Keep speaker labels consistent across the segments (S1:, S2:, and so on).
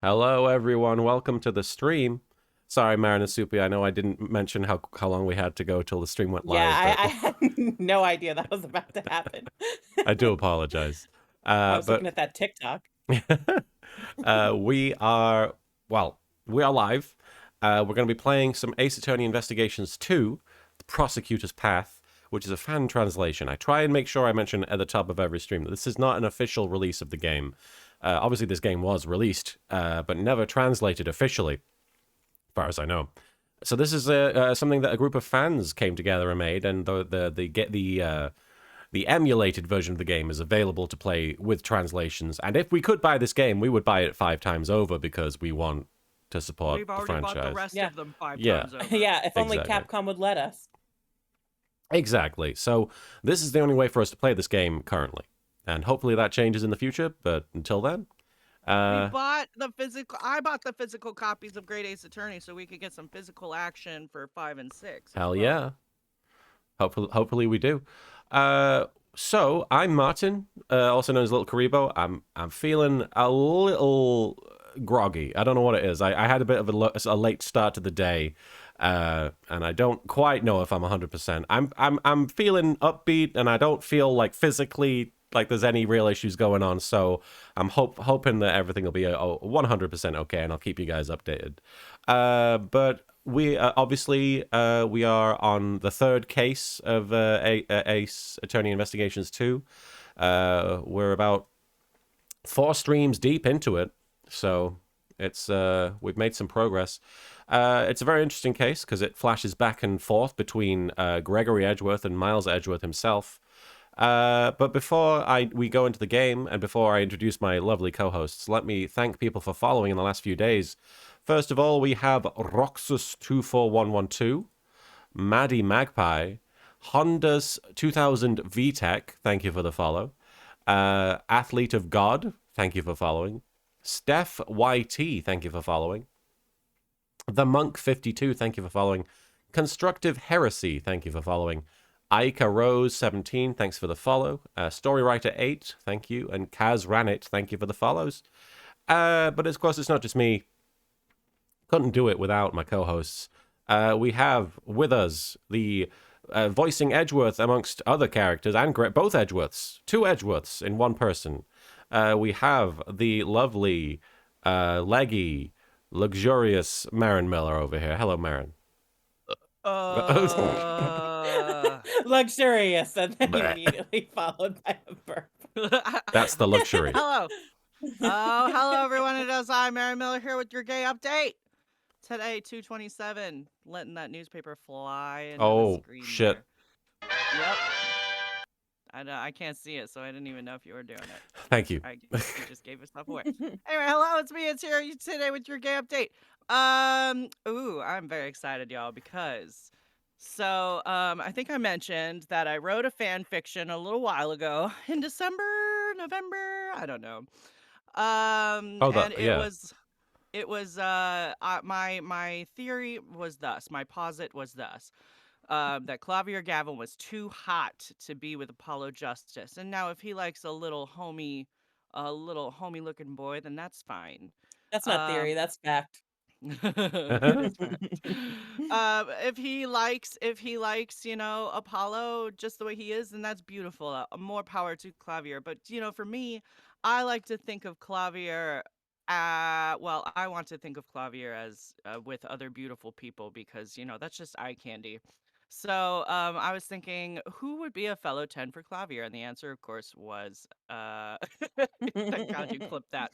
S1: Hello, everyone. Welcome to the stream. Sorry, Marin and Soupy. I know I didn't mention how long we had to go till the stream went live,
S2: Yeah,
S1: but
S2: I had no idea that was about to happen.
S1: I do apologize.
S2: I was looking
S1: But
S2: at that TikTok.
S1: we are, well, we are live. We're going to be playing some Ace Attorney Investigations 2, The Prosecutor's Path, which is a fan translation. I try and make sure I mention at the top of every stream that this is not an official release of the game. Obviously, this game was released, but never translated officially, as far as I know. So this is something that a group of fans came together and made, and the emulated version of the game is available to play with translations. And if we could buy this game, we would buy it 5 times over because we want to support
S3: We've
S1: the
S3: already
S1: franchise.
S3: bought the rest of them 5
S1: Yeah.
S3: times over.
S2: Yeah, if only
S1: Exactly.
S2: Capcom would let us.
S1: Exactly. So this is the only way for us to play this game currently. And hopefully that changes in the future, but until then...
S3: I bought the physical copies of Great Ace Attorney so we could get some physical action for 5 and 6.
S1: Hell yeah. Hopefully we do. So I'm Martin, also known as Little Karibo. I'm feeling a little groggy. I don't know what it is. I had a bit of a late start to the day, and I don't quite know if I'm 100%. I'm feeling upbeat, and I don't feel like physically like there's any real issues going on. So I'm hoping that everything will be 100% okay, and I'll keep you guys updated. But we obviously we are on the third case of Ace Attorney Investigations 2. We're about 4 streams deep into it, so it's we've made some progress. It's a very interesting case because it flashes back and forth between Gregory Edgeworth and Miles Edgeworth himself. But before we go into the game, and before I introduce my lovely co-hosts, let me thank people for following in the last few days. First of all, we have Roxus24112, Maddie Magpie, Honda's 2000 VTech, thank you for the follow, Athlete of God, thank you for following, Steph YT, thank you for following, The Monk 52, thank you for following, Constructive Heresy, thank you for following, Aika Rose 17, thanks for the follow. Storywriter 8, thank you. And Kaz Ranit, thank you for the follows. But of course, it's not just me. Couldn't do it without my co-hosts. We have with us the voicing Edgeworth amongst other characters, and both Edgeworths. 2 Edgeworths in one person. We have the lovely, leggy, luxurious Marin Miller over here. Hello, Marin.
S2: Luxurious, and then immediately followed by a burp.
S1: That's the luxury.
S3: Hello. Oh, hello everyone. It is I, Marin Miller, here with your gay update. Today, 2/27, letting that newspaper fly into the screen.
S1: Shit.
S3: There. Yep. I can't see it, so I didn't even know if you were doing it.
S1: Thank you.
S3: You just gave yourself away. Anyway, hello, it's me. It's here today with your gay update. I'm very excited, y'all, because I think I mentioned that I wrote a fan fiction a little while ago in December, November, I don't know. My theory was thus, my posit was thus. That Clavier Gavin was too hot to be with Apollo Justice. And now if he likes a little homey looking boy, then that's fine.
S2: That's not theory, that's fact.
S3: If he likes, Apollo just the way he is, then that's beautiful. More power to Clavier. But, for me, I like to think of Clavier I want to think of Clavier as with other beautiful people because, that's just eye candy. So I was thinking, who would be a fellow 10 for Clavier? And the answer, of course, was, thank God you clipped that.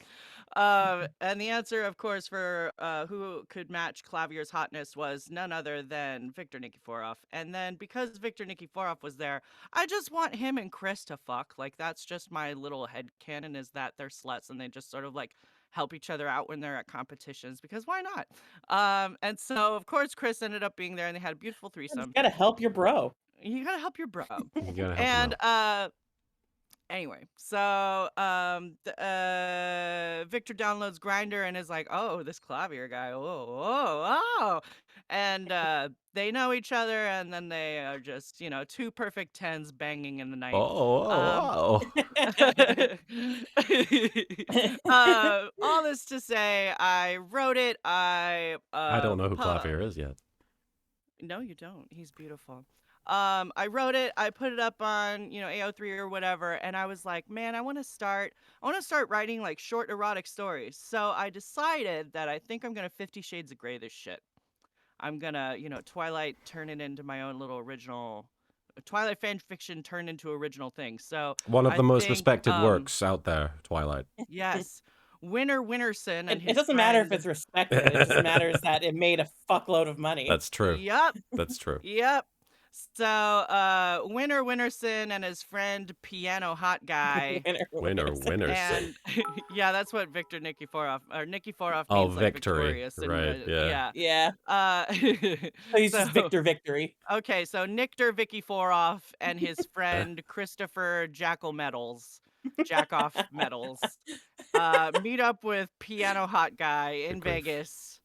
S3: And the answer, of course, for who could match Clavier's hotness was none other than Victor Nikiforov. And then because Victor Nikiforov was there, I just want him and Chris to fuck. Like, that's just my little headcanon, is that they're sluts and they just sort of like help each other out when they're at competitions, because why not? And so of course Chris ended up being there and they had a beautiful threesome.
S2: You gotta help your bro.
S3: You gotta help your bro.
S1: You gotta help
S3: and Anyway, so Victor downloads Grinder and is like, "Oh, this Clavier guy, oh," and they know each other, and then they are just two perfect tens banging in the night. Um,
S1: Oh,
S3: all this to say, I wrote it.
S1: I don't know who Clavier is yet.
S3: No, you don't. He's beautiful. I wrote it, I put it up on, AO3 or whatever, and I was like, man, I want to start writing like short erotic stories. So I decided that I think I'm going to 50 Shades of Grey this shit. I'm going to, Twilight turn it into my own little original Twilight fan fiction turned into original thing. So
S1: One of
S3: I
S1: the most
S3: think,
S1: respected works out there, Twilight.
S3: yes. Winner Winterson and
S2: It
S3: his
S2: doesn't matter if
S3: friend.
S2: it's respected. It just matters that it made a fuckload of money.
S1: That's true.
S3: Yep.
S1: That's true.
S3: Yep. So, Winner Winterson and his friend Piano Hot Guy.
S1: Winner.
S3: And yeah, that's what Victor Nikiforov
S1: Oh,
S3: means, like
S1: victory.
S3: victorious.
S1: Right, yeah.
S2: Yeah. So he's just Victor Victory.
S3: Okay, so Nictor Vikiforov and his friend Christopher Jackoff Medals meet up with Piano Hot Guy in Vegas.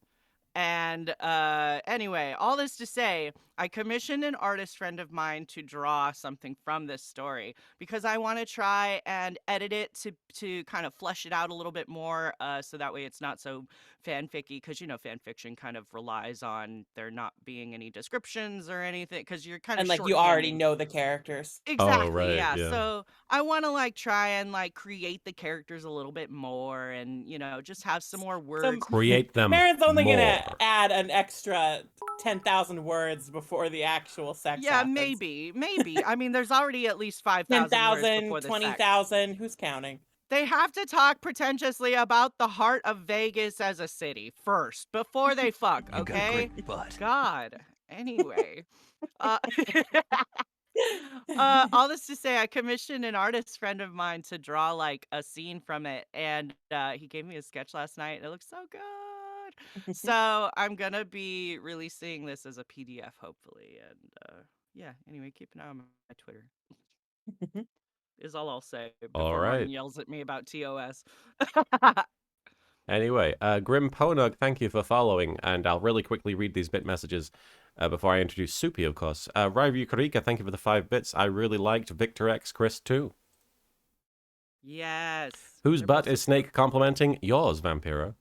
S3: And anyway, all this to say, I commissioned an artist friend of mine to draw something from this story because I want to try and edit it to kind of flesh it out a little bit more, so that way it's not so fanficky, because fan fiction kind of relies on there not being any descriptions or anything, because you're kind of
S2: And like you already know the characters.
S3: Exactly.
S1: Oh, right,
S3: Yeah.
S1: yeah.
S3: So I want to like try and like create the characters a little bit more, and just have some more words.
S1: Create them.
S2: Marin's only
S1: more.
S2: gonna add an extra 10,000 words before the actual sex
S3: Yeah,
S2: happens.
S3: maybe. I mean, there's already at least 5,000 words
S2: 10,000,
S3: before the
S2: 20,000. Who's counting?
S3: They have to talk pretentiously about the heart of Vegas as a city first before they fuck.
S4: You got a
S3: Okay.
S4: great butt.
S3: God. Anyway. All this to say, I commissioned an artist friend of mine to draw like a scene from it, and he gave me a sketch last night. It looks so good. So I'm gonna be releasing this as a PDF, hopefully, and yeah. Anyway, keep an eye on my Twitter. Is all I'll say before Martin yells at me about TOS.
S1: Anyway, Grim Ponug, thank you for following, and I'll really quickly read these bit messages before I introduce Soupy, of course. Raivu Karika, thank you for the 5 bits. I really liked Victor X Chris too.
S3: Yes.
S1: Whose butt is Snake complimenting? Yours, Vampiro.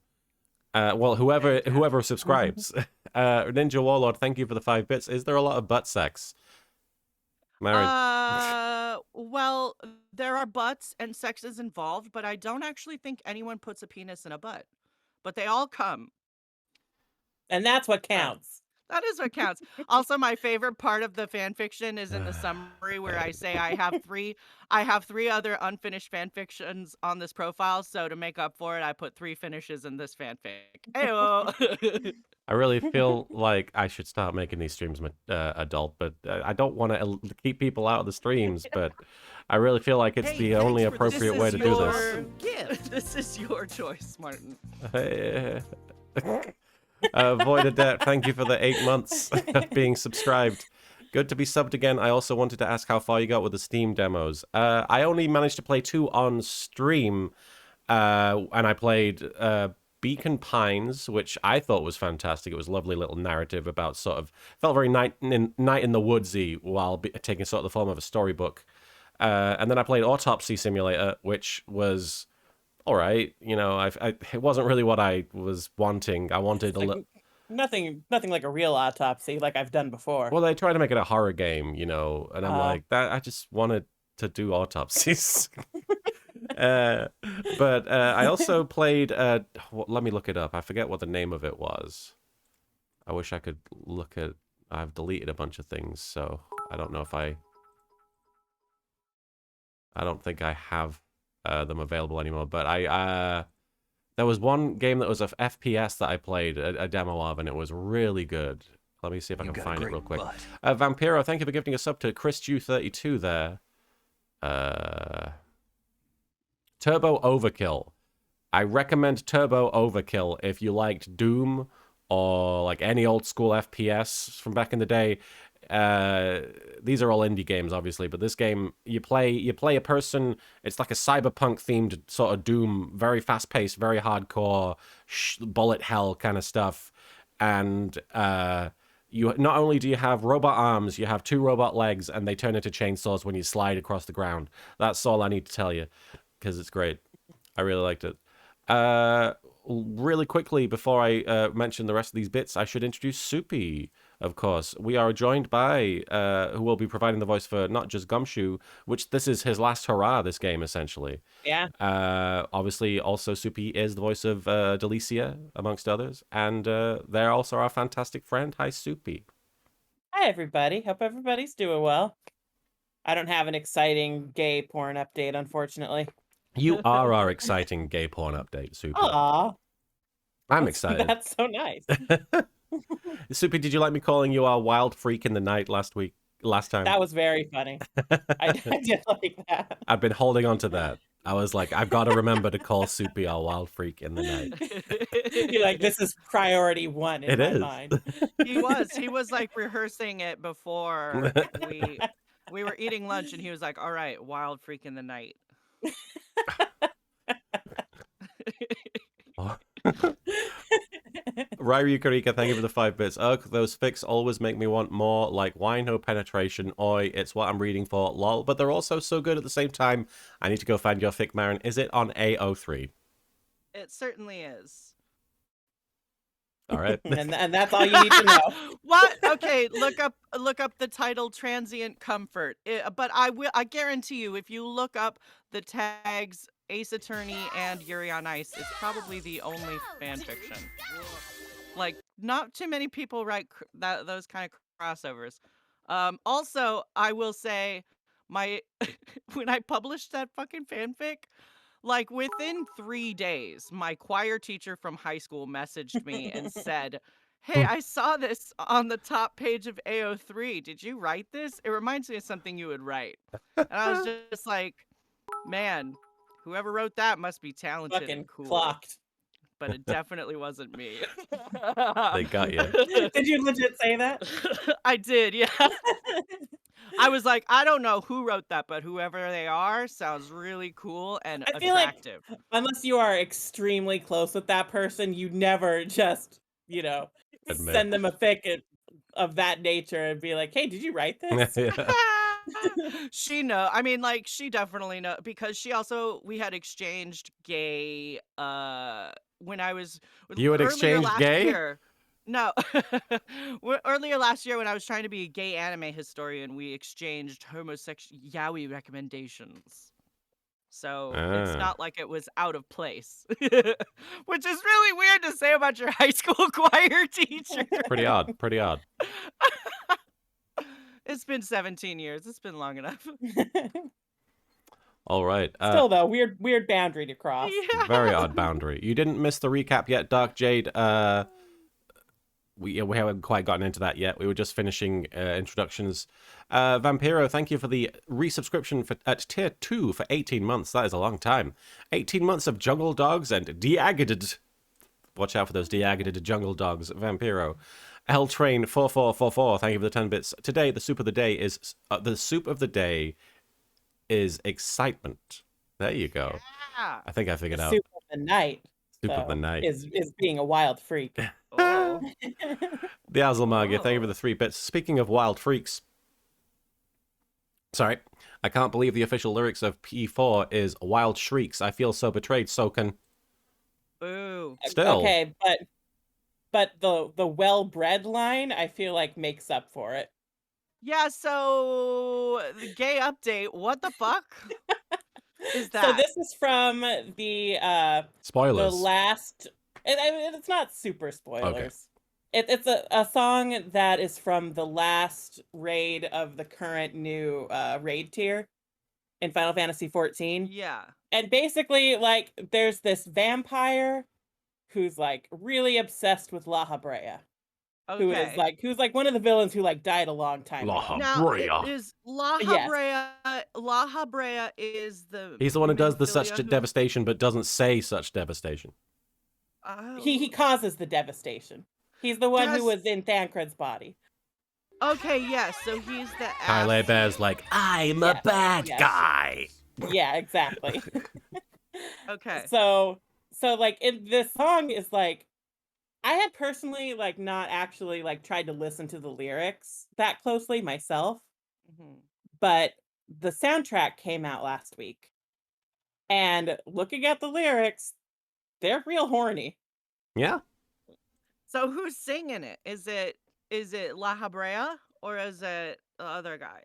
S1: Well, whoever subscribes. Ninja Warlord, thank you for the 5 bits. Is there a lot of butt sex? Marin.
S3: Well, there are butts and sex is involved, but I don't actually think anyone puts a penis in a butt. But they all come.
S2: And that's what counts.
S3: That is what counts. Also, my favorite part of the fan fiction is in the summary where I say I have three other unfinished fan fictions on this profile. So to make up for it, I put 3 finishes in this fanfic. Heyo.
S1: I really feel like I should start making these streams adult, but I don't want to keep people out of the streams, but I really feel like it's the only appropriate way to do this.
S3: Gift. This is your choice, Martin.
S1: Void Adept, thank you for the 8 months of being subscribed. Good to be subbed again. I also wanted to ask how far you got with the Steam demos. I only managed to play 2 on stream, and I played Beacon Pines, which I thought was fantastic. It was a lovely little narrative about felt very night in the woodsy while taking sort of the form of a storybook. And then I played Autopsy Simulator, which was all right. It wasn't really what I was wanting. I wanted
S2: nothing like a real autopsy like I've done before.
S1: Well, they tried to make it a horror game, and I'm like, that. I just wanted to do autopsies. But I also played. Let me look it up. I forget what the name of it was. I wish I could look at. I've deleted a bunch of things, so I don't know if I don't think I have them available anymore. But there was one game that was a FPS that I played a demo of, and it was really good. Let me see if I can find it real quick. Vampiro, thank you for gifting a sub to ChrisJew32 there. Turbo Overkill. I recommend Turbo Overkill if you liked Doom or like any old school FPS from back in the day. these are all indie games, obviously, but this game you play a person. It's like a cyberpunk themed sort of Doom, very fast paced, very hardcore, bullet hell kind of stuff, and you not only do you have robot arms, you have 2 robot legs, and they turn into chainsaws when you slide across the ground. That's all I need to tell you, because it's great. I really liked it. Really quickly, before I mention the rest of these bits, I should introduce Soupy, of course. We are joined by, who will be providing the voice for not just Gumshoe, which this is his last hurrah, this game, essentially.
S2: Yeah.
S1: Obviously, also Soupy is the voice of Delicia, amongst others. And they're also our fantastic friend. Hi, Soupy.
S2: Hi, everybody. Hope everybody's doing well. I don't have an exciting gay porn update, unfortunately.
S1: You are our exciting gay porn update, Soupy.
S2: Aw.
S1: I'm excited.
S2: That's so nice.
S1: Soupy, did you like me calling you our wild freak in the night last time?
S2: That was very funny. I did like that.
S1: I've been holding on to that. I was like, I've got to remember to call Soupy our wild freak in the night.
S2: You're like, this is priority 1 in my mind.
S3: He was like rehearsing it before we were eating lunch, and he was like, all right, wild freak in the night.
S1: Ryu Karika, thank you for the 5 bits. Ugh, those fics always make me want more, like wino penetration. Oi, it's what I'm reading for, lol. But they're also so good at the same time. I need to go find your fic, Marin. Is it on AO3?
S3: It certainly is.
S1: All right.
S2: and that's all you need to know.
S3: What? Okay, look up the title "Transient Comfort." But I guarantee you, if you look up the tags Ace Attorney and Yuri on Ice, it's probably the only fan fiction. Like, not too many people write those kind of crossovers. Also, I will say, when I published that fucking fanfic, like within 3 days, my choir teacher from high school messaged me and said, "Hey, I saw this on the top page of AO3. Did you write this? It reminds me of something you would write." And I was just like, man, whoever wrote that must be talented
S2: Fucking
S3: and cool.
S2: clocked.
S3: But it definitely wasn't me.
S1: They got you.
S2: Did you legit say that?
S3: I did, yeah. I was like, I don't know who wrote that, but whoever they are sounds really cool and
S2: I feel like
S3: attractive.
S2: unless you are extremely close with that person, you never just,
S1: Admit.
S2: send them a fic of that nature and be like, "Hey, did you write this?"
S1: Yeah.
S3: She definitely know, because we had exchanged gay when I was
S1: You had
S3: earlier
S1: exchanged
S3: last
S1: gay?
S3: year. No. Earlier last year, when I was trying to be a gay anime historian, we exchanged homosexual yaoi recommendations. So it's not like it was out of place. Which is really weird to say about your high school choir teacher.
S1: Pretty odd.
S3: It's been 17 years. It's been long enough.
S1: All right.
S2: Still though, weird boundary to cross.
S3: Yeah.
S1: Very odd boundary. You didn't miss the recap yet, Dark Jade. We haven't quite gotten into that yet. We were just finishing introductions. Vampiro, thank you for the resubscription at tier 2 for 18 months. That is a long time. 18 months of jungle dogs and deaggated. Watch out for those deaggated jungle dogs, Vampiro. L Train 4444, thank you for the 10 bits. Today, the soup of the day is excitement. There you go.
S3: Yeah.
S1: I think I figured out.
S2: Soup of the night.
S1: Soup of the night.
S2: Is being a wild freak.
S3: Oh.
S1: The Azelmagia, thank you for the 3 bits. Speaking of wild freaks. Sorry. I can't believe the official lyrics of P4 is Wild Shrieks. I feel so betrayed, Soken.
S3: Boo.
S1: Still.
S2: Okay, but the well-bred line, I feel like makes up for it.
S3: Yeah, so the gay update, what the fuck is that?
S2: So this is from the
S1: Spoilers.
S2: the last. It's not super spoilers. It's a song that is from the last raid of the current new raid tier in Final Fantasy XIV.
S3: Yeah.
S2: And basically, like, there's this vampire who's like really obsessed with La Habrea.
S3: Okay.
S2: Who's like one of the villains who like died a long time
S1: La
S2: ago.
S3: Now,
S1: Habrea.
S3: is La
S2: Yes.
S3: Habrea, La Habrea is the
S1: He's the one who does the such
S3: Minfilia who-
S1: devastation but doesn't say such devastation.
S3: Oh.
S2: He causes the devastation. He's the one who
S3: Does-
S2: was in Thancred's body.
S3: Okay, yes. So he's the
S1: Tyler
S3: ass.
S1: Bear's like, I'm a
S2: Yes,
S1: bad
S2: yes.
S1: guy.
S2: Yeah, exactly.
S3: Okay.
S2: So like this song is like I had personally like not actually like tried to listen to the lyrics that closely myself,
S3: Mhm.
S2: but the soundtrack came out last week. And looking at the lyrics, they're real horny.
S1: Yeah.
S3: So who's singing it? Is it La Habrea or is it the other guy?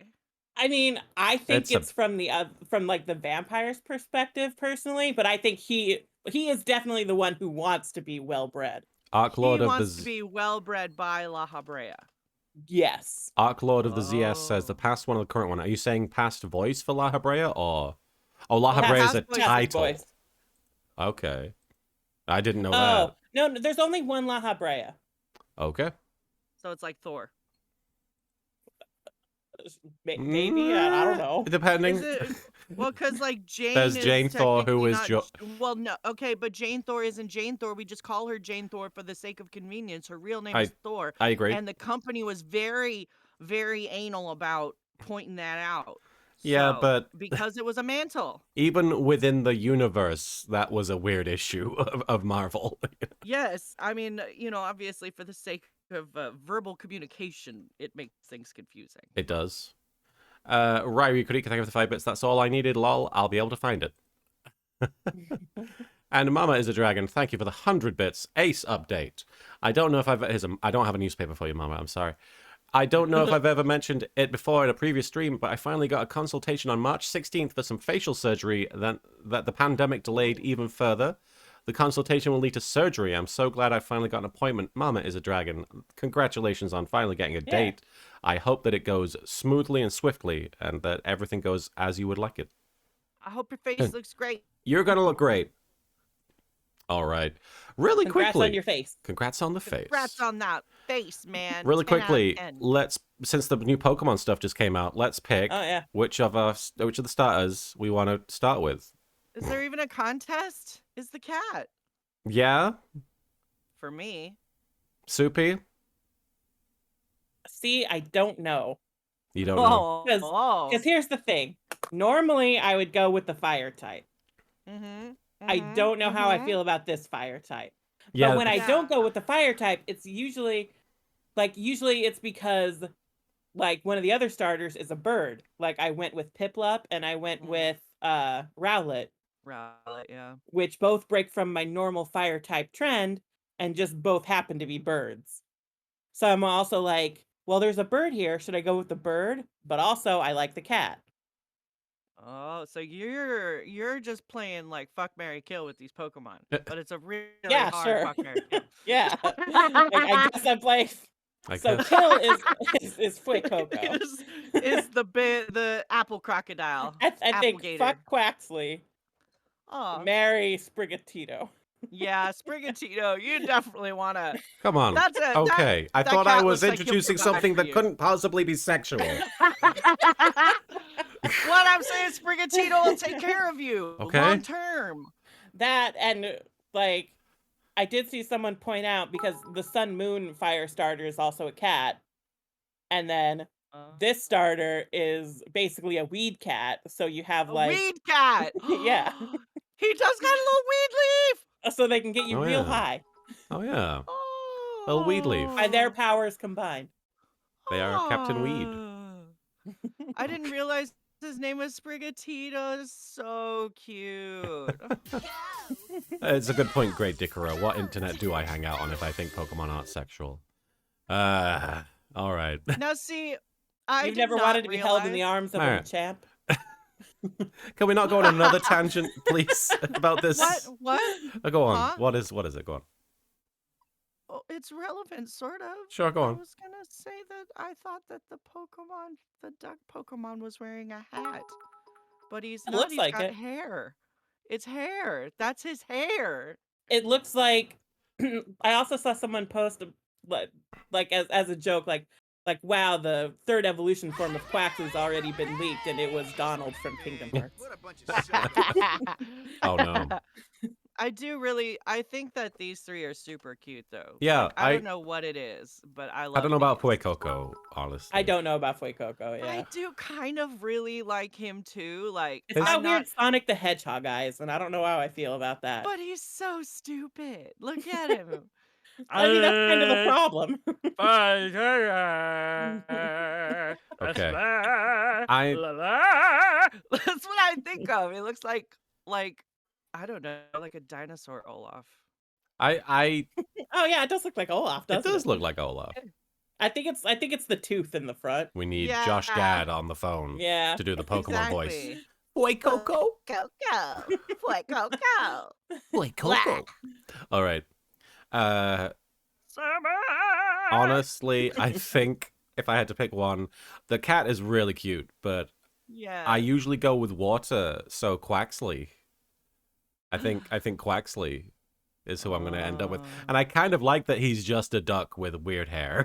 S2: I mean, I think
S1: It's a
S2: it's from like the vampire's perspective personally, but I think he is definitely the one who wants to be well bred.
S1: Arc
S3: He
S1: Lord of
S3: wants to
S1: the
S3: be well bred by La Habrea.
S2: Yes.
S1: Arc Lord of the ZS says the
S3: Oh.
S1: past one or the current one. Are you saying past voice for La Habrea or? Oh, La
S3: Oh,
S1: Habrea is
S3: past
S1: a
S3: voice.
S2: Passive
S1: title.
S2: voice.
S1: Okay, I didn't know that.
S2: Oh, no, there's only one La Habrea.
S1: Okay.
S3: So it's like Thor.
S2: Maybe, I don't know.
S1: Depending.
S3: Is it? Well, because like Jane
S1: There's
S3: is
S1: Jane Thor, who
S3: technically
S1: is
S3: not. Well, no, okay, but Jane Thor isn't Jane Thor. We just call her Jane Thor for the sake of convenience. Her real name is Thor,
S1: I agree.
S3: and the company was very, very anal about pointing that out.
S1: Yeah,
S3: So,
S1: but
S3: because it was a mantle.
S1: even within the universe, that was a weird issue of Marvel.
S3: Yes, I mean, obviously for the sake of verbal communication, it makes things confusing.
S1: It does. Ryrie Kurika, thank you for the 5 bits. That's all I needed. Lol. I'll be able to find it. And Mama is a Dragon, thank you for the 100 bits. Ace update. I don't know if I don't have a newspaper for you, Mama. I'm sorry. I don't know if I've ever mentioned it before in a previous stream, but I finally got a consultation on March 16th for some facial surgery that the pandemic delayed even further. The consultation will lead to surgery. I'm so glad I finally got an appointment. Mama is a Dragon. Congratulations on finally getting a date. I hope that it goes smoothly and swiftly and that everything goes as you would like it.
S3: I hope your face looks great.
S1: You're going to look great. All right. Really
S2: Congrats
S1: quickly.
S2: on your face.
S1: Congrats on the face.
S3: Congrats on that face, man.
S1: Really
S3: 10 out of
S1: quickly,
S3: 10.
S1: since the new Pokemon stuff just came out, let's pick which of the starters we want to start with.
S3: Is there even a contest? Is the cat?
S1: Yeah?
S3: For me.
S1: Soupy?
S2: See, I don't know.
S1: You don't know.
S2: Because here's the thing. Normally, I would go with the fire type. I don't know how I feel about this fire type.
S1: Yeah,
S2: but when I don't go with the fire type, it's usually it's because like one of the other starters is a bird. Like I went with Piplup and I went with Rowlet.
S3: Rowlet, yeah.
S2: Which both break from my normal fire type trend and just both happen to be birds. So I'm also like, well, there's a bird here. Should I go with the bird? But also I like the cat.
S3: Oh, so you're just playing like fuck, marry, kill with these Pokemon, but it's a really hard fuck, marry, kill.
S2: Yeah, I guess I'm playing. So kill is Fuecoco.
S3: is the apple crocodile.
S2: I think
S3: Applegator.
S2: fuck Quaxley.
S3: Oh,
S2: marry Sprigatito.
S3: Yeah, Sprigatito, you definitely want to.
S1: Come on. Okay. I thought I was introducing something that couldn't possibly be sexual.
S3: What I'm saying, Sprigatito will take care of you long term.
S2: That and like, I did see someone point out because the Sun Moon fire starter is also a cat, and then this starter is basically a weed cat. So you have
S3: a
S2: like
S3: weed cat.
S2: Yeah,
S3: he does got a little weed leaf,
S2: so they can get you real high.
S1: Oh yeah, a weed leaf.
S2: By their powers combined.
S1: They are Captain Weed.
S3: I didn't realize his name was Sprigatito. So cute.
S1: It's a good point, Great Dickero. What internet do I hang out on if I think Pokemon aren't sexual? All right.
S3: Now see,
S2: You've never wanted to be held in the arms of a champ?
S1: Can we not go on another tangent, please, about this?
S3: What?
S1: Go on.
S3: Huh?
S1: What is it? Go on.
S3: Well, it's relevant, sort of.
S1: Sure, go on.
S3: I was gonna say that I thought that the duck Pokemon was wearing a hat, but he's not.
S2: Looks
S3: he's
S2: like
S3: got
S2: it.
S3: hair. It's hair. That's his hair.
S2: It looks like. I also saw someone post like as a joke, like wow, the third evolution form of Quax has already been leaked, and it was Donald from Kingdom Hearts.
S1: Oh no.
S3: I think that these three are super cute though.
S1: Yeah,
S3: Like, I don't know what it is, but I
S1: I
S3: love
S1: don't know about
S3: these.
S1: Fue Coco, honestly.
S2: I don't know about Fue Coco.
S3: I
S2: Yeah,
S3: do kind of really like him too. Like,
S2: it's
S1: His-
S2: got
S3: I'm not,
S2: weird Sonic the Hedgehog eyes, and I don't know how I feel about that.
S3: but he's so stupid. Look at him.
S2: I mean, that's kind of the problem.
S1: Okay.
S3: That's what I think of. It looks like I don't know, like a dinosaur Olaf.
S1: I
S2: Oh yeah, it does look like Olaf,
S1: it
S2: doesn't
S1: does
S2: it?
S1: look like Olaf.
S2: I think it's the tooth in the front.
S1: We need
S3: Yeah.
S1: Josh Gad on the phone
S2: Yeah.
S1: to do the Pokemon voice.
S3: Exactly.
S1: Fue Coco.
S3: Coco. Boy, Coco.
S1: Fue Coco. All right. Honestly, I think if I had to pick one, the cat is really cute, but
S3: Yeah.
S1: I usually go with water, so Quaxley. I think Quaxley is who I'm going to end up with. And I kind of like that he's just a duck with weird hair.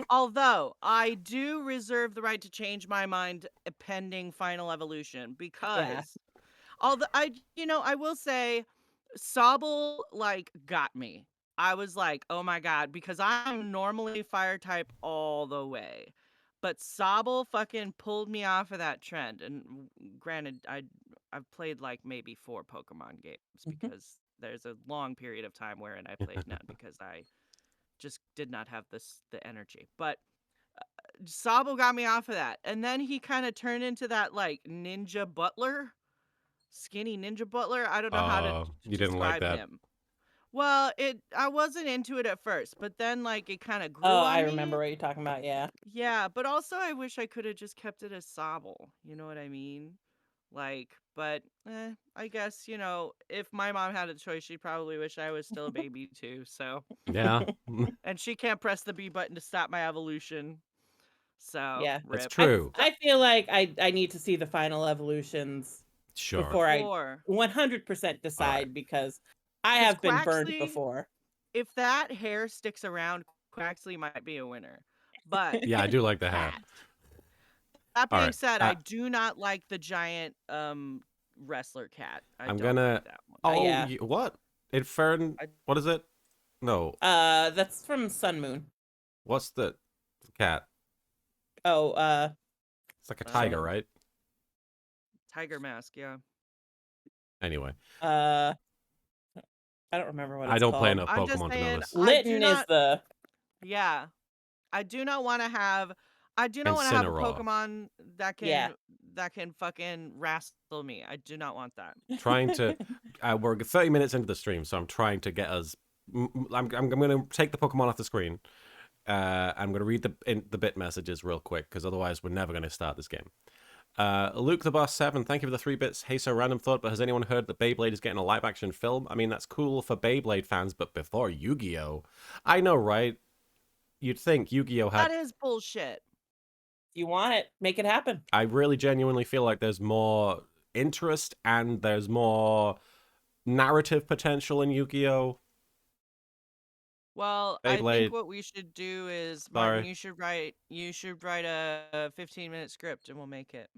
S3: Although I do reserve the right to change my mind pending final evolution because although I will say Sobble like got me. I was like, "Oh my god," because I'm normally fire type all the way. But Sobble fucking pulled me off of that trend. And granted, I've played like maybe 4 Pokemon games because there's a long period of time wherein I played none because I just did not have the energy. But Sobble got me off of that. And then he kind of turned into that like ninja butler, skinny ninja butler. I don't know how to
S1: You didn't like
S3: describe
S1: that.
S3: him. Well, I wasn't into it at first, but then like it kind of grew
S2: Oh,
S3: on
S2: I
S3: me.
S2: remember what you're talking about. Yeah.
S3: Yeah, but also I wish I could have just kept it as Sobble. You know what I mean? Like, but I guess, if my mom had a choice, she'd probably wish I was still a baby too. So,
S1: Yeah.
S3: and she can't press the B button to stop my evolution. So,
S2: Yeah.
S1: That's
S3: rip.
S1: true.
S2: I feel like I need to see the final evolutions
S1: Sure.
S2: before I
S3: Or
S2: 100% decide because I
S3: 'cause
S2: have been burned
S3: Quaxley-
S2: before.
S3: if that hair sticks around, Quaxley might be a winner. But
S1: Yeah, I do like the hair.
S3: that
S1: All
S3: being
S1: right,
S3: said, I do not like the giant wrestler cat.
S1: I'm
S3: don't
S1: gonna-
S3: like that one.
S1: Oh,
S2: yeah.
S1: what? Infern? What is it? No.
S2: That's from Sun Moon.
S1: What's the cat?
S2: Oh,
S1: It's like a tiger, right?
S3: Tiger Mask, yeah.
S1: Anyway,
S2: I don't remember what it's
S1: I don't
S2: called.
S1: play enough
S3: I'm just
S1: Pokemon to know
S3: saying,
S1: this.
S3: I do
S2: Litten is
S3: not-
S2: the
S3: Yeah. I do not want to have a
S1: Incineroar.
S3: Pokemon that can
S2: Yeah.
S3: that can fucking wrestle me. I do not want that.
S1: Trying to, we're 30 minutes into the stream, so I'm trying to get us. I'm going to take the Pokemon off the screen. I'm going to read the bit messages real quick because otherwise we're never going to start this game. Luke the Boss 7, thank you for the 3 bits. Hey, so random thought, but has anyone heard that Beyblade is getting a live action film? I mean, that's cool for Beyblade fans, but before Yu-Gi-Oh! I know, right? You'd think Yu-Gi-Oh! had.
S3: That is bullshit.
S2: If you want it, make it happen.
S1: I really genuinely feel like there's more interest and there's more narrative potential in Yu-Gi-Oh!
S3: Well, I
S1: Beyblade.
S3: think what we should do is, Martin, you should write a 15-minute script and we'll make it.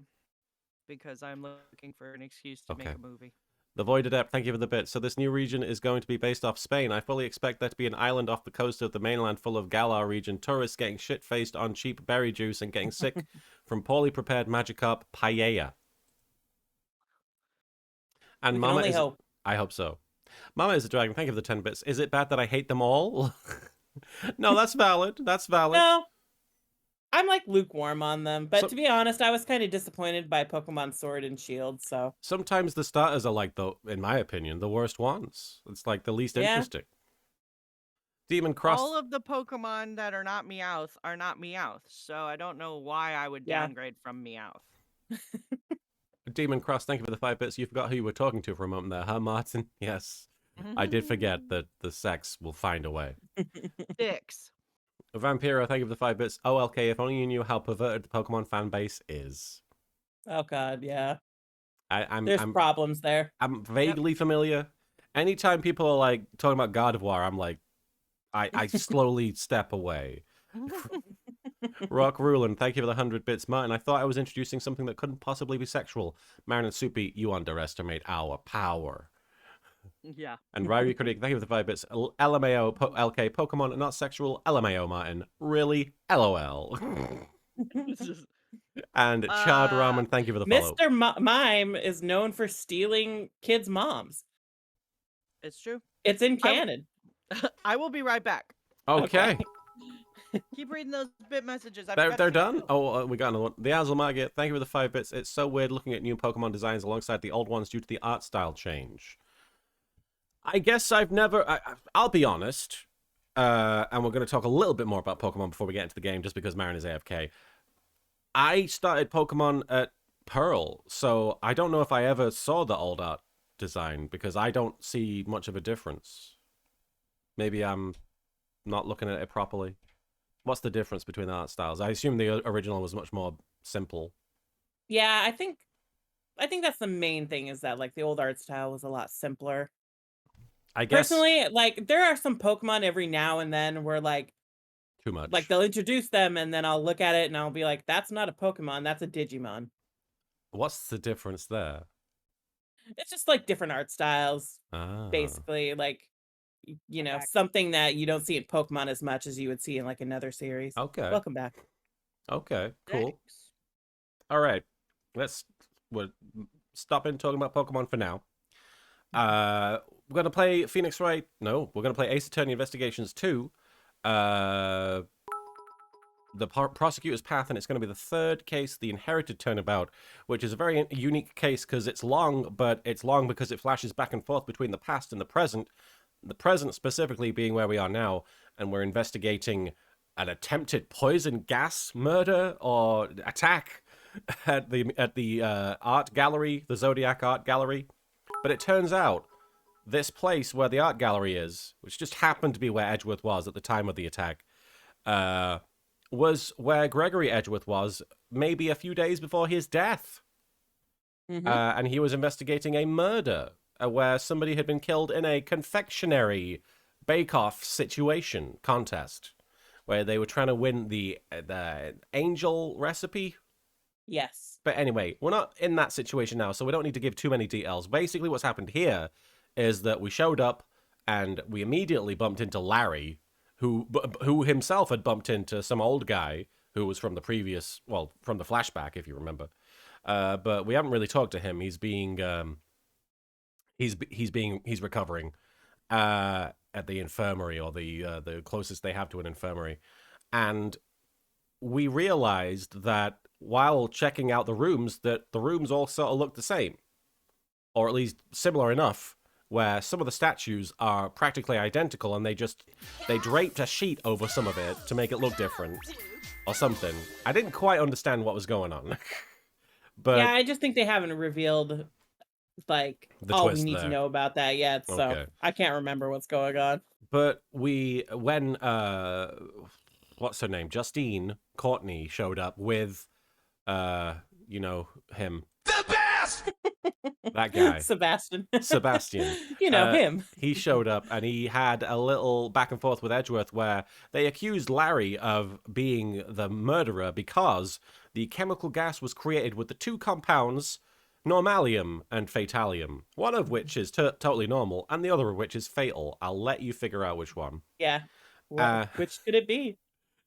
S3: Because I'm looking for an excuse to make
S1: Okay.
S3: a movie.
S1: The Void Adept, thank you for the bit. So this new region is going to be based off Spain. I fully expect there to be an island off the coast of the mainland full of Galar region tourists getting shit-faced on cheap berry juice and getting sick from poorly prepared Magikarp paella. And
S2: We can
S1: Mama
S2: only
S1: is...
S2: hope.
S1: I hope so. Mama is a dragon, thank you for the 10 bits. Is it bad that I hate them all? No, that's valid. That's valid.
S2: No, I'm like lukewarm on them, but
S1: So-
S2: to be honest, I was kind of disappointed by Pokemon Sword and Shield. So
S1: Sometimes the starters are like, in my opinion, the worst ones. It's like the least
S2: Yeah.
S1: interesting. Demon Cross.
S3: All of the Pokemon that are not Meowth are not Meowth, so I don't know why I would
S2: Yeah.
S3: downgrade from Meowth.
S1: Demon Cross, thank you for the 5 bits. You forgot who you were talking to for a moment there, huh, Martin? Yes. I did forget that the sex will find a way.
S3: Dicks.
S1: Vampiro, thank you for the 5 bits. OLK, if only you knew how perverted the Pokemon fan base is.
S2: oh god, yeah,
S1: I'm
S2: there's problems there.
S1: I'm vaguely familiar. Anytime people are like talking about Gardevoir, I'm like, I slowly step away. Rock Rulin, thank you for the 100 bits. Martin, I thought I was introducing something that couldn't possibly be sexual. Marin and Soupy, you underestimate our power.
S3: Yeah.
S1: And Ryrie Critic, thank you for the 5 bits. LMAO, LK, Pokemon, not sexual. LMAO, Martin. Really? LOL.
S3: It's just,
S1: And Chard Ramen, thank you for the follow.
S2: Mr. Mime is known for stealing kids' moms.
S3: it's true.
S2: It's in canon.
S3: I will be right back.
S1: Okay.
S3: Keep reading those bit messages.
S1: They're done? Oh, we got another one. The Azel Margit, thank you for the 5 bits. It's so weird looking at new Pokemon designs alongside the old ones due to the art style change. I guess I've never... I'll be honest, and we're going to talk a little bit more about Pokemon before we get into the game, just because Marin is AFK. I started Pokemon at Pearl, so I don't know if I ever saw the old art design, because I don't see much of a difference. Maybe I'm not looking at it properly. What's the difference between the art styles? I assume the original was much more simple.
S2: Yeah, I think that's the main thing, is that like the old art style was a lot simpler.
S1: I guess
S2: Personally, like there are some Pokemon every now and then where like
S1: too much.
S2: like they'll introduce them and then I'll look at it and I'll be like, that's not a Pokemon, that's a Digimon.
S1: What's the difference there?
S2: It's just like different art styles,
S1: Ah.
S2: basically. Like, you know, something that you don't see in Pokemon as much as you would see in like another series.
S1: Okay.
S2: Welcome back.
S1: Okay, cool.
S3: Thanks.
S1: All right. We'll stop in talking about Pokemon for now. We're going to play Phoenix Wright. No, we're going to play Ace Attorney Investigations 2. The Prosecutor's Path, and it's going to be the third case, the Inherited Turnabout, which is a very unique case because it's long, but it's long because it flashes back and forth between the past and the present specifically being where we are now, and we're investigating an attempted poison gas murder or attack at the art gallery, the Zodiac Art Gallery. But it turns out this place where the art gallery is, which just happened to be where Edgeworth was at the time of the attack, was where Gregory Edgeworth was maybe a few days before his death. And he was investigating a murder where somebody had been killed in a confectionery bake-off situation contest where they were trying to win the angel recipe.
S2: Yes.
S1: But anyway, we're not in that situation now, so we don't need to give too many details. Basically, what's happened here is that we showed up and we immediately bumped into Larry, who himself had bumped into some old guy who was from the previous, well, from the flashback, if you remember. But we haven't really talked to him. He's recovering at the infirmary, or the closest they have to an infirmary. And we realized that while checking out the rooms, that the rooms all sort of look the same, or at least similar enough, where some of the statues are practically identical, and they draped a sheet over some of it to make it look different, or something. I didn't quite understand what was going on. But
S2: yeah, I just think they haven't revealed like all we need to know about that yet, so I can't remember what's going on.
S1: But when what's her name? Justine Courtney showed up with you know him. The best! That guy.
S2: Sebastian.
S1: You
S2: know him.
S1: He showed up and he had a little back and forth with Edgeworth where they accused Larry of being the murderer because the chemical gas was created with the two compounds normalium and fatalium, one of which is totally normal and the other of which is fatal. I'll let you figure out which one.
S2: Yeah. Well, which could it be?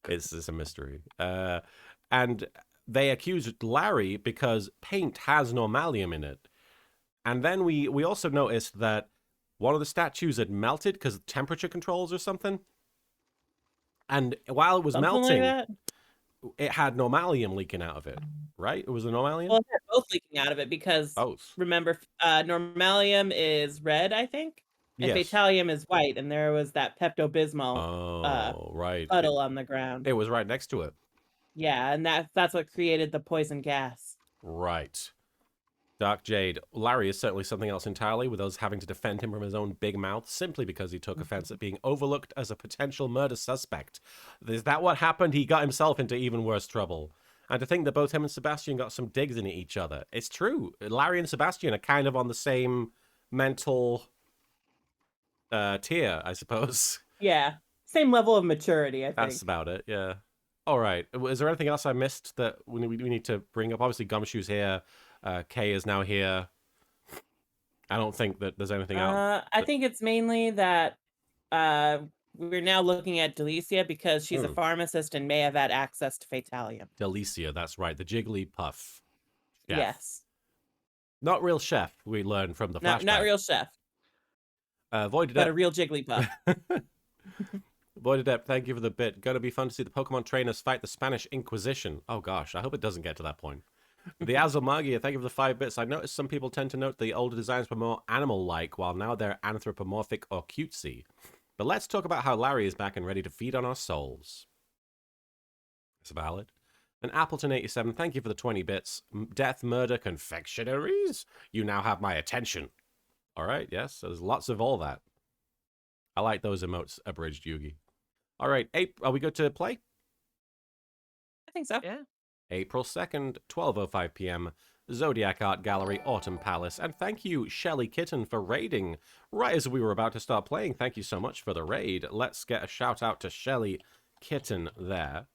S1: It's a mystery. And they accused Larry because paint has normalium in it. And then we also noticed that one of the statues had melted because of temperature controls or something. And while it was melting,
S2: like
S1: it had normalium leaking out of it, right? It was the normalium?
S2: Well, they're both leaking out of it because, remember, normalium is red, I think, and fatalium is white, and there was that Pepto-Bismol puddle on the ground.
S1: It was right next to it.
S2: Yeah, and that's what created the poison gas.
S1: Right. Dark Jade. Larry is certainly something else entirely, with us having to defend him from his own big mouth simply because he took offense at being overlooked as a potential murder suspect. Is that what happened? He got himself into even worse trouble. And to think that both him and Sebastian got some digs in at each other. It's true. Larry and Sebastian are kind of on the same mental tier, I suppose.
S2: Yeah. Same level of maturity, I think.
S1: That's about it, yeah. All right. Is there anything else I missed that we need to bring up? Obviously, Gumshoe's here. Kay is now here. I don't think that there's anything else.
S2: I think it's mainly that we're now looking at Delicia because she's a pharmacist and may have had access to Fatalium.
S1: Delicia, that's right. The Jigglypuff. Chef.
S2: Yes.
S1: Not real chef, we learned from the flashback.
S2: Not real chef.
S1: Void
S2: but a real Jigglypuff.
S1: Void Adept, thank you for the bit. Gonna be fun to see the Pokemon trainers fight the Spanish Inquisition. Oh gosh, I hope it doesn't get to that point. The Azalmagia, thank you for the 5 bits. I noticed some people tend to note the older designs were more animal-like, while now they're anthropomorphic or cutesy. But let's talk about how Larry is back and ready to feed on our souls. It's valid. And Appleton87, thank you for the 20 bits. Death, murder, confectionaries? You now have my attention. All right, yes, so there's lots of all that. I like those emotes, abridged Yugi. All right, are we good to play?
S2: I think so.
S3: Yeah.
S1: April 2nd, 12:05 p.m., Zodiac Art Gallery, Autumn Palace. And thank you, Shelly Kitten, for raiding. Right as we were about to start playing, thank you so much for the raid. Let's get a shout out to Shelly Kitten there.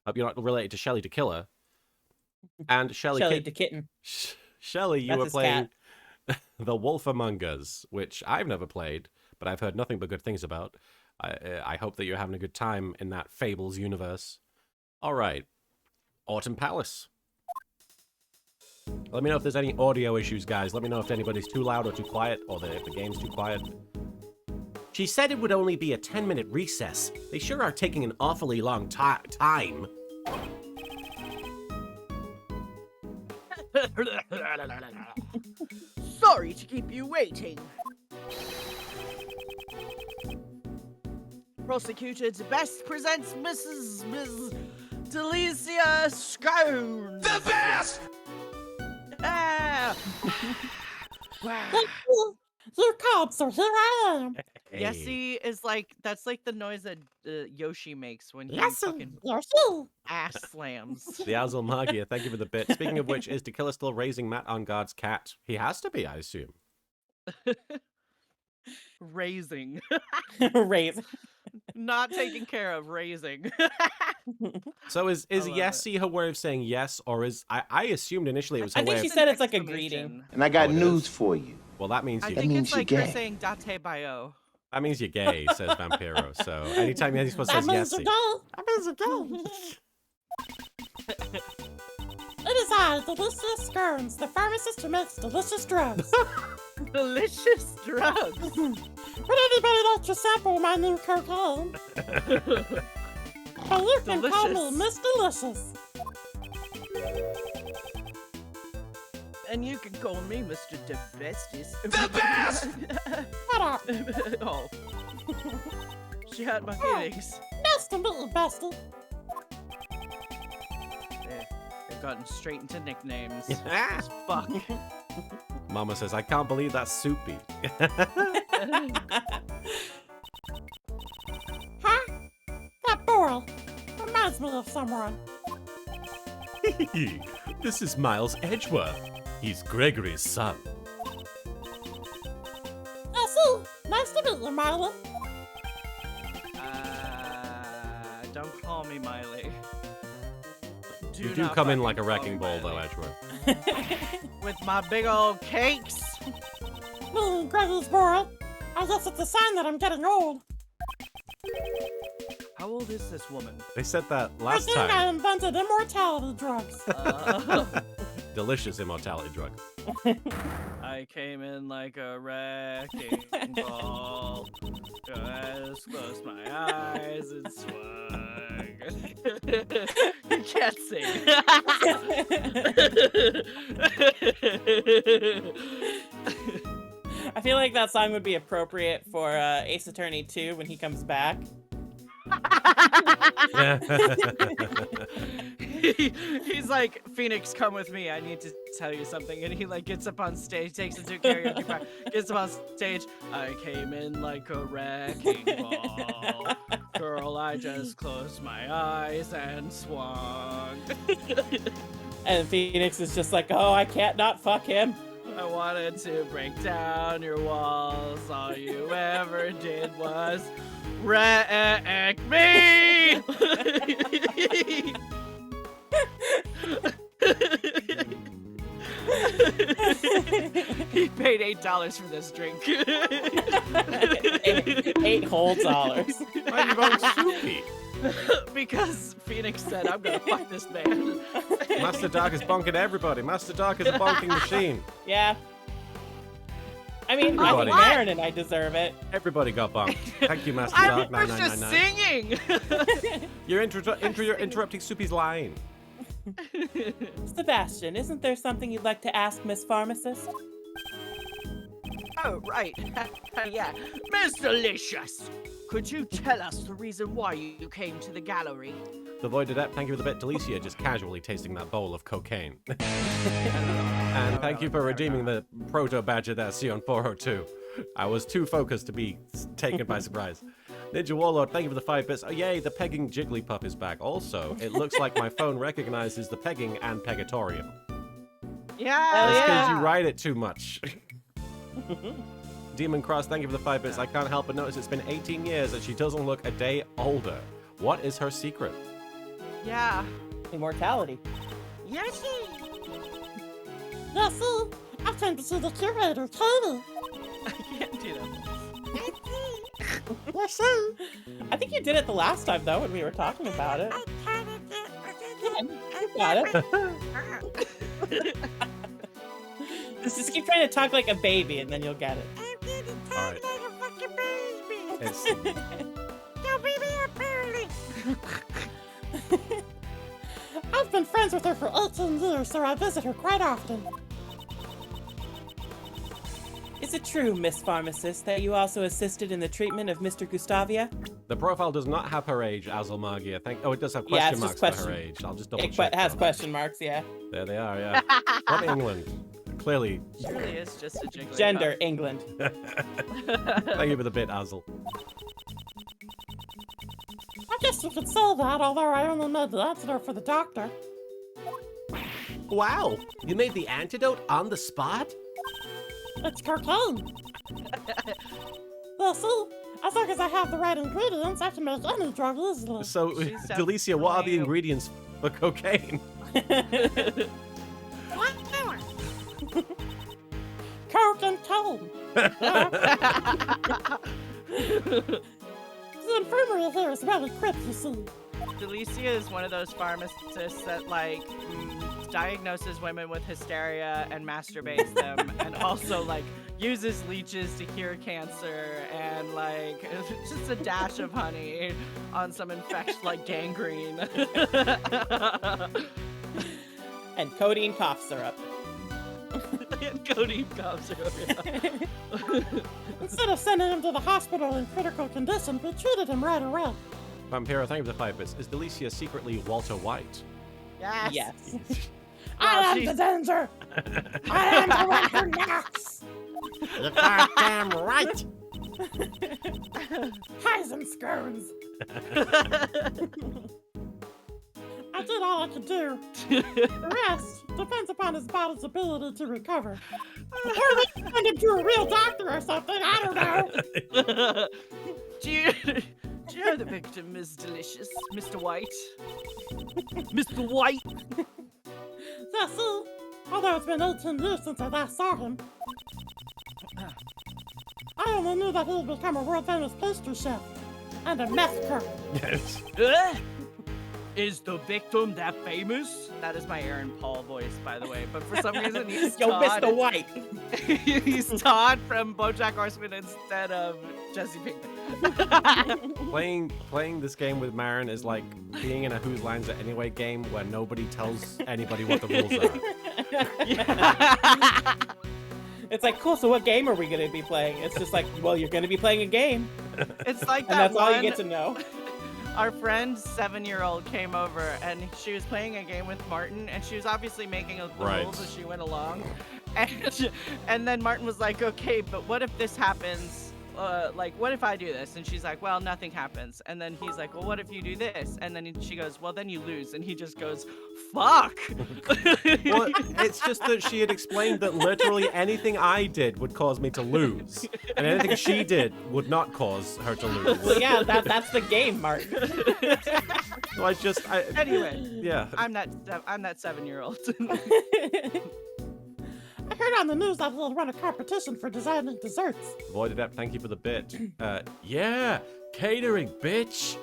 S1: Hope you're not related to Shelly to Killer. And Shelly
S2: to Kitten.
S1: Shelly, you were playing The Wolf Among Us, which I've never played, but I've heard nothing but good things about. I hope that you're having a good time in that Fables universe. All right. Autumn Palace. Let me know if there's any audio issues, guys. Let me know if anybody's too loud or too quiet, or if the game's too quiet. She said it would only be a 10-minute recess. They sure are taking an awfully long time.
S3: Sorry to keep you waiting. Prosecuted Best presents Ms. Delicia Scone.
S4: The best!
S3: Ah! Wow.
S2: You called, so here I am.
S1: Hey.
S3: Yesy is like, that's like the noise that Yoshi makes when he fucking ass slams.
S1: The Azalmagia, thank you for the bit. Speaking of which, is Tequila still raising Matt on Guard's cat? He has to be, I assume.
S3: Raising.
S2: Raising.
S3: Not taking care of, raising.
S1: So is Yesy her way of saying yes, or is... I assumed initially it was her
S2: I think
S1: way
S2: she
S1: of...
S2: said it's like a greeting.
S4: And I got
S1: Oh, it
S4: news
S1: is.
S4: for you.
S1: Well, that means
S3: I
S1: you...
S3: think
S4: means
S3: it's
S4: you're
S3: like her
S4: gay.
S3: saying date bio.
S1: That means you're gay, says Vampiro. So anytime he's supposed to say Yesy...
S2: That means you're gay. It is I, Delicious Scones, the pharmacist who makes delicious drugs.
S3: Delicious drugs.
S2: Would anybody like to sample my new cocaine? But you can call me
S3: Delicious.
S2: Miss Delicious.
S3: And you can call me Mr. DeBestis.
S4: The best!
S2: What up?
S3: Oh. She had my feelings.
S2: Nice to meet you, bestie.
S3: They've gotten straight into nicknames. As fuck.
S1: Mama says, I can't believe that's Soupy.
S2: Huh? That boy reminds me of someone.
S1: This is Miles Edgeworth. He's Gregory's son.
S2: I see. Nice to meet you, Miley.
S3: Don't call me Miley.
S1: You do
S3: not
S1: come in
S3: fucking
S1: like a
S3: call
S1: wrecking
S3: me
S1: ball, though,
S3: Miley.
S1: Edgeworth.
S3: With my big old cakes.
S2: Me, Greggy's boy. I guess it's a sign that I'm getting old.
S3: How old is this woman?
S1: They said that
S2: I
S1: last
S2: think I
S1: time.
S2: invented immortality drugs.
S1: Delicious immortality drug.
S3: I came in like a wrecking ball. Just closed my eyes and swung. You can't sing.
S2: I feel like that song would be appropriate for Ace Attorney 2 when he comes back.
S3: He's like, Phoenix, come with me. I need to tell you something. And he like gets up on stage, takes it to a karaoke bar, gets up on stage. I came in like a wrecking ball. Girl, I just closed my eyes and swung.
S2: And Phoenix is just like, oh, I can't not fuck him.
S3: I wanted to break down your walls. All you ever did was wreck me. He paid $8 for this drink.
S2: Eight whole dollars.
S1: Why are you going Soupy?
S3: Because Phoenix said, I'm gonna fuck this man.
S1: Master Dark is bonking everybody. Master Dark is a bonking machine.
S2: Yeah. I mean, I think
S1: Everybody.
S2: Marin and I deserve it.
S1: Everybody got bonked. Thank you, Master
S3: I
S1: Dark.
S3: was just
S1: 9999.
S3: singing.
S1: You're interrupting Soupy's line.
S2: Sebastian, isn't there something you'd like to ask Miss Pharmacist?
S3: Oh, right. Yeah. Miss Delicious, could you tell us the reason why you came to the gallery?
S1: The Void Adept, thank you for the bit. Delicia just casually tasting that bowl of cocaine. And thank you for redeeming the proto badge there, Sion 402. I was too focused to be taken by surprise. Ninja Warlord, thank you for the 5 bits. Oh, yay, the pegging Jigglypuff is back. Also, it looks like my phone recognizes the pegging and pegatorium.
S3: Yeah.
S1: It's because you write it too much. Demon Cross, thank you for the 5 bits. I can't help but notice it's been 18 years and she doesn't look a day older. What is her secret?
S3: Yeah.
S2: Immortality.
S3: Yes.
S4: Yes, sir. I came to see the curator, Tony.
S3: I can't do that.
S4: Yes, sir.
S2: I think you did it the last time, though, when we were talking about it.
S4: I kind of did.
S2: Yeah, you got it. Just keep trying to talk like a baby, and then you'll get it.
S4: I'm getting
S1: All
S4: tired
S1: right.
S4: like a fucking baby.
S1: It's,
S4: Don't beat me up, Barely. I've been friends with her for 18 years, so I visit her quite often.
S2: Is it true, Miss Pharmacist, that you also assisted in the treatment of Mr. Gustavia?
S1: the profile does not have her age, Azelmagia. Oh, it does have
S2: Yeah,
S1: question
S2: it's
S1: marks
S2: just
S1: for
S2: question-
S1: her age. I'll just double
S2: It
S1: check.
S2: has
S1: that.
S2: question marks, yeah.
S1: There they are, yeah. From England. Clearly.
S3: Surely it's just a Jigglypuff.
S2: Gender, England.
S1: Thank you for the bit, Azel.
S4: I guess you could say that, although I only made the antidote for the doctor.
S1: Wow! You made the antidote on the spot?
S4: It's cocaine. Well, see, as long as I have the right ingredients, I can make any drug easily.
S1: So,
S3: She's
S1: Delicia, what are the
S3: definitely-
S1: ingredients for cocaine?
S4: Coke and cane. The infirmary here is well equipped, you see.
S3: Delicia is one of those pharmacists that like diagnoses women with hysteria and masturbates them, and also like uses leeches to cure cancer, and like just a dash of honey on some infection like gangrene.
S2: And codeine cough syrup.
S3: And codeine cough syrup.
S4: Instead of sending him to the hospital in critical condition, we treated him right away.
S1: Vampiro, thank you for the 5 bits. Is Delicia secretly Walter White?
S3: Yes.
S2: Yes.
S4: I am
S3: she's-
S4: the danger. I am the one who knocks.
S1: You're goddamn right!
S4: Pies and scones. I did all I could do. The rest depends upon his body's ability to recover. Or we can send him to a real doctor or something. I don't know.
S3: do you know the victim is delicious, Mr. White? Mr. White.
S4: Yeah, see, although it's been 18 years since I last saw him, I only knew that he had become a world-famous pastry chef and a meth cook.
S1: Yes.
S3: Is the victim that famous? That is my Aaron Paul voice, by the way. But for some reason, he's
S2: Yo,
S3: Todd.
S2: Mr. White.
S3: He's Todd from BoJack Horseman instead of Jesse Pinkman.
S1: Playing this game with Marin is like being in a Whose Lines It Anyway game where nobody tells anybody what the rules are.
S2: It's like, cool, so what game are we going to be playing? It's just like, well, you're going to be playing a game.
S3: It's like
S2: And
S3: that
S2: that's all you
S3: one-
S2: get to know.
S3: Our friend's 7-year-old came over and she was playing a game with Martin, and she was obviously making the
S1: Right.
S3: rules as she went along. And then Martin was like, okay, but what if this happens? Like, what if I do this? And she's like, well, nothing happens. And then he's like, well, what if you do this? And then she goes, well, then you lose. And he just goes, fuck.
S1: Well, it's just that she had explained that literally anything I did would cause me to lose, and anything she did would not cause her to
S2: Well,
S1: lose.
S2: yeah, that's the game, Martin.
S1: So
S3: Anyway,
S1: yeah.
S3: I'm that 7-year-old.
S4: I heard on the news that he'll run a competition for designing desserts.
S1: Void Adept, thank you for the bit. Yeah, catering, bitch.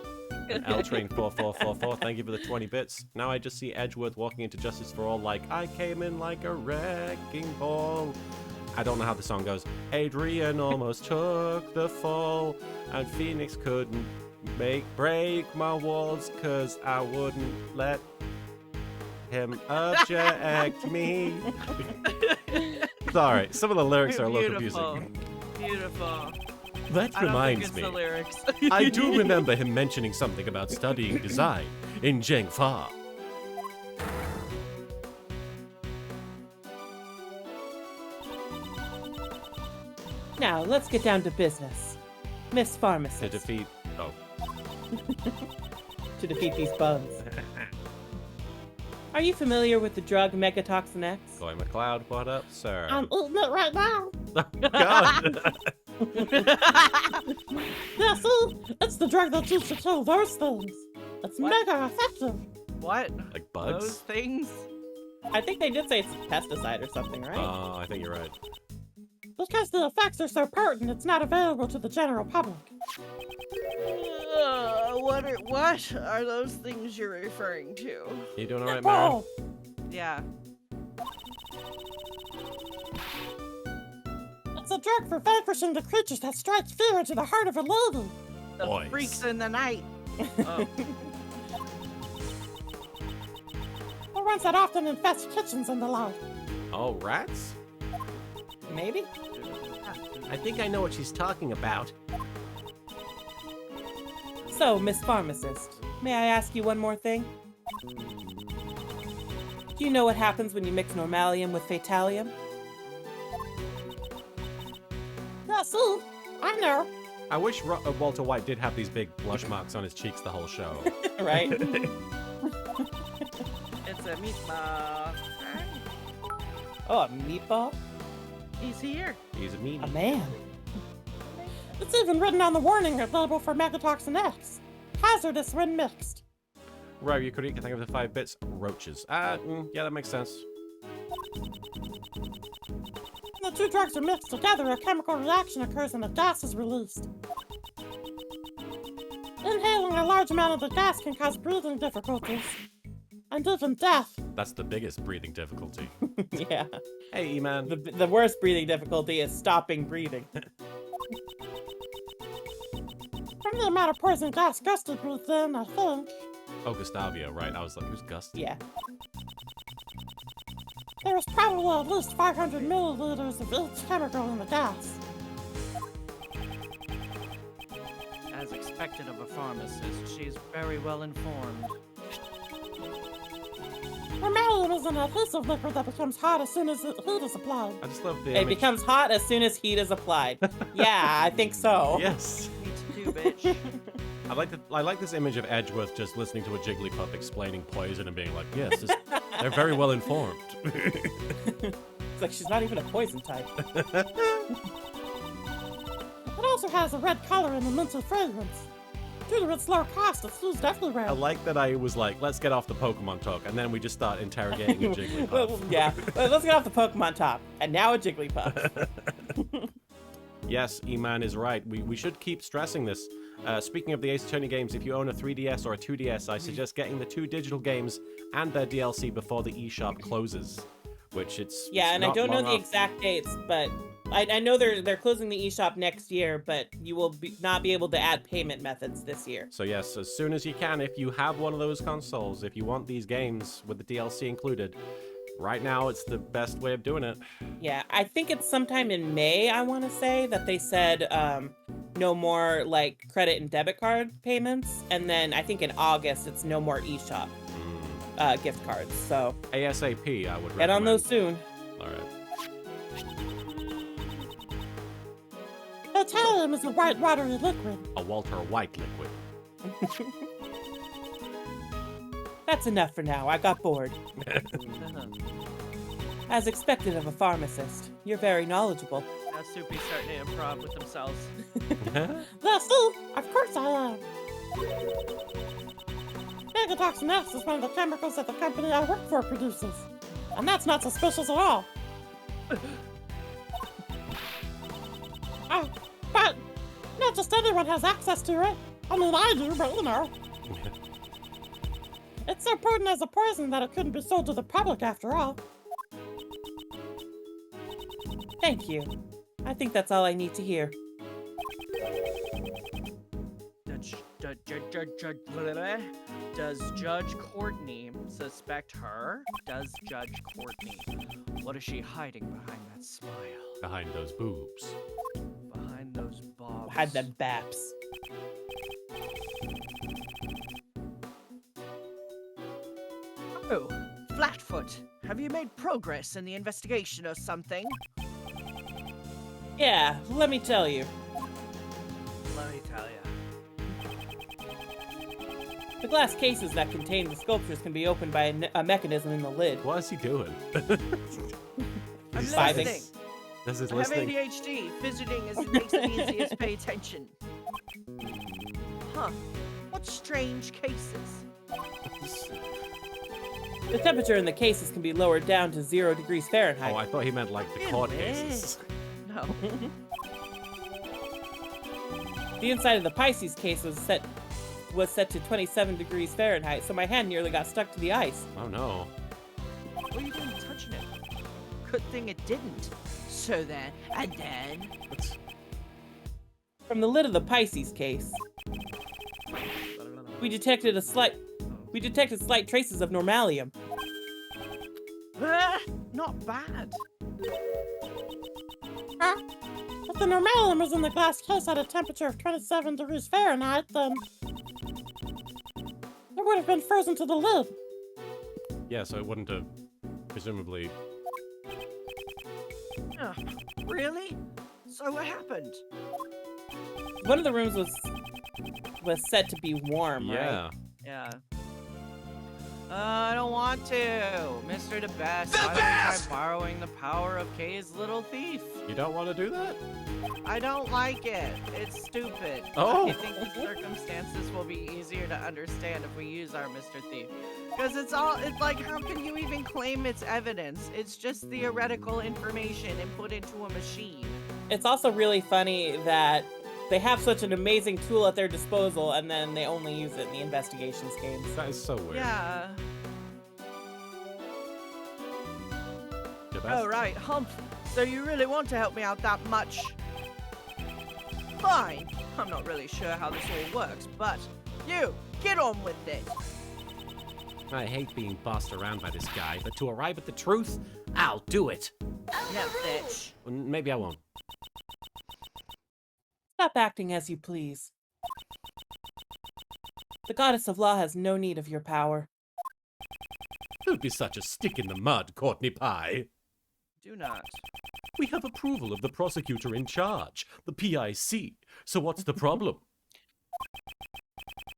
S1: And L Train 4444, thank you for the 20 bits. Now I just see Edgeworth walking into Justice for All like, I came in like a wrecking ball. I don't know how the song goes. Adrian almost took the fall, and Phoenix couldn't break my walls, cause I wouldn't let him object me. Sorry, some of the lyrics are a little confusing.
S3: Beautiful.
S1: That
S3: I don't think
S1: reminds
S3: it's
S1: me.
S3: the lyrics.
S1: I do remember him mentioning something about studying design in Zhengfa.
S2: Now, let's get down to business. Miss Pharmacist.
S1: To defeat... Oh.
S2: To defeat these bugs. Are you familiar with the drug Megatoxin X?
S1: Goy McLeod, what up, sir?
S4: I'm eating it right now.
S1: God.
S4: Yeah, see? It's the drug that's used to kill those things. It's
S3: What?
S4: mega effective.
S3: What?
S1: Like
S3: Those
S1: bugs?
S3: things?
S2: I think they did say it's pesticide or something, right?
S1: Oh, I think you're right.
S4: Because the effects are so potent, it's not available to the general public.
S3: What are those things you're referring to?
S1: You doing alright, Marin?
S4: Ball.
S3: Yeah.
S4: It's a drug for vanquishing the creatures that strike fear into the heart of a lady.
S3: The
S1: Boys.
S3: freaks in the night. Oh.
S4: The ones that often infest kitchens and the like.
S1: Oh, rats?
S2: Maybe?
S1: I think I know what she's talking about.
S2: So, Miss Pharmacist, may I ask you one more thing? Do you know what happens when you mix Normalium with Fatalium?
S4: Yeah, see? I know.
S1: I wish Walter White did have these big blush marks on his cheeks the whole show.
S2: Right?
S3: It's a meatball.
S2: Oh, a meatball?
S3: He's here.
S1: He's a meanie.
S2: A man.
S4: It's even written on the warning label for Megatoxin X. Hazardous when mixed.
S1: Right, you could eat, think of the 5 bits. Roaches. Yeah, that makes sense.
S4: When the two drugs are mixed together, a chemical reaction occurs and a gas is released. Inhaling a large amount of the gas can cause breathing difficulties. And even death.
S1: That's the biggest breathing difficulty.
S2: Yeah.
S1: Hey, E-Man.
S2: The worst breathing difficulty is stopping breathing.
S4: From the amount of poison gas Gusty breathed in, I think,
S1: Oh, Gustavio, right. I was like, who's Gusty?
S2: Yeah.
S4: there was probably at least 500 milliliters of each chemical in the gas.
S3: As expected of a pharmacist, she's very well informed.
S4: Normalium is an adhesive liquid that becomes hot as soon as heat is applied.
S1: I just love the
S2: It
S1: image.
S2: becomes hot as soon as heat is applied. Yeah, I think so.
S1: Yes.
S3: Me too, bitch.
S1: I like this image of Edgeworth just listening to a Jigglypuff explaining poison and being like, yes, they're very well informed.
S2: It's like she's not even a poison type.
S4: It also has a red color and a minty fragrance. Due to its low cost, it's used everywhere.
S1: I like that I was like, let's get off the Pokemon talk, and then we just start interrogating a Jigglypuff.
S2: Well, yeah. Well, let's get off the Pokemon top. And now a Jigglypuff.
S1: Yes, E-Man is right. We should keep stressing this. Speaking of the Ace Attorney games, if you own a 3DS or a 2DS, I suggest getting the 2 digital games and their DLC before the eShop closes. Which it's
S2: Yeah, and I
S1: not
S2: don't know
S1: long
S2: the
S1: off.
S2: exact dates, but I know they're closing the eShop next year, but you will not be able to add payment methods this year.
S1: So yes, as soon as you can, if you have one of those consoles, if you want these games with the DLC included, right now it's the best way of doing it.
S2: Yeah, I think it's sometime in May, I want to say, that they said no more like credit and debit card payments, and then I think in August it's no more eShop gift cards. So
S1: ASAP, I would recommend.
S2: get on those soon.
S1: All right.
S4: Italium is a white watery liquid.
S1: A Walter White liquid.
S2: That's enough for now. I got bored. As expected of a pharmacist, you're very knowledgeable.
S3: Now Soupy's starting to improv with themselves.
S4: Yeah, see? Of course I am. Megatoxin X is one of the chemicals that the company I work for produces. And that's not suspicious at all. But not just anyone has access to it. I mean, I do, but you know. It's so potent as a poison that it couldn't be sold to the public after all.
S2: Thank you. I think that's all I need to hear.
S3: Does Judge Courtney suspect her? Does Judge Courtney? What is she hiding behind that smile?
S1: Behind those boobs.
S3: Behind those bobs?
S2: Had them baps.
S3: Oh, Flatfoot. Have you made progress in the investigation or something?
S2: Yeah, let me tell you.
S3: Let me tell ya.
S2: The glass cases that contain the sculptures can be opened by a mechanism in the lid.
S1: What is he doing?
S3: I'm
S2: Vibing.
S3: listening.
S1: This is
S3: I have
S1: listening.
S3: ADHD. Fidgeting makes it easier to pay attention. Huh. What strange cases?
S2: The temperature in the cases can be lowered down to 0 degrees Fahrenheit.
S1: Oh, I thought he meant like the court cases.
S3: No.
S2: The inside of the Pisces case was set to 27 degrees Fahrenheit, so my hand nearly got stuck to the ice.
S1: Oh no.
S3: What are you doing touching it? Good thing it didn't. So then, and then...
S2: From the lid of the Pisces case, we detected slight traces of normalium.
S3: Not bad.
S4: If the normalium is in the glass case at a temperature of 27 degrees Fahrenheit, then it would have been frozen to the lid.
S1: Yeah, so it wouldn't have, presumably.
S3: Really? So what happened?
S2: One of the rooms was said to be warm,
S1: Yeah.
S2: right?
S3: Yeah. I don't want to. Mr. The Best. Why don't you try borrowing the power of Kay's little thief?
S1: You don't want to do that?
S3: I don't like it. It's stupid.
S1: Oh.
S3: I think the circumstances will be easier to understand if we use our Mr. Thief. Because it's like, how can you even claim it's evidence? It's just theoretical information and put into a machine.
S2: It's also really funny that they have such an amazing tool at their disposal, and then they only use it in the investigations games.
S1: That is so weird.
S3: Yeah.
S1: The best.
S3: Oh, right, Humph. So you really want to help me out that much? Fine. I'm not really sure how this all works, but you, get on with it.
S1: I hate being bossed around by this guy, but to arrive at the truth, I'll do it.
S3: No, bitch.
S1: Maybe I won't.
S2: Stop acting as you please. The goddess of law has no need of your power.
S1: Don't be such a stick in the mud, Courtney Pie.
S3: Do not.
S1: We have approval of the prosecutor in charge, the PIC. So what's the problem?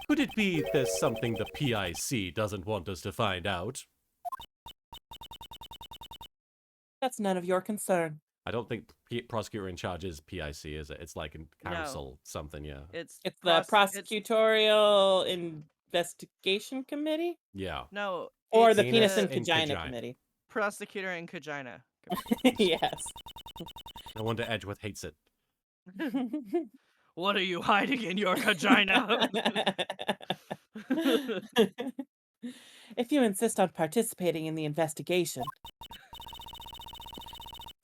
S1: Could it be there's something the PIC doesn't want us to find out?
S2: That's none of your concern.
S1: I don't think prosecutor in charge is PIC, is it? It's like in council something, yeah.
S2: It's the prosecutorial investigation committee?
S1: Yeah.
S3: No.
S2: Or
S3: it's
S2: the penis and
S1: and
S2: vagina
S1: vagina.
S2: committee.
S3: Prosecutor and Kajina.
S2: Yes.
S1: No wonder Edgeworth hates it.
S3: What are you hiding in your vagina?
S2: If you insist on participating in the investigation,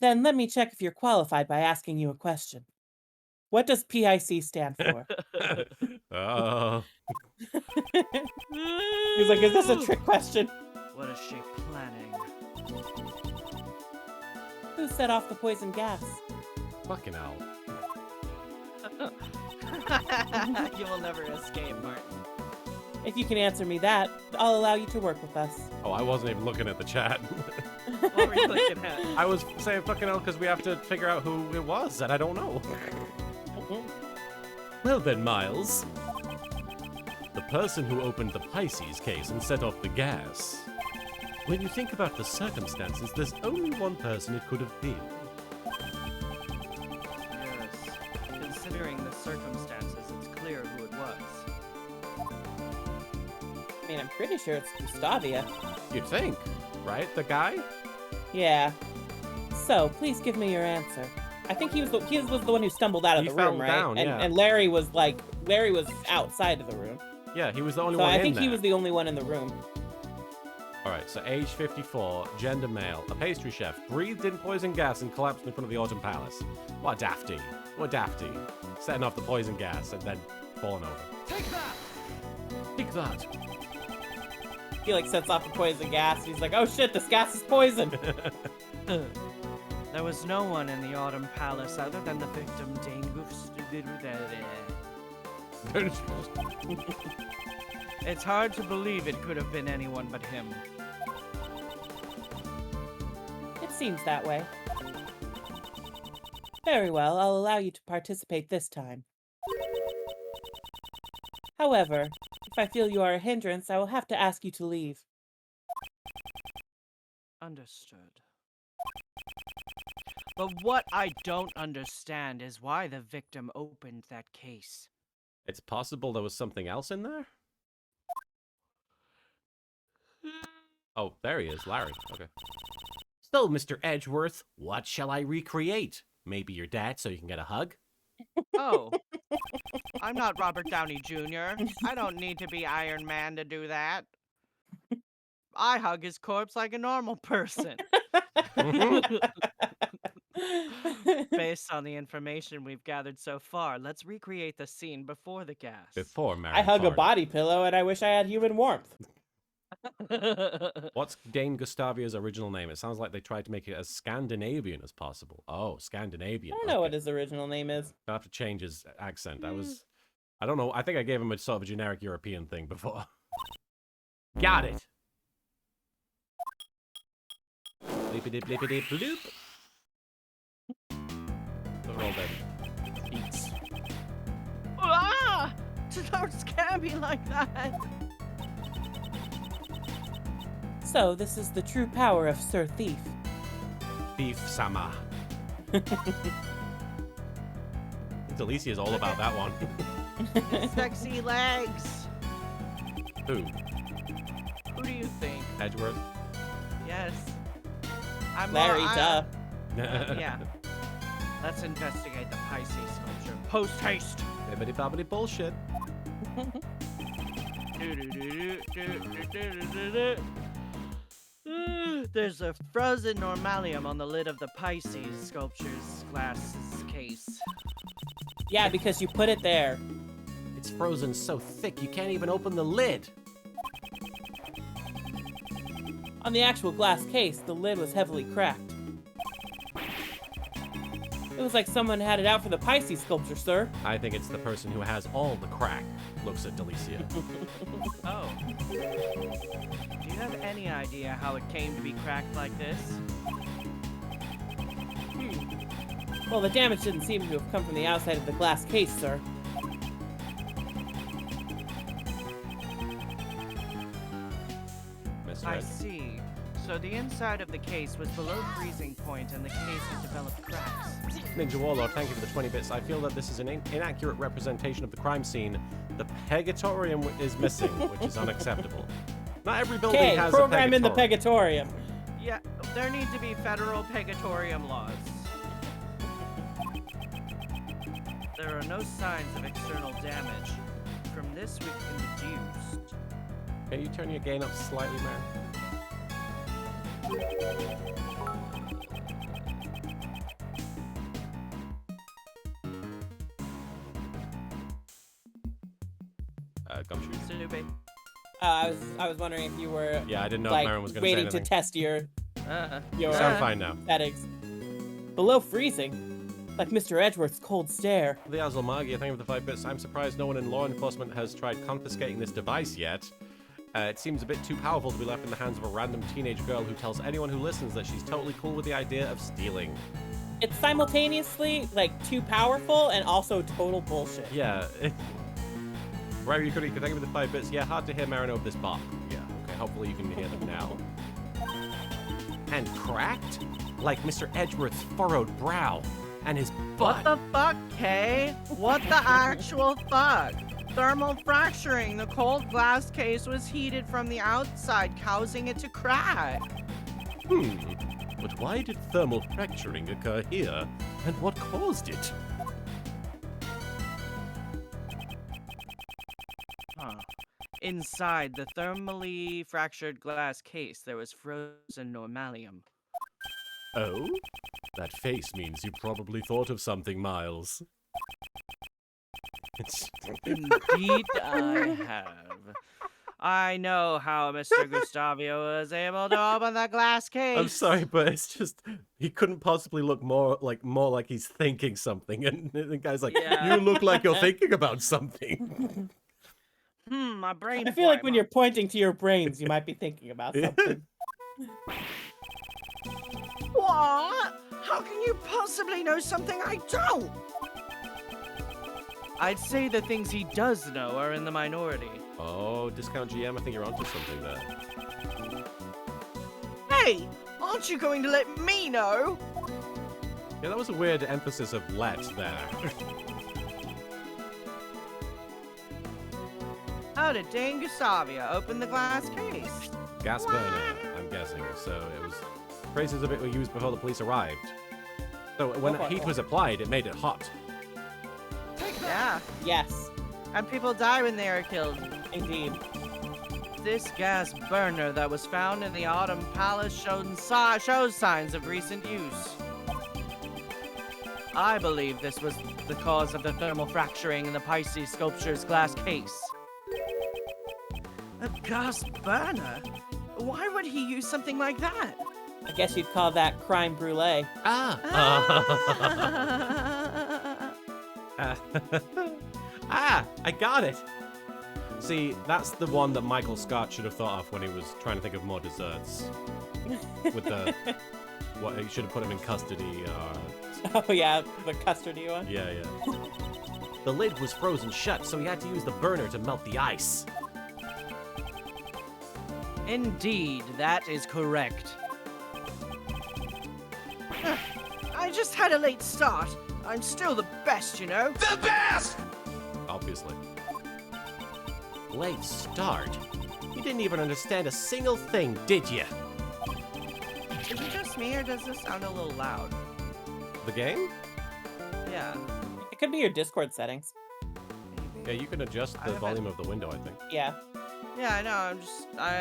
S2: then let me check if you're qualified by asking you a question. What does PIC stand for? He's like, is this a trick question?
S3: What is she planning?
S2: Who set off the poison gas?
S1: Fucking hell.
S3: You will never escape, Martin.
S2: If you can answer me that, I'll allow you to work with us.
S1: Oh, I wasn't even looking at the chat.
S3: What were you looking at?
S1: I was saying fucking hell because we have to figure out who it was, and I don't know. Well then, Miles. The person who opened the Pisces case and set off the gas. When you think about the circumstances, there's only one person it could have been.
S3: Yes. Considering the circumstances, it's clear who it was.
S2: I mean, I'm pretty sure it's Gustavia.
S1: You'd think, right? The guy?
S2: Yeah. So, please give me your answer. I think he was the one who stumbled out of
S1: He
S2: the
S1: fell
S2: room, right?
S1: down, yeah.
S2: And Larry was outside of the room.
S1: Yeah, he was the only
S2: So
S1: one
S2: I
S1: in
S2: think
S1: there.
S2: he was the only one in the room.
S1: All right, so age 54, gender male, a pastry chef, breathed in poison gas and collapsed in front of the Autumn Palace. What a dafty. What a dafty. Setting off the poison gas and then falling over.
S5: Take that!
S1: Take that.
S2: He like sets off the poison gas. And he's like, "Oh shit, this gas is poison."
S3: There was no one in the Autumn Palace other than the victim, Dane Goofs. It's hard to believe it could have been anyone but him.
S2: It seems that way. Very well, I'll allow you to participate this time. However, if I feel you are a hindrance, I will have to ask you to leave.
S3: Understood. But what I don't understand is why the victim opened that case.
S1: It's possible there was something else in there? Oh, there he is, Larry. Okay. So, Mr. Edgeworth, what shall I recreate? Maybe your dad so you can get a hug?
S3: Oh, I'm not Robert Downey Jr. I don't need to be Iron Man to do that. I hug his corpse like a normal person. Based on the information we've gathered so far, let's recreate the scene before the gas.
S1: Before Marin
S2: I hug a
S1: farted.
S2: body pillow and I wish I had human warmth.
S1: What's Dane Gustavia's original name? It sounds like they tried to make it as Scandinavian as possible. Oh, Scandinavian.
S2: I don't know
S1: okay.
S2: what his original name is.
S1: I'll have to change his accent. I don't know. I think I gave him a sort of a generic European thing before. Got it. Blippity blippity bloop. Look at all them eats.
S3: Ah! Don't scare me like that.
S2: So, this is the true power of Sir Thief.
S1: Thief Sama. Delicia is all about that one.
S3: Sexy legs.
S1: Who?
S3: Who do you think?
S1: Edgeworth?
S3: Yes. I'm
S2: Larry, duh.
S3: Yeah. Let's investigate the Pisces sculpture. Post haste.
S1: Bibbidi bobbidi bullshit.
S3: There's a frozen normalium on the lid of the Pisces sculpture's glass case.
S2: Yeah, because you put it there.
S1: It's frozen so thick you can't even open the lid.
S2: On the actual glass case, the lid was heavily cracked. It was like someone had it out for the Pisces sculpture, sir.
S1: I think it's the person who has all the crack. Looks at Delicia.
S3: Oh. Do you have any idea how it came to be cracked like this?
S2: Well, the damage didn't seem to have come from the outside of the glass case, sir.
S1: Mr.
S3: I
S1: Ed.
S3: see. So the inside of the case was below freezing point and the case had developed cracks.
S1: Ninja Warlord, thank you for the 20 bits. I feel that this is an inaccurate representation of the crime scene. The Pegatorium is missing, which is unacceptable. Not every building
S2: Okay,
S1: has
S2: program
S1: a
S2: in the
S1: Pegatorium.
S2: Pegatorium.
S3: Yeah, there need to be federal pegatorium laws. There are no signs of external damage. From this we can deduce.
S1: Can you turn your gain up slightly, man? Gumshoe.
S3: Soupy.
S2: I was wondering if you were
S1: Yeah, I didn't know if
S2: like
S1: Marin was going to say
S2: waiting to
S1: anything.
S2: test your
S1: Sound fine now.
S2: settings. Below freezing, like Mr. Edgeworth's cold stare.
S1: The Azulmagia, thank you for the 5 bits. I'm surprised no one in law enforcement has tried confiscating this device yet. It seems a bit too powerful to be left in the hands of a random teenage girl who tells anyone who listens that she's totally cool with the idea of stealing.
S2: It's simultaneously like too powerful and also total bullshit.
S1: Yeah. Right, you could thank you for the 5 bits. Yeah, hard to hear Marin over this bop. Yeah, okay, hopefully you can hear them now. And cracked? Like Mr. Edgeworth's furrowed brow and his butt.
S3: What the fuck, Kay? What the actual fuck? Thermal fracturing. The cold glass case was heated from the outside, causing it to crack.
S1: But why did thermal fracturing occur here, and what caused it?
S3: Huh. Inside the thermally fractured glass case, there was frozen normalium.
S1: Oh? That face means you probably thought of something, Miles.
S3: Indeed, I have. I know how Mr. Gustavio was able to open the glass case.
S1: I'm sorry, but it's just he couldn't possibly look more like he's thinking something, and the guy's like,
S3: Yeah.
S1: "You look like you're thinking about something."
S3: My brain.
S2: I feel like when you're pointing to your brains, you might be thinking about something.
S3: What? How can you possibly know something I don't? I'd say the things he does know are in the minority.
S1: Oh, discount GM, I think you're onto something there.
S3: Hey, aren't you going to let me know?
S1: Yeah, that was a weird emphasis of "let" there.
S3: How did Dane Gustavia open the glass case?
S1: Gas burner, I'm guessing. So it was phrases of it were used before the police arrived. So when heat was applied, it made it hot.
S3: Yeah,
S2: Yes,
S3: and people die when they are killed.
S2: indeed.
S3: This gas burner that was found in the Autumn Palace shows signs of recent use. I believe this was the cause of the thermal fracturing in the Pisces sculpture's glass case. A gas burner? Why would he use something like that?
S2: I guess you'd call that crime brulee.
S1: I got it. See, that's the one that Michael Scott should have thought of when he was trying to think of more desserts. With the what he should have put him in custody.
S2: Oh yeah, the custardy one.
S1: Yeah. The lid was frozen shut, so he had to use the burner to melt the ice.
S3: Indeed, that is correct. I just had a late start. I'm still the best, you know?
S5: The best!
S1: Obviously. Late start? You didn't even understand a single thing, did you?
S3: Is it just me, or does this sound a little loud?
S1: The game?
S3: Yeah.
S2: It could be your Discord settings.
S1: Yeah, you can adjust the volume of the window, I think.
S2: Yeah.
S3: Yeah, I know.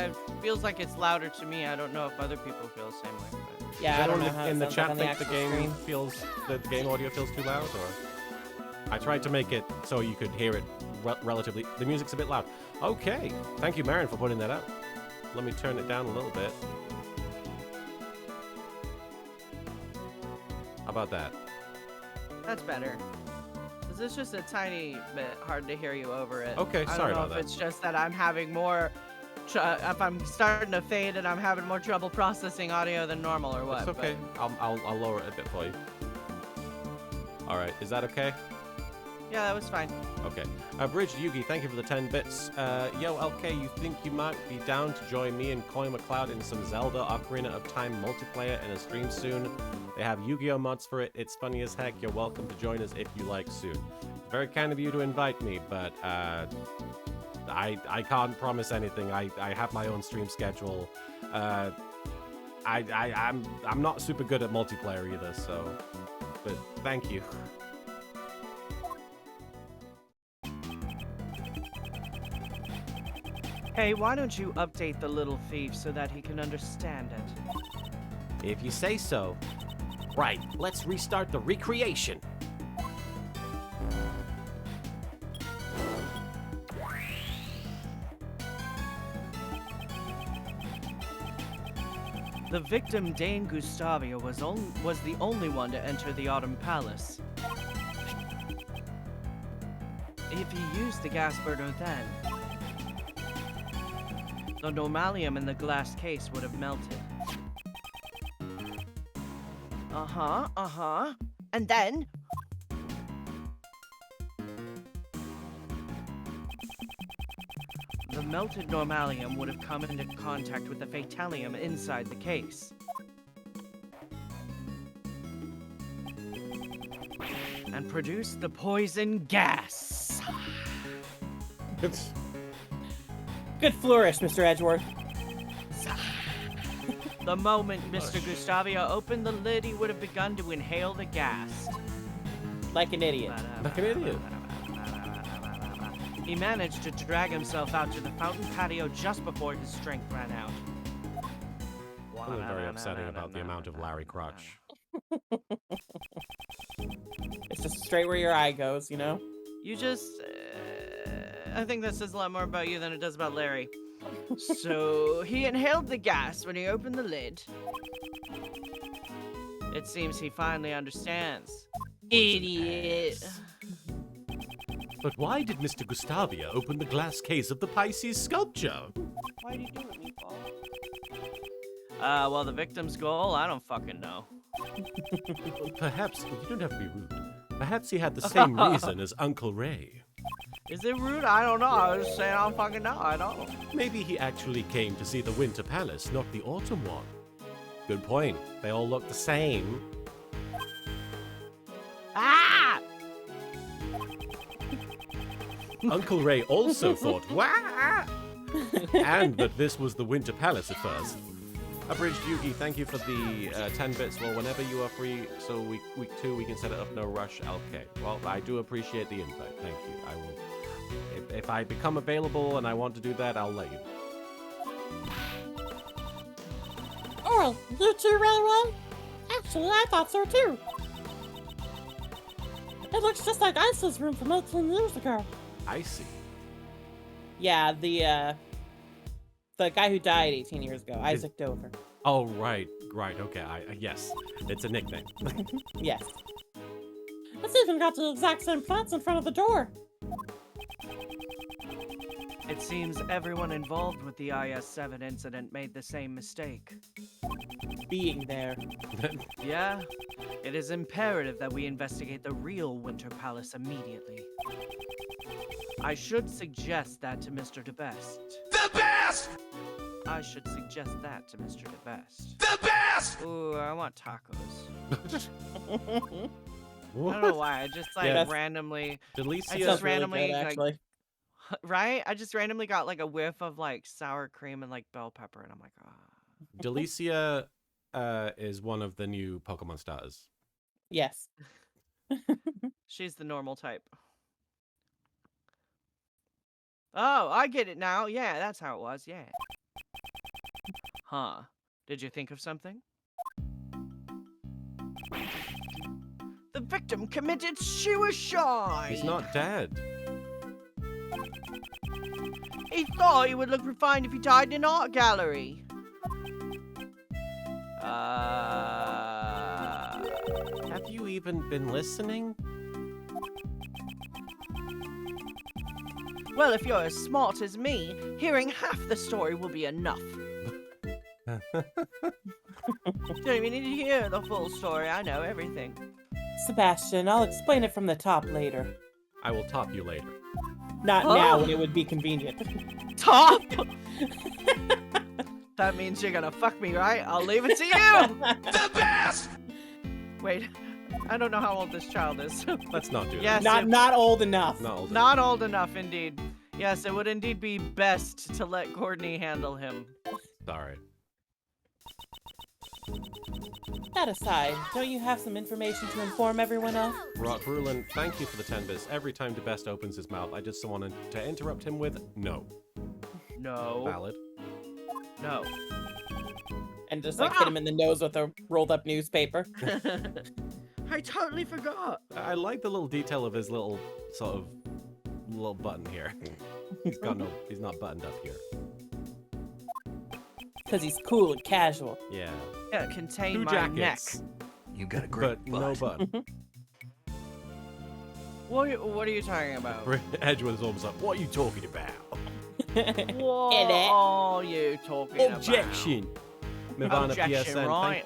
S3: It feels like it's louder to me. I don't know if other people feel the same way. But...
S2: Yeah, I
S1: Does
S2: don't know
S1: anyone
S2: how it
S1: in the
S2: sounds
S1: chat
S2: like on the
S1: think the
S2: actual
S1: game
S2: screen.
S1: feels the game audio feels too loud, or I tried to make it so you could hear it relatively. The music's a bit loud. Okay, thank you, Marin, for putting that out. Let me turn it down a little bit. How about that?
S3: That's better. This is just a tiny bit hard to hear you over it.
S1: Okay, sorry
S3: I don't know
S1: about
S3: if
S1: that.
S3: it's just that I'm having more... if I'm starting to fade and I'm having more trouble processing audio than normal or what.
S1: It's okay. I'll lower it a bit for you. All right, is that okay?
S3: Yeah, that was fine.
S1: Okay. Bridge Yugi, thank you for the 10 bits. Yo, LK, you think you might be down to join me and Coin McLeod in some Zelda Ocarina of Time multiplayer in a stream soon? They have Yu-Gi-Oh mods for it. It's funny as heck. You're welcome to join us if you like soon. Very kind of you to invite me, but I can't promise anything. I have my own stream schedule. I'm not super good at multiplayer either, so but thank you.
S3: Hey, why don't you update the little thief so that he can understand it?
S1: If you say so. Right, let's restart the recreation.
S3: The victim, Dane Gustavia, was the only one to enter the Autumn Palace. If he used the gas burner then, the normalium in the glass case would have melted. And then... the melted normalium would have come into contact with the fatalium inside the case. And produced the poison gas.
S2: Good flourish, Mr. Edgeworth.
S3: The moment Mr. Gustavia opened the lid, he would have begun to inhale the gas.
S2: Like an idiot.
S1: Like an idiot.
S3: He managed to drag himself out to the fountain patio just before his strength ran out.
S1: Something very upsetting about the amount of Larry Crotch.
S2: It's just straight where your eye goes, you know?
S3: You just... I think that says a lot more about you than it does about Larry. So, he inhaled the gas when he opened the lid. It seems he finally understands. Idiot.
S1: But why did Mr. Gustavia open the glass case of the Pisces sculpture?
S2: Why do you do it, Meatball?
S3: Well, the victim's goal, I don't fucking know.
S1: Perhaps, you don't have to be rude. Perhaps he had the same reason as Uncle Ray.
S3: Is it rude? I don't know. I was just saying I don't fucking know. I don't.
S1: Maybe he actually came to see the Winter Palace, not the Autumn one. Good point. They all look the same.
S3: Ah!
S1: Uncle Ray also thought, wah! And that this was the Winter Palace at first. Abridged Yugi, thank you for the 10 bits. Well, whenever you are free, so week 2 we can set it up, no rush. Okay. Well, I do appreciate the invite. Thank you. I will. If I become available and I want to do that, I'll let you know.
S4: Oh, you two really won? Actually, I thought so too. It looks just like Ice's room from 18 years ago.
S1: I see.
S2: Yeah, the guy who died 18 years ago, Isaac Dover.
S1: Oh, right. Okay. Yes, it's a nickname.
S2: Yes.
S4: It's even got the exact same plants in front of the door.
S3: It seems everyone involved with the IS-7 incident made the same mistake.
S2: Being there.
S3: Yeah, it is imperative that we investigate the real Winter Palace immediately. I should suggest that to Mr. DeBest.
S5: The best!
S3: I should suggest that to Mr. DeBest.
S5: The best!
S3: Ooh, I want tacos.
S1: What?
S3: I don't know why. I just like
S1: Yeah.
S3: randomly,
S1: Delicia,
S3: I just
S2: Sounds really
S3: randomly,
S2: good,
S3: like-
S2: actually.
S3: right? I just randomly got like a whiff of like sour cream and like bell pepper, and I'm like, ah.
S1: Delicia is one of the new Pokemon starters.
S2: Yes.
S3: She's the normal type. Oh, I get it now. Yeah, that's how it was. Yeah. Huh. Did you think of something? The victim committed suicide!
S1: He's not dead.
S3: He thought he would look refined if he died in an art gallery.
S1: Have you even been listening?
S3: Well, if you're as smart as me, hearing half the story will be enough. Don't even need to hear the full story. I know everything.
S2: Sebastian, I'll explain it from the top later.
S1: I will top you later.
S2: Not
S3: Oh.
S2: now when it would be convenient.
S3: Top! That means you're gonna fuck me, right? I'll leave it to you!
S5: The best!
S3: Wait, I don't know how old this child is.
S1: Let's not do
S3: Yes.
S1: that.
S2: Not old enough.
S1: Not old
S3: Not old enough, indeed. Yes, it would indeed be best to let Courtney handle him.
S1: Sorry.
S2: That aside, don't you have some information to inform everyone of?
S1: Rulin, thank you for the 10 bits. Every time DeBest opens his mouth, I just wanted to interrupt him with no.
S3: No.
S1: Valid.
S3: No.
S2: And just like hit him in the nose with a rolled up newspaper.
S3: I totally forgot.
S1: I like the little detail of his little sort of little button here. He's not buttoned up here.
S2: Because he's cool and casual.
S1: Yeah.
S3: Yeah, contain
S1: 2
S3: my
S1: jackets.
S5: You got a great
S1: But no button.
S3: What are you talking about?
S1: Edgeworth's almost like, what are you talking about?
S3: What are you talking
S1: Objection.
S3: about?
S1: Mavana
S3: Objection,
S1: PSN,
S3: right?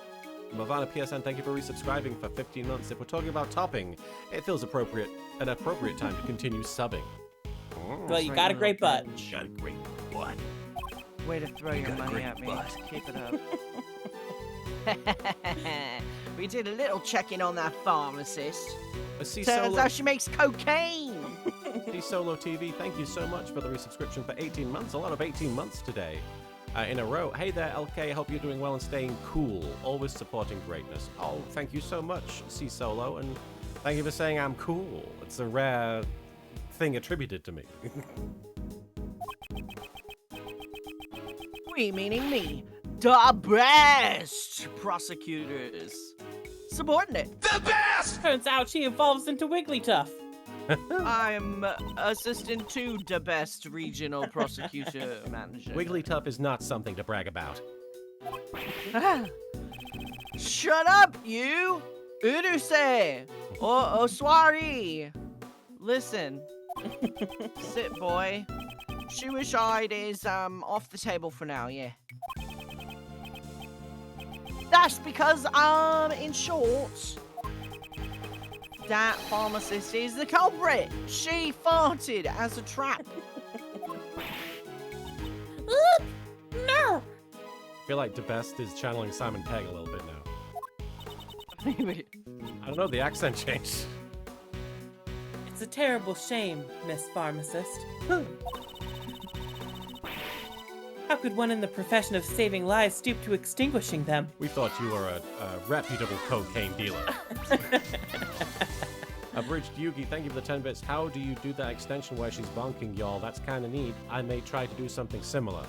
S1: Mavana PSN, thank you for resubscribing for 15 months. If we're talking about topping, it feels an appropriate time to continue subbing.
S2: Well, you got a great butt.
S1: Got a great butt.
S3: Way to throw your
S5: got a
S3: money
S5: great
S3: at me.
S5: butt.
S3: Keep it up. We did a little checking on that pharmacist.
S1: See
S3: Turns
S1: Solo,
S3: out she makes cocaine.
S1: See Solo TV, thank you so much for the resubscription for 18 months. A lot of 18 months today. in a row. Hey there, LK. Hope you're doing well and staying cool. Always supporting greatness. Oh, thank you so much, C Solo, and thank you for saying I'm cool. It's a rare thing attributed to me.
S3: We, meaning me, the best prosecutors. Subordinate.
S5: The best!
S2: Turns out she evolves into Wigglytuff.
S3: I'm assistant to the best regional prosecutor manager.
S1: Wigglytuff is not something to brag about.
S3: Shut up, you! Uruse! Oh, soiree! Listen. Sit, boy. Suicide is, off the table for now, yeah. That's because, in short, that pharmacist is the culprit. She farted as a trap.
S4: No!
S1: I feel like the best is channeling Simon Pegg a little bit now. I don't know, the accent changed.
S2: It's a terrible shame, Miss Pharmacist. How could one in the profession of saving lives stoop to extinguishing them?
S1: We thought you were a reputable cocaine dealer. Abridged Yugi, thank you for the 10 bits. How do you do that extension where she's bonking, y'all? That's kind of neat. I may try to do something similar.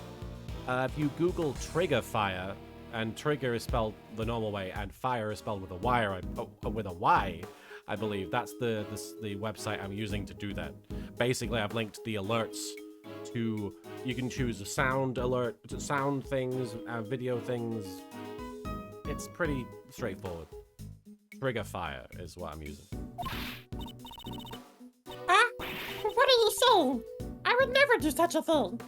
S1: If you Google trigger fire, and trigger is spelled the normal way, and fire is spelled with a Y, I believe. That's the website I'm using to do that. Basically, I've linked the alerts to, you can choose a sound alert, sound things, video things. It's pretty straightforward. Trigger fire is what I'm using.
S4: Huh? What are you saying? I would never do such a thing.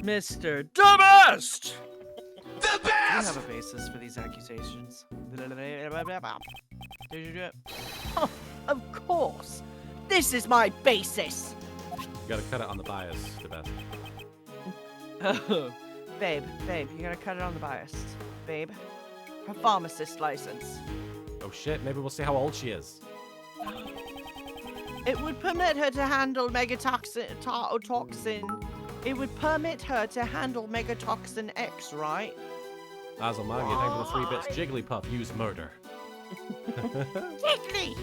S3: Mr. Dumbest!
S5: The
S3: Do you
S5: best!
S3: have a basis for these accusations? Did you do it? Oh, of course. This is my basis.
S1: You gotta cut it on the bias, the best.
S3: Oh, babe, you gotta cut it on the bias. Babe, her pharmacist license.
S1: Oh shit, maybe we'll see how old she is.
S3: It would permit her to handle megatoxin. It would permit her to handle megatoxin X, right?
S1: Basil Margie, thank you for the 3 bits. Jigglypuff, use murder.
S3: Jiggly!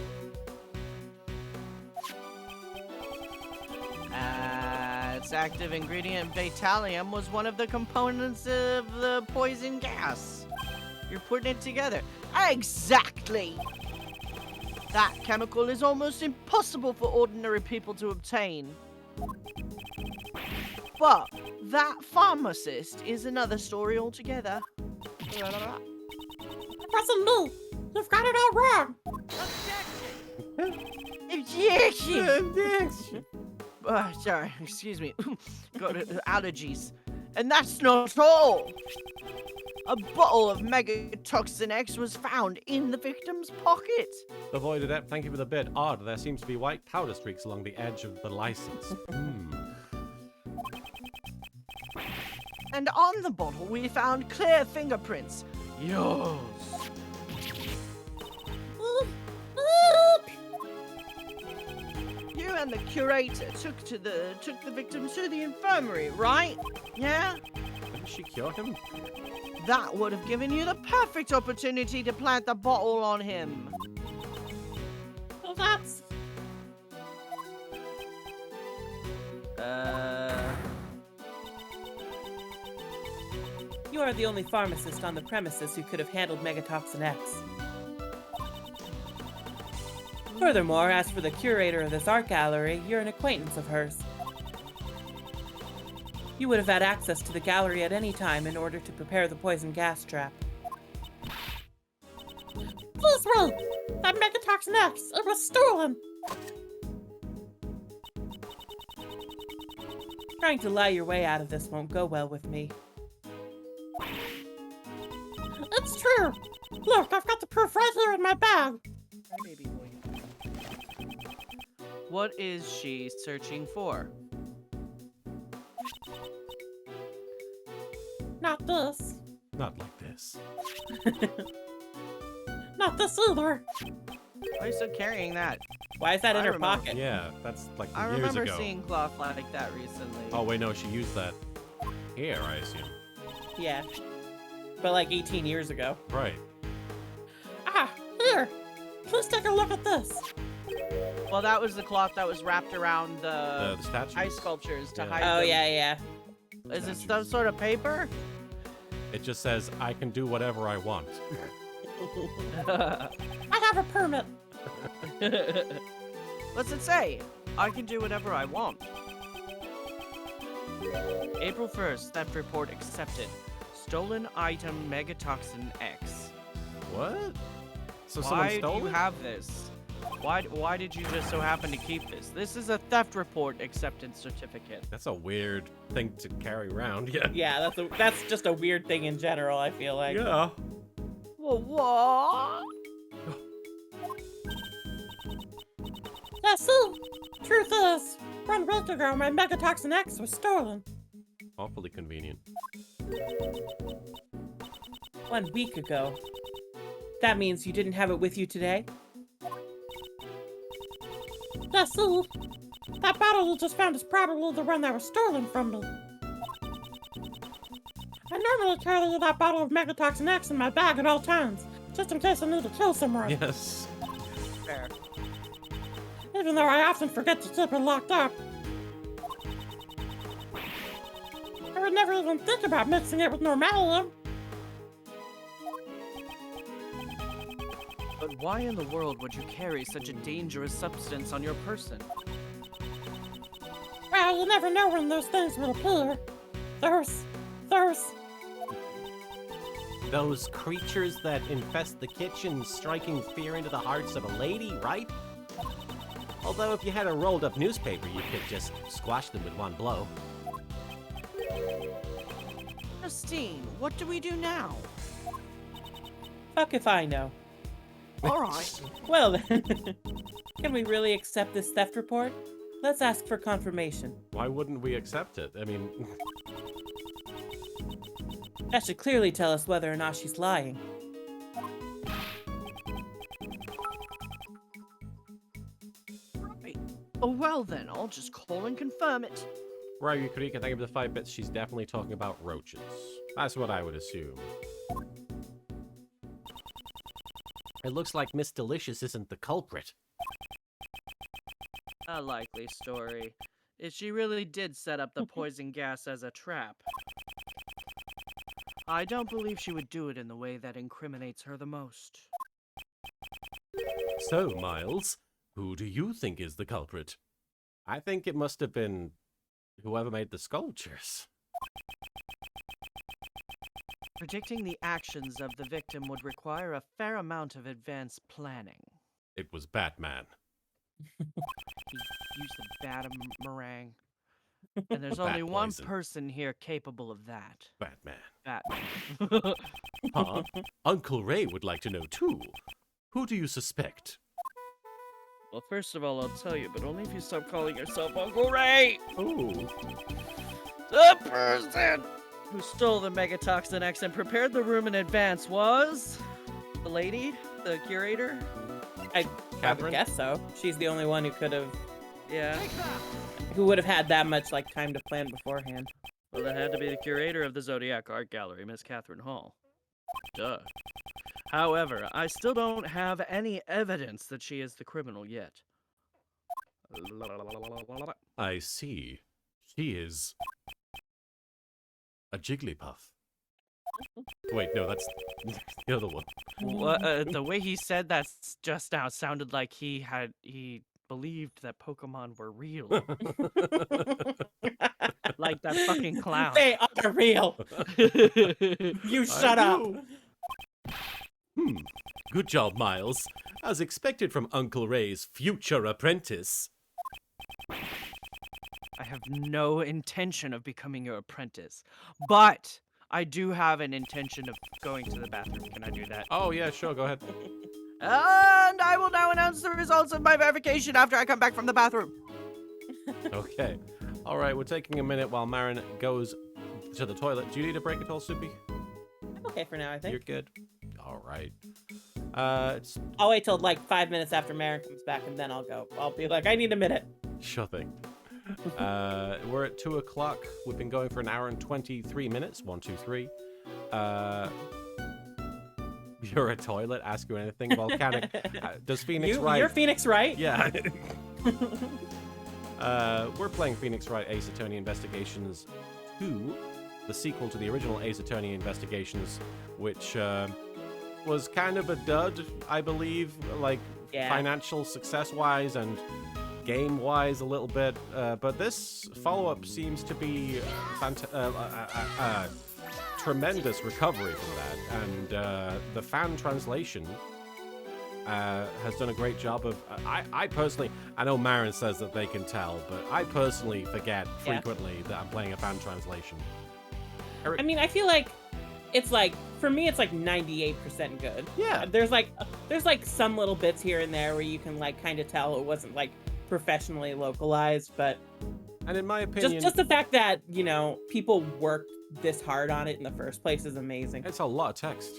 S3: Its active ingredient, Vitalium, was one of the components of the poison gas. You're putting it together. Exactly! That chemical is almost impossible for ordinary people to obtain. But that pharmacist is another story altogether.
S4: It wasn't me. You've got it all wrong.
S3: Objection! Sorry, excuse me. Got allergies. And that's not all. A bottle of megatoxin X was found in the victim's pocket.
S1: The Void Adept, thank you for the bit. Odd, there seems to be white powder streaks along the edge of the license.
S3: And on the bottle, we found clear fingerprints. Yours. You and the curator took the victim to the infirmary, right? Yeah?
S1: Didn't she cure him?
S3: That would have given you the perfect opportunity to plant the bottle on him.
S4: Well, that's...
S2: You are the only pharmacist on the premises who could have handled Megatoxin X. Furthermore, as for the curator of this art gallery, you're an acquaintance of hers. You would have had access to the gallery at any time in order to prepare the poison gas trap.
S4: Please wait! That Megatoxin X, it was stolen!
S2: Trying to lie your way out of this won't go well with me.
S4: It's true! Look, I've got the proof right here in my bag!
S3: Baby boy. What is she searching for?
S4: Not this.
S1: Not like this.
S4: Not this either.
S3: Why are you still carrying that?
S2: Why is that in
S3: I
S2: her
S3: remember-
S2: pocket?
S1: Yeah, that's like
S3: I
S1: years
S3: remember
S1: ago.
S3: seeing cloth like that recently.
S1: Oh wait, no, she used that here, I assume.
S2: Yeah. But like 18 years ago.
S1: Right.
S4: Ah, here. Please take a look at this.
S3: Well, that was the cloth that was wrapped around
S1: The
S3: the
S1: statue.
S3: ice sculptures to
S1: Yeah.
S3: hide
S2: Oh,
S3: them.
S2: yeah.
S3: Is it some sort of paper?
S1: It just says, I can do whatever I want.
S4: I have a permit.
S3: What's it say? I can do whatever I want. April 1st, theft report accepted. Stolen item Megatoxin X.
S1: What? So someone
S3: Why do
S1: stole
S3: you
S1: it?
S3: have this? Why did you just so happen to keep this? This is a theft report acceptance certificate.
S1: That's a weird thing to carry around. Yeah.
S2: Yeah, that's just a weird thing in general, I feel like.
S1: Yeah.
S3: Well, what?
S4: Yeah, see? Truth is, 1 week ago, my Megatoxin X was stolen.
S1: Awfully convenient.
S2: 1 week ago. That means you didn't have it with you today?
S4: Yeah, see? That bottle you just found is probably the one that was stolen from me. I normally carry that bottle of Megatoxin X in my bag at all times, just in case I need to kill someone.
S1: Yes.
S3: Fair.
S4: Even though I often forget to keep it locked up. I would never even think about mixing it with Normalium.
S3: But why in the world would you carry such a dangerous substance on your person?
S4: Well, you never know when those things will appear. Those...
S1: Those creatures that infest the kitchen, striking fear into the hearts of a lady, right? Although if you had a rolled up newspaper, you could just squash them with one blow.
S3: Justine, what do we do now?
S2: Fuck if I know.
S3: Alright.
S2: Well then, can we really accept this theft report? Let's ask for confirmation.
S1: Why wouldn't we accept it? I mean,
S2: That should clearly tell us whether or not she's lying.
S3: Right. Oh well then, I'll just call and confirm it.
S1: right, you could think of the 5 bits. She's definitely talking about roaches. That's what I would assume. It looks like Miss Delicious isn't the culprit.
S3: A likely story. If she really did set up the poison gas as a trap. I don't believe she would do it in the way that incriminates her the most.
S1: So, Miles, who do you think is the culprit? I think it must have been whoever made the sculptures.
S3: Predicting the actions of the victim would require a fair amount of advanced planning.
S1: It was Batman.
S3: He used the Marin. And there's
S1: Bat
S3: only one
S1: poison.
S3: person here capable of that.
S1: Batman.
S3: Batman.
S1: Huh? Uncle Ray would like to know too. Who do you suspect?
S3: Well, first of all, I'll tell you, but only if you stop calling yourself Uncle Ray!
S1: Oh,
S3: The person who stole the Megatoxin X and prepared the room in advance was... the lady? The curator?
S2: I
S1: Catherine?
S2: would guess so. She's the only one who could have,
S3: Yeah.
S2: who would have had that much like time to plan beforehand.
S3: Well, that had to be the curator of the Zodiac Art Gallery, Miss Catherine Hall. Duh. However, I still don't have any evidence that she is the criminal yet.
S1: I see. She is a Jigglypuff. Wait, no, that's the other one.
S3: The way he said that just now sounded like he believed that Pokemon were real. Like that fucking clown.
S2: They are real. You shut up.
S1: Good job, Miles. As expected from Uncle Ray's future apprentice.
S3: I have no intention of becoming your apprentice, but I do have an intention of going to the bathroom. Can I do that?
S1: Oh, yeah, sure, go ahead.
S3: And I will now announce the results of my verification after I come back from the bathroom.
S1: Okay. All right, we're taking a minute while Marin goes to the toilet. Do you need a break at all, Soupy?
S2: I'm okay for now, I think.
S1: You're good. All right.
S2: I'll wait till like 5 minutes after Marin comes back, and then I'll go. I'll be like, I need a minute.
S1: Sure thing. We're at 2 o'clock. We've been going for an hour and 23 minutes. 1, 2, 3. You're a toilet. Ask you anything volcanic. Does Phoenix Wright?
S2: You're Phoenix Wright?
S1: Yeah. We're playing Phoenix Wright Ace Attorney Investigations 2, the sequel to the original Ace Attorney Investigations, which was kind of a dud, I believe, like financial success-wise and game-wise a little bit. But this follow-up seems to be tremendous recovery from that, and the fan translation has done a great job of. I personally, I know Marin says that they can tell, but I personally forget frequently that I'm playing a fan translation.
S2: I mean, I feel like it's like, for me, it's like 98% good.
S1: Yeah.
S2: There's like some little bits here and there where you can like kind of tell it wasn't like professionally localized, but.
S1: And in my opinion,
S2: just the fact that, you know, people worked this hard on it in the first place is amazing.
S1: it's a lot of text.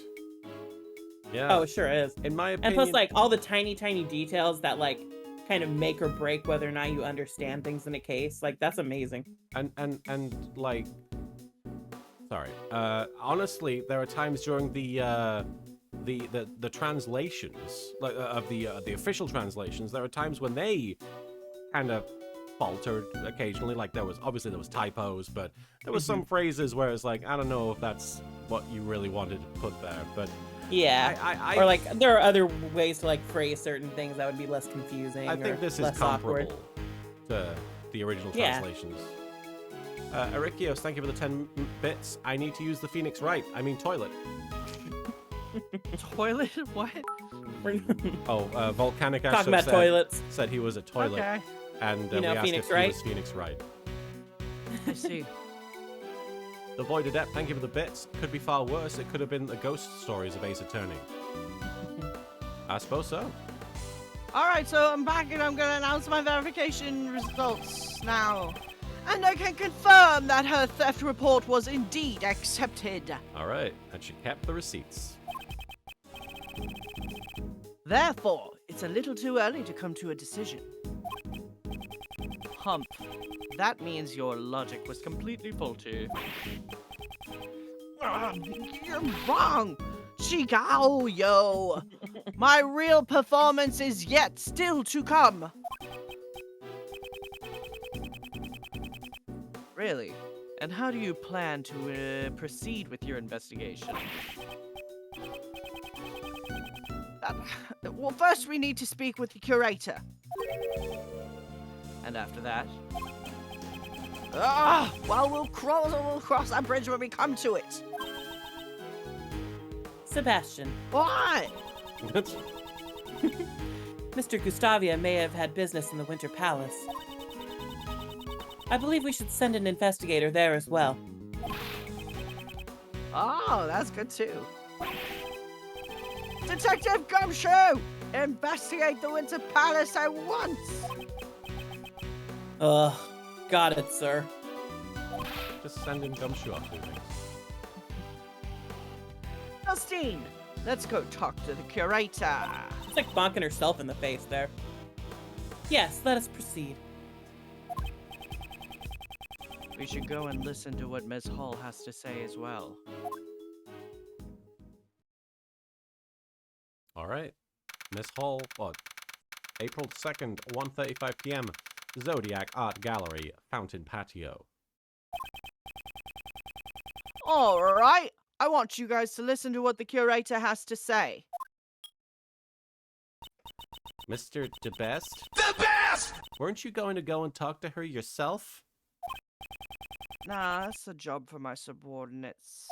S1: Yeah.
S2: Oh, it sure is.
S1: In my opinion,
S2: And plus, like, all the tiny details that, like, kind of make or break whether or not you understand things in a case. Like, that's amazing.
S1: and like, sorry. Honestly, there are times during the translations, like of the official translations, there are times when they kind of faltered occasionally. Like there was typos, but there was some phrases where it's like, I don't know if that's what you really wanted to put there, but
S2: yeah. Or like there are other ways to like phrase certain things that would be less confusing.
S1: I think this is
S2: less
S1: comparable
S2: awkward
S1: to the original translations. Erikios, thank you for the 10 bits. I need to use the Phoenix Wright. I mean toilet.
S3: Toilet? What?
S1: Volcanic Ash
S2: Talking about toilets.
S1: said he was a toilet.
S3: Okay.
S1: And
S2: You know
S1: we asked
S2: Phoenix
S1: if he
S2: Wright?
S1: was Phoenix Wright.
S3: I see.
S1: The Void Adept, thank you for the bits. Could be far worse. It could have been the ghost stories of Ace Attorney. I suppose so.
S3: Alright, so I'm back and I'm going to announce my verification results now. And I can confirm that her theft report was indeed accepted.
S1: All right, and she kept the receipts.
S3: Therefore, it's a little too early to come to a decision. Hump. That means your logic was completely faulty. You're wrong! Chigao, yo! My real performance is yet still to come! Really? And how do you plan to proceed with your investigation? Well, first we need to speak with the curator. And after that... we'll cross that bridge when we come to it.
S2: Sebastian,
S3: What?
S2: Mr. Gustavia may have had business in the Winter Palace. I believe we should send an investigator there as well.
S3: Oh, that's good too. Detective Gumshoe! Investigate the Winter Palace at once!
S2: Got it, sir.
S1: Just send in Gumshoe up to things.
S3: Justine, let's go talk to the curator.
S2: It's like bonking herself in the face there. Yes, let us proceed.
S3: We should go and listen to what Ms. Hall has to say as well.
S1: All right. Miss Hall, what? April 2nd, 1:35 p.m. Zodiac Art Gallery, Fountain Patio.
S3: All right, I want you guys to listen to what the curator has to say.
S1: Mr. DeBest?
S5: The best!
S1: Weren't you going to go and talk to her yourself?
S3: Nah, that's a job for my subordinates.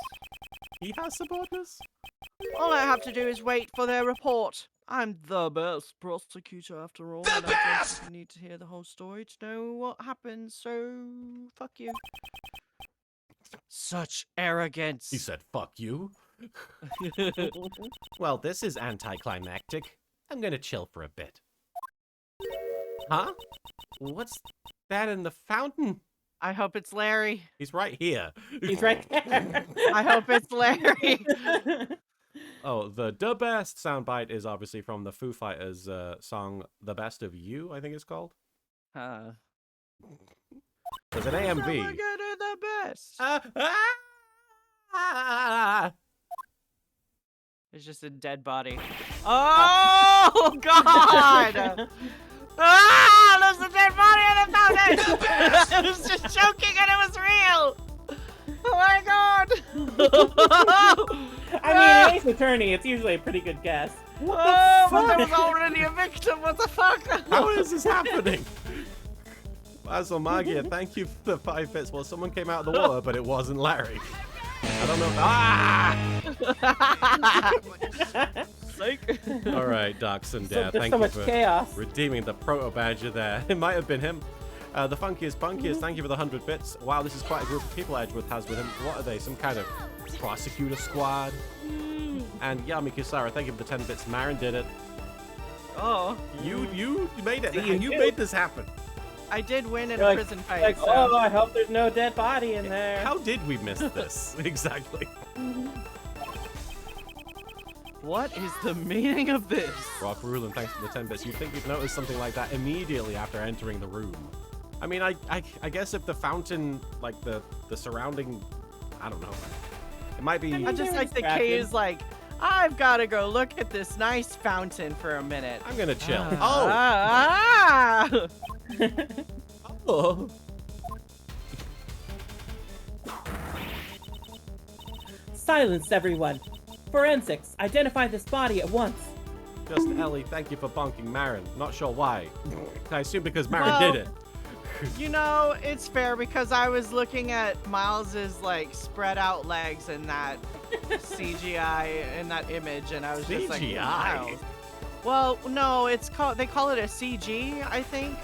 S1: He has subordinates?
S3: All I have to do is wait for their report. I'm the best prosecutor after all.
S5: The
S3: and I don't
S5: best!
S3: think you need to hear the whole story to know what happened, so fuck you. Such arrogance.
S1: He said, fuck you. Well, this is anticlimactic. I'm gonna chill for a bit. Huh? What's that in the fountain?
S3: I hope it's Larry.
S1: He's right here.
S2: He's right there.
S3: I hope it's Larry.
S1: Oh, the best soundbite is obviously from the Foo Fighters song "The Best of You," I think it's called.
S3: Huh.
S1: There's an
S3: Someone
S1: AMV.
S3: get her the best. It's just a dead body. Oh God! Ah! There's a dead body in the fountain. It was just joking and it was real. Oh my God!
S2: I mean, in Ace Attorney, it's usually a pretty good guess.
S3: Oh, but there was already a victim. What the fuck?
S1: How is this happening? Basil Magia, thank you for the 5 bits. Well, someone came out of the water, but it wasn't Larry. I don't know.
S3: Psych.
S1: All right, Dachshund Dare,
S2: There's
S1: thank
S2: so
S1: you
S2: much
S1: for
S2: chaos.
S1: redeeming the proto badger there. It might have been him. The Funkiest Punkiest, thank you for the 100 bits. Wow, this is quite a group of people Edgeworth has with him. What are they? Some kind of prosecutor squad? And Yami Kisara, thank you for the 10 bits. Marin did it.
S3: Oh.
S1: You made it.
S2: See,
S1: You made this happen.
S3: I did win in
S2: You're
S3: a
S2: like-
S3: prison fight.
S2: Like,
S3: so.
S2: oh, I hope there's no dead body in there.
S1: How did we miss this? Exactly.
S3: What is the meaning of this?
S1: Rock Rulin, thanks for the 10 bits. You'd think you'd notice something like that immediately after entering the room. I mean, I guess if the fountain, like the surrounding, I don't know. It might be.
S3: I just like the
S2: distracted.
S3: K is like, I've got to go look at this nice fountain for a minute.
S1: I'm gonna chill.
S3: Ah.
S1: Oh.
S2: Silence, everyone. Forensics, identify this body at once.
S1: Just Ellie, thank you for bonking Marin. Not sure why. I assume because Marin
S3: Well-
S1: did it.
S3: You know, it's fair because I was looking at Miles's like spread out legs in that CGI in that image, and I was just like,
S1: CGI?
S3: Miles. Well, no, it's called. They call it a CG, I think.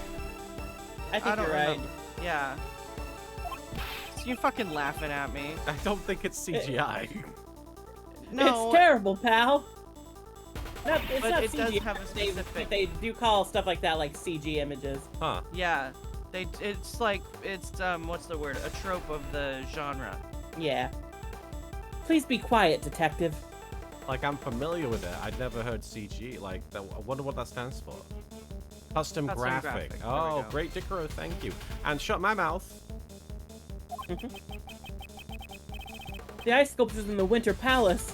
S2: I think
S3: I don't
S2: you're right.
S3: remember. Yeah. So you fucking laughing at me?
S1: I don't think it's CGI.
S3: No.
S2: It's terrible, pal. No, it's
S3: But
S2: not
S3: it does
S2: CG.
S3: have a specific-
S2: They do call stuff like that like CG images.
S1: Huh.
S3: Yeah. It's like it's what's the word? A trope of the genre.
S2: Yeah. Please be quiet, detective.
S1: Like, I'm familiar with it. I'd never heard CG. Like, I wonder what that stands for. Custom
S3: Custom
S1: graphic.
S3: graphic. There we
S1: Oh,
S3: go.
S1: great Dicaro, thank you. And shut my mouth.
S2: The ice sculptures in the Winter Palace.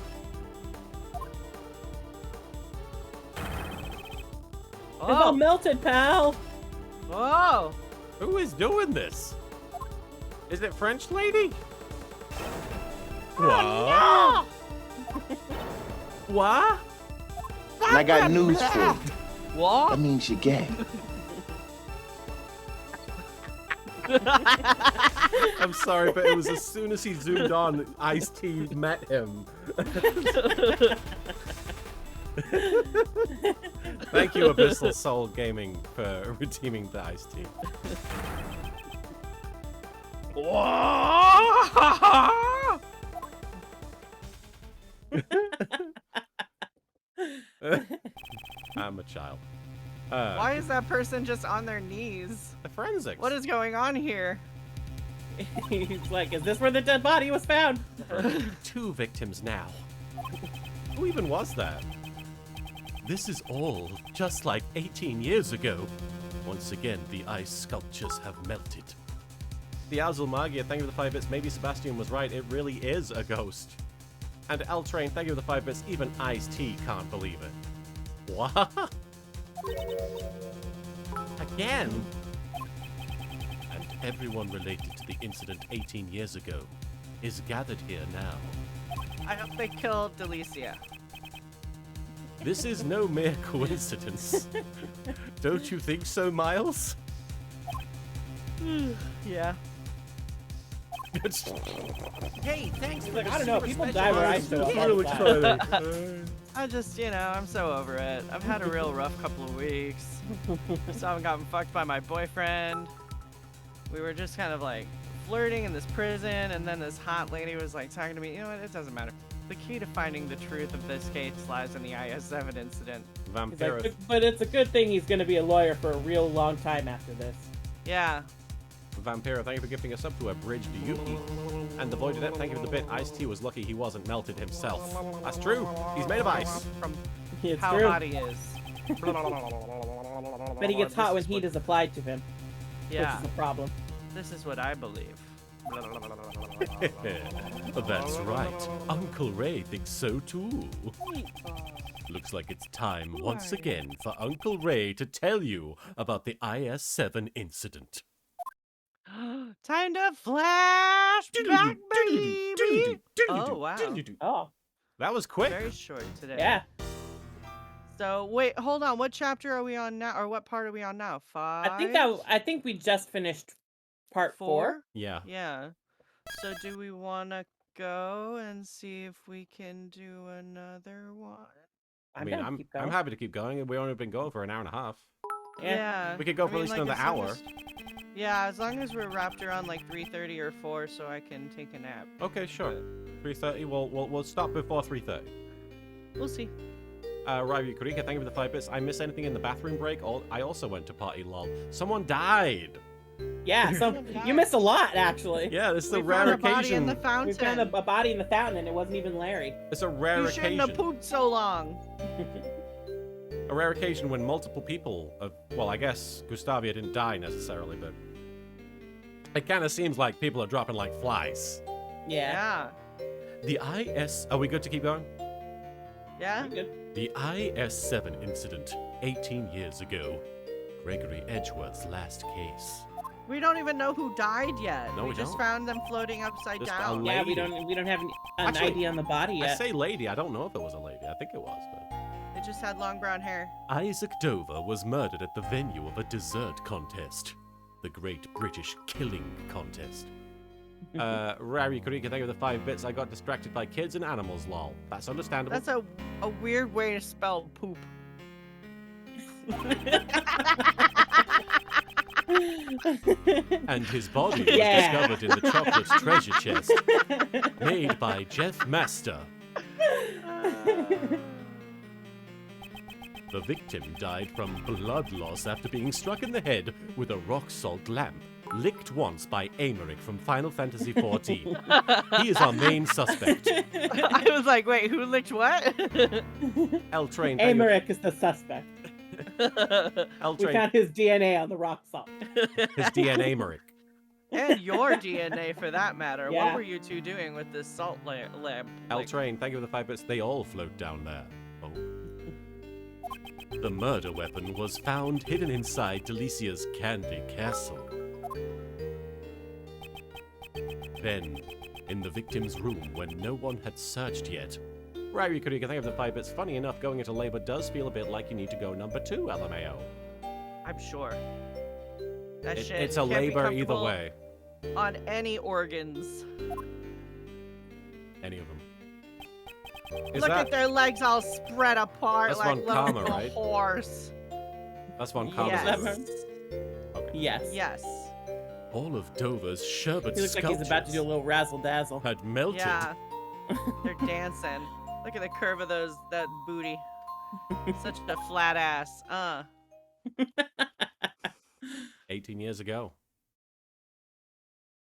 S2: They've all
S3: Oh.
S2: melted, pal.
S3: Oh.
S1: Who is doing this? Is it French lady?
S3: Oh,
S1: What?
S6: And I got news for you.
S3: no. What?
S6: That means you're gay.
S1: I'm sorry, but it was as soon as he zoomed on, Ice-T met him. Thank you, Abyssal Soul Gaming, for redeeming the Ice-T. I'm a child.
S3: Why is that person just on their knees?
S1: The forensics.
S3: What is going on here?
S2: He's like, is this where the dead body was found?
S1: 2 victims now. Who even was that? This is all just like 18 years ago. Once again, the ice sculptures have melted. The Azul Magia, thank you for the 5 bits. Maybe Sebastian was right. It really is a ghost. And L Train, thank you for the 5 bits. Even Ice-T can't believe it. What? Again? And everyone related to the incident 18 years ago is gathered here now.
S3: I hope they killed Delicia.
S1: This is no mere coincidence. Don't you think so, Miles?
S3: Yeah.
S1: Hey, thanks for
S2: Like,
S1: the
S2: I don't know,
S1: super
S2: people
S1: special
S2: die where I
S1: bonus.
S2: show up
S1: Yeah.
S2: all the time.
S3: I just, you know, I'm so over it. I've had a real rough couple of weeks. So I've gotten fucked by my boyfriend. We were just kind of like flirting in this prison, and then this hot lady was like talking to me. You know what? It doesn't matter. The key to finding the truth of this case lies in the IS-7 incident.
S2: He's
S1: Vampiro,
S2: like, but it's a good thing he's gonna be a lawyer for a real long time after this.
S3: Yeah.
S1: Vampiro, thank you for gifting us up to a bridge to Yuki. And the Void Adept, thank you for the bit. Ice-T was lucky he wasn't melted himself. That's true. He's made of ice.
S3: From
S2: It's
S3: how
S2: true.
S3: hot he is.
S2: But he gets hot when heat is applied to him,
S3: Yeah,
S2: which is the problem.
S3: this is what I believe.
S1: That's right. Uncle Ray thinks so too. Looks like it's time once again for Uncle Ray to tell you about the IS-7 incident.
S3: Time to flash back, baby. Oh wow,
S2: Oh,
S1: That was quick.
S3: very short today.
S2: yeah.
S3: So wait, hold on. What chapter are we on now, or what part are we on now? 5.
S2: I think we just finished part 4.
S1: Yeah.
S3: Yeah. So do we want to go and see if we can do another one?
S1: I mean,
S2: down to
S1: I'm
S2: keep going.
S1: happy to keep going. We've only been going for an hour and a half.
S2: Yeah.
S1: We could go for at least another
S3: as long
S1: hour.
S3: Yeah, as long as we're wrapped around like 3:30 or 4, so I can take a nap.
S1: Okay, sure. 3:30. We'll stop before 3:30.
S3: We'll see.
S1: Ryu Kurika, thank you for the 5 bits. I missed anything in the bathroom break? I also went to party, lol. Someone died.
S2: Yeah, so you missed a lot, actually.
S1: Yeah, this is a
S3: We
S1: rare
S3: found a body in
S1: occasion.
S3: the fountain.
S2: We found a body in the fountain, and it wasn't even Larry.
S1: It's a rare
S3: You shouldn't have
S1: occasion.
S3: pooped so long.
S1: A rare occasion when multiple people, well, I guess Gustavia didn't die necessarily, but it kind of seems like people are dropping like flies.
S2: Yeah.
S1: The are we good to keep going?
S3: Yeah.
S2: Good.
S1: The IS-7 incident, 18 years ago. Gregory Edgeworth's last case.
S3: We don't even know who died yet.
S1: No, we
S3: just
S1: don't.
S3: found them floating upside
S1: Just
S3: down.
S2: Yeah, we
S1: lady.
S2: don't have an
S1: Actually,
S2: ID on the body
S1: I
S2: yet.
S1: say lady, I don't know if it was a lady. I think it was, but...
S3: It just had long brown hair.
S1: Isaac Dover was murdered at the venue of a dessert contest. The Great British Killing Contest. Rary Kurika, thank you for the 5 bits. I got distracted by kids and animals, lol. That's understandable.
S3: That's a weird way to spell poop.
S1: And his body
S2: Yeah.
S1: was discovered in the chocolate treasure chest, made by Jeff Master. The victim died from blood loss after being struck in the head with a rock salt lamp, licked once by Amaric from Final Fantasy XIV. He is our main suspect.
S3: I was like, wait, who licked what?
S1: L-Train.
S2: Amaric is the suspect. We
S1: L-Train.
S2: found his DNA on the rock salt.
S1: His DNA Amaric.
S3: And your DNA, for that matter.
S2: Yeah.
S3: What were you two doing with this salt lamp?
S1: L-Train, thank you for the 5 bits. They all float down there. Oh. The murder weapon was found hidden inside Delicia's candy castle. Then, in the victim's room when no one had searched yet. Ryu Kurika, thank you for the 5 bits. Funny enough, going into labor does feel a bit like you need to go number 2, LMAO.
S3: I'm sure. That shit
S1: It's a
S3: can't be
S1: labor either
S3: comfortable
S1: way.
S3: On any organs.
S1: Any of them.
S3: Look at their legs all spread apart
S1: That's
S3: like
S1: Von
S3: little
S1: Karma, right?
S3: horse.
S1: That's one
S3: Yes.
S1: comment.
S2: Yes.
S3: Yes.
S1: All of Dover's sherbet
S2: He looks like he's about to do a little razzle dazzle.
S1: had melted.
S3: Yeah. They're dancing. Look at the curve of that booty. Such a flat ass.
S1: 18 years ago.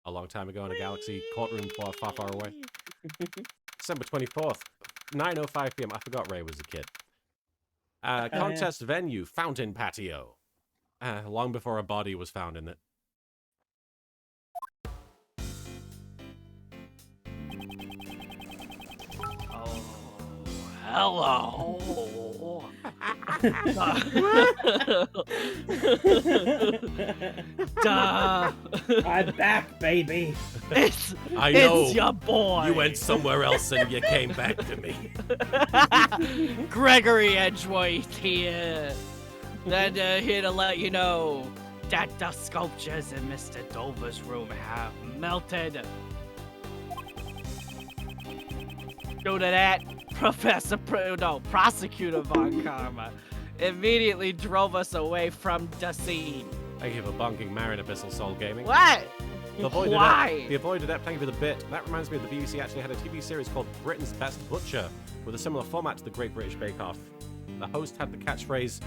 S1: A long time ago in a galaxy courtroom far, far away. December 24th, 9:05 p.m. I forgot Ray was a kid. Contest venue, fountain patio. Long before a body was found in it.
S3: Oh, hello. Duh.
S2: I'm back, baby.
S3: It's
S1: I know.
S3: It's your boy.
S1: You went somewhere else and you came back to me.
S3: Gregory Edgeworth here. And here to let you know that the sculptures in Mr. Dover's room have melted. Due to that, Prosecutor Von Karma immediately drove us away from the scene.
S1: Thank you for bunking Marin Abyssal Soul Gaming.
S3: What?
S1: The Void
S3: Why?
S1: Adept, the Void Adept, thank you for the bit. That reminds me of the BBC actually had a TV series called Britain's Best Butcher with a similar format to the Great British Bake Off. The host had the catchphrase,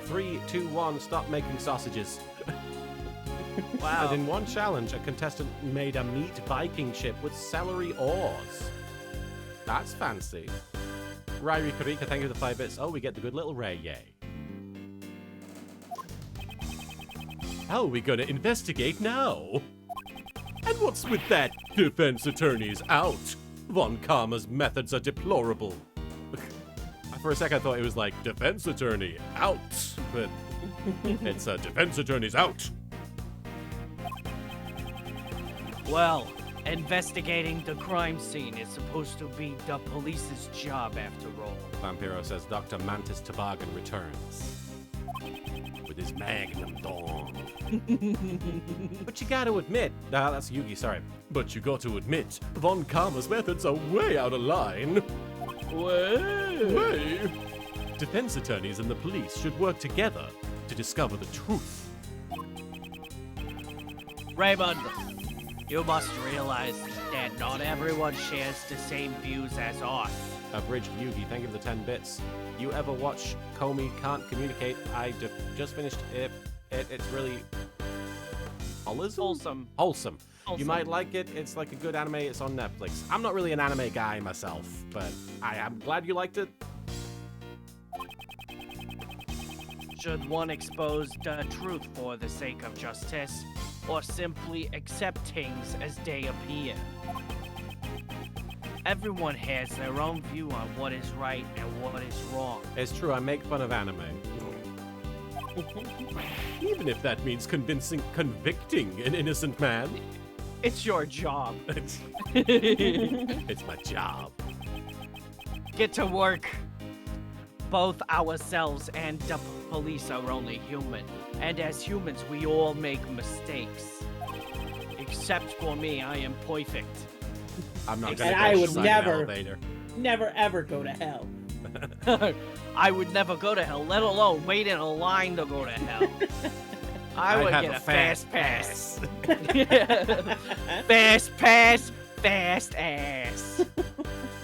S1: 3, 2, 1, stop making sausages.
S3: Wow.
S1: And in one challenge, a contestant made a meat Viking ship with celery oars. That's fancy. Ryrie Karika, thank you for the 5 bits. Oh, we get the good little Ray, yay. How are we gonna investigate now? And what's with that? Defense attorney's out. Von Karma's methods are deplorable. For a second, I thought it was like, defense attorney out. But it's defense attorney's out.
S7: Well, investigating the crime scene is supposed to be the police's job after all.
S1: Vampiro says Dr. Mantis Toboggan returns. With his magnum dong. But you gotta admit, that's Yugi, sorry. But you got to admit, Von Karma's methods are way out of line. Way. Defense attorneys and the police should work together to discover the truth.
S7: Raymond, you must realize that not everyone shares the same views as us.
S1: Abridged Yugi, thank you for the 10 bits. You ever watch Comey Can't Communicate? I just finished it. It's really
S3: Wholesome.
S1: Wholesome. You might like it. It's like a good anime. It's on Netflix. I'm not really an anime guy myself, but I am glad you liked it.
S7: Should one expose the truth for the sake of justice, or simply accept things as they appear? Everyone has their own view on what is right and what is wrong.
S1: It's true, I make fun of anime. Even if that means convincing, convicting an innocent man.
S7: It's your job.
S1: It's my job.
S7: Get to work. Both ourselves and the police are only human, and as humans we all make mistakes. Except for me, I am perfect.
S1: I'm not
S2: And
S1: gonna
S2: I
S1: go
S2: would
S1: inside an
S2: never-
S1: elevator.
S2: Never ever go to hell.
S7: I would never go to hell, let alone wait in a line to go to hell. I would
S1: have
S7: get
S1: a
S7: a fast pass.
S2: Fast
S7: Fast ass.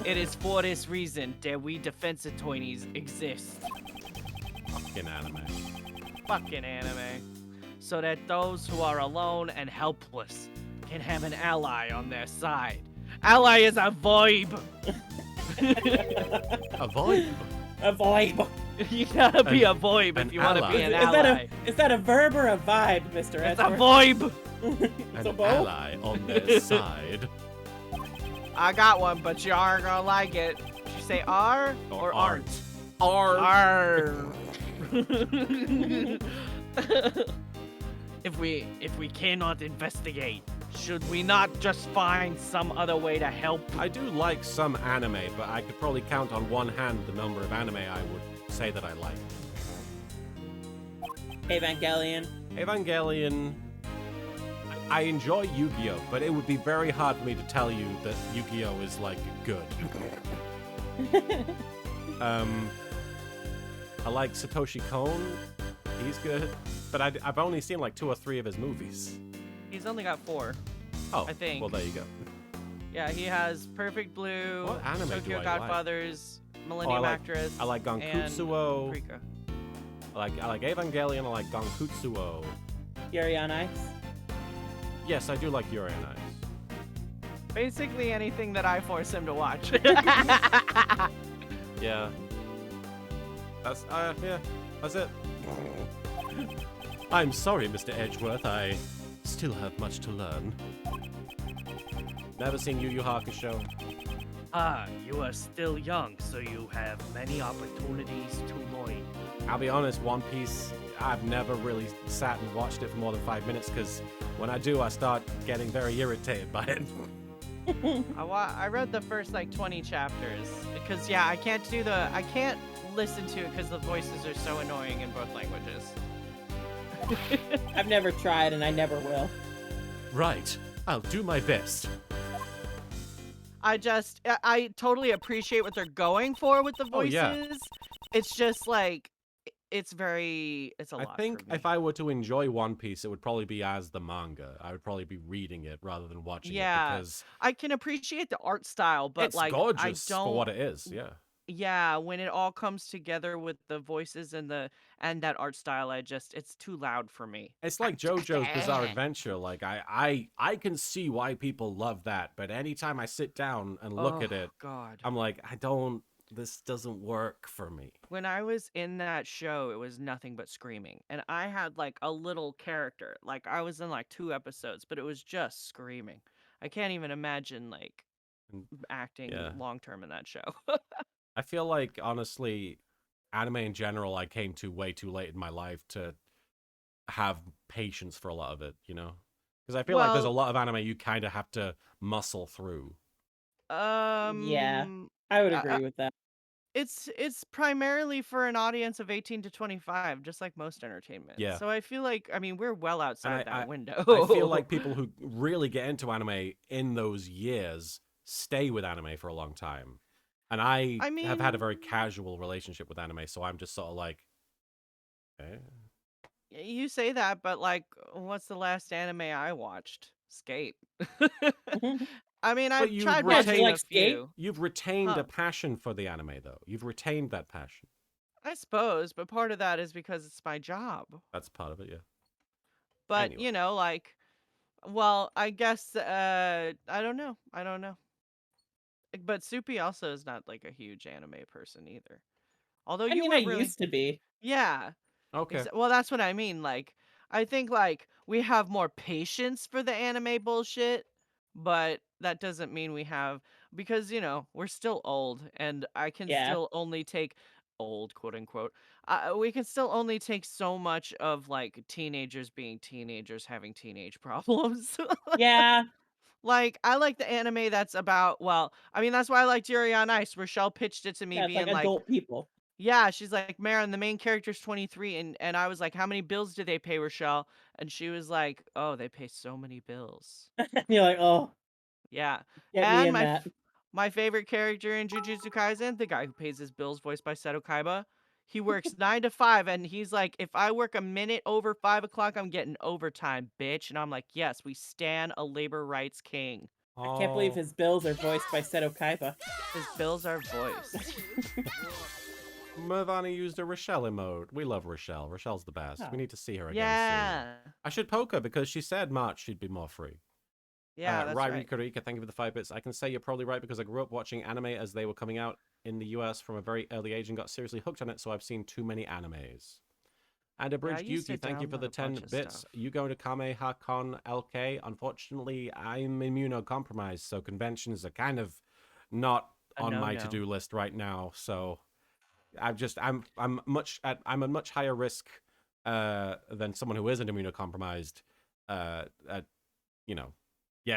S7: It is for this reason that we defense attorneys exist.
S1: Fucking anime.
S7: Fucking anime. So that those who are alone and helpless can have an ally on their side. Ally is a vibe.
S1: A vibe.
S2: A vibe.
S7: You gotta be a vibe
S1: an
S7: if you want to be an
S2: Is
S7: ally.
S2: that a verb or a vibe, Mr.
S7: It's a
S2: Edgeworth?
S7: vibe.
S2: It's a
S1: An
S2: both?
S1: ally on their side.
S3: I got one, but you aren't gonna like it. Did you say R or aren't?
S7: Arr. If we cannot investigate, should we not just find some other way to help?
S1: I do like some anime, but I could probably count on one hand the number of anime I would say that I like.
S2: Evangelion.
S1: Evangelion. I enjoy Yu-Gi-Oh, but it would be very hard for me to tell you that Yu-Gi-Oh is like good. I like Satoshi Kon. He's good, but I've only seen like 2 or 3 of his movies.
S3: He's only got 4.
S1: Oh,
S3: I think.
S1: Well, there you go.
S3: Yeah, he has Perfect Blue,
S1: What anime do
S3: Tokyo
S1: I
S3: Godfathers,
S1: like?
S3: Millennium
S1: like-
S3: Actress,
S1: I like
S3: and
S1: Gonkutsuo.
S3: Paprika.
S1: I like Evangelion. I like Gonkutsuo.
S2: Yuri on Ice.
S1: Yes, I do like Yuri on Ice.
S3: Basically anything that I force him to watch.
S1: Yeah. That's it. I'm sorry, Mr. Edgeworth. I still have much to learn. Never seen Yu Yu Hakusho.
S7: You are still young, so you have many opportunities to learn.
S1: I'll be honest, One Piece, I've never really sat and watched it for more than 5 minutes because when I do, I start getting very irritated by it.
S3: I read the first like 20 chapters because yeah, I can't listen to it because the voices are so annoying in both languages.
S2: I've never tried and I never will.
S1: Right. I'll do my best.
S3: I totally appreciate what they're going for with the
S1: Oh,
S3: voices.
S1: yeah.
S3: It's just like it's a lot.
S1: I think
S3: for me.
S1: if I were to enjoy One Piece, it would probably be as the manga. I would probably be reading it rather than watching
S3: Yeah,
S1: it because
S3: I can appreciate the art style, but
S1: it's
S3: like
S1: gorgeous
S3: I don't.
S1: for what it is. Yeah.
S3: yeah, when it all comes together with the voices and that art style, it's too loud for me.
S1: It's like JoJo's Bizarre Adventure. Like I can see why people love that, but anytime I sit down and look
S3: Oh
S1: at it,
S3: God.
S1: I'm like, I don't. This doesn't work for me.
S3: When I was in that show, it was nothing but screaming. And I had like a little character. Like I was in like 2 episodes, but it was just screaming. I can't even imagine like
S1: And,
S3: acting
S1: yeah,
S3: long term in that show.
S1: I feel like honestly, anime in general, I came to way too late in my life to have patience for a lot of it. You know, because I feel like there's a
S3: Well,
S1: lot of anime you kind of have to muscle through.
S2: Yeah,
S3: um
S2: I would
S3: I, I-
S2: agree with that.
S3: it's primarily for an audience of 18 to 25, just like most entertainment.
S1: Yeah.
S3: So I feel like I mean, we're well
S1: And
S3: outside that
S1: I feel
S3: window.
S1: like people who really get into anime in those years stay with anime for a long time. And I
S3: I
S1: have had a
S3: mean,
S1: very casual relationship with anime, so I'm just sort of like, eh.
S3: you say that, but like, what's the last anime I watched? Skate. I mean,
S1: But
S3: I've
S1: you've
S3: tried
S2: Yeah, do you
S3: watching a
S2: like
S1: retained
S2: skate?
S3: few.
S1: you've retained a
S3: Huh.
S1: passion for the anime though. You've retained that passion.
S3: I suppose, but part of that is because it's my job.
S1: That's part of it, yeah.
S3: But,
S1: Anyway.
S3: like, well, I guess I don't know. I don't know. But Soupy also is not like a huge anime person either. Although
S2: I
S3: you
S2: mean, I
S3: weren't really.
S2: used to be.
S3: Yeah.
S1: Okay.
S3: Well, that's what I mean. Like, I think like we have more patience for the anime bullshit, but that doesn't mean we have because we're still old, and I can
S2: Yeah.
S3: still only take old, quote unquote. We can still only take so much of like teenagers being teenagers having teenage problems.
S2: Yeah.
S3: Like, I like the anime that's about. Well, I mean, that's why I liked Yuri on Ice. Rochelle pitched it to me,
S2: Yeah, it's like
S3: being like,
S2: adult people.
S3: yeah, she's like, Marin, the main character's 23, and I was like, how many bills do they pay, Rochelle? And she was like, oh, they pay so many bills.
S2: You're like, oh,
S3: Yeah.
S2: get me
S3: And
S2: in that.
S3: my favorite character in Jujutsu Kaisen, the guy who pays his bills, voiced by Seto Kaiba, he works 9 to 5, and he's like, if I work a minute over 5 o'clock, I'm getting overtime, bitch. And I'm like, yes, we stan a labor rights king.
S2: I can't believe
S1: Oh,
S2: his bills are voiced by Seto Kaiba.
S3: His bills are voiced.
S1: Mervani used a Rochelle emote. We love Rochelle. Rochelle's the best.
S2: Oh.
S1: We need to see her again
S3: Yeah.
S1: soon. I should poke her because she said March she'd be more free.
S3: Yeah, that's
S1: Rai
S3: right.
S1: Karika, thank you for the 5 bits. I can say you're probably right because I grew up watching anime as they were coming out in the US from a very early age and got seriously hooked on it, so I've seen too many animes. And Abridged
S3: used to
S1: Yuki, thank you for the
S3: download a bunch
S1: 10
S3: of
S1: bits.
S3: stuff.
S1: You going to KamehaCon LK? Unfortunately, I'm immunocompromised, so conventions are kind of not on my
S3: no-no.
S1: to-do list right now. So I'm a much higher risk than someone who isn't immunocompromised. At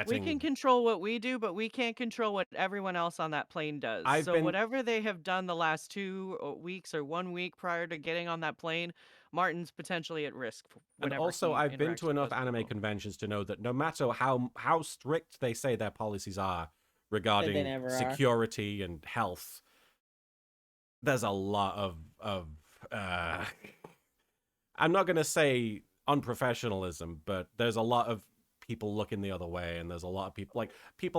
S3: We
S1: getting.
S3: can control what we do, but we can't control what everyone else on that plane does.
S1: I've
S3: So
S1: been-
S3: whatever they have done the last 2 weeks or 1 week prior to getting on that plane, Martin's potentially at risk.
S1: And
S3: Whenever
S1: also,
S3: he
S1: I've been
S3: interacts
S1: to
S3: with
S1: enough
S3: those
S1: anime
S3: people.
S1: conventions to know that no matter how strict they say their policies are regarding
S2: never are.
S1: security and health, there's a lot of I'm not gonna say unprofessionalism, but there's a lot of people looking the other way, and there's a lot of people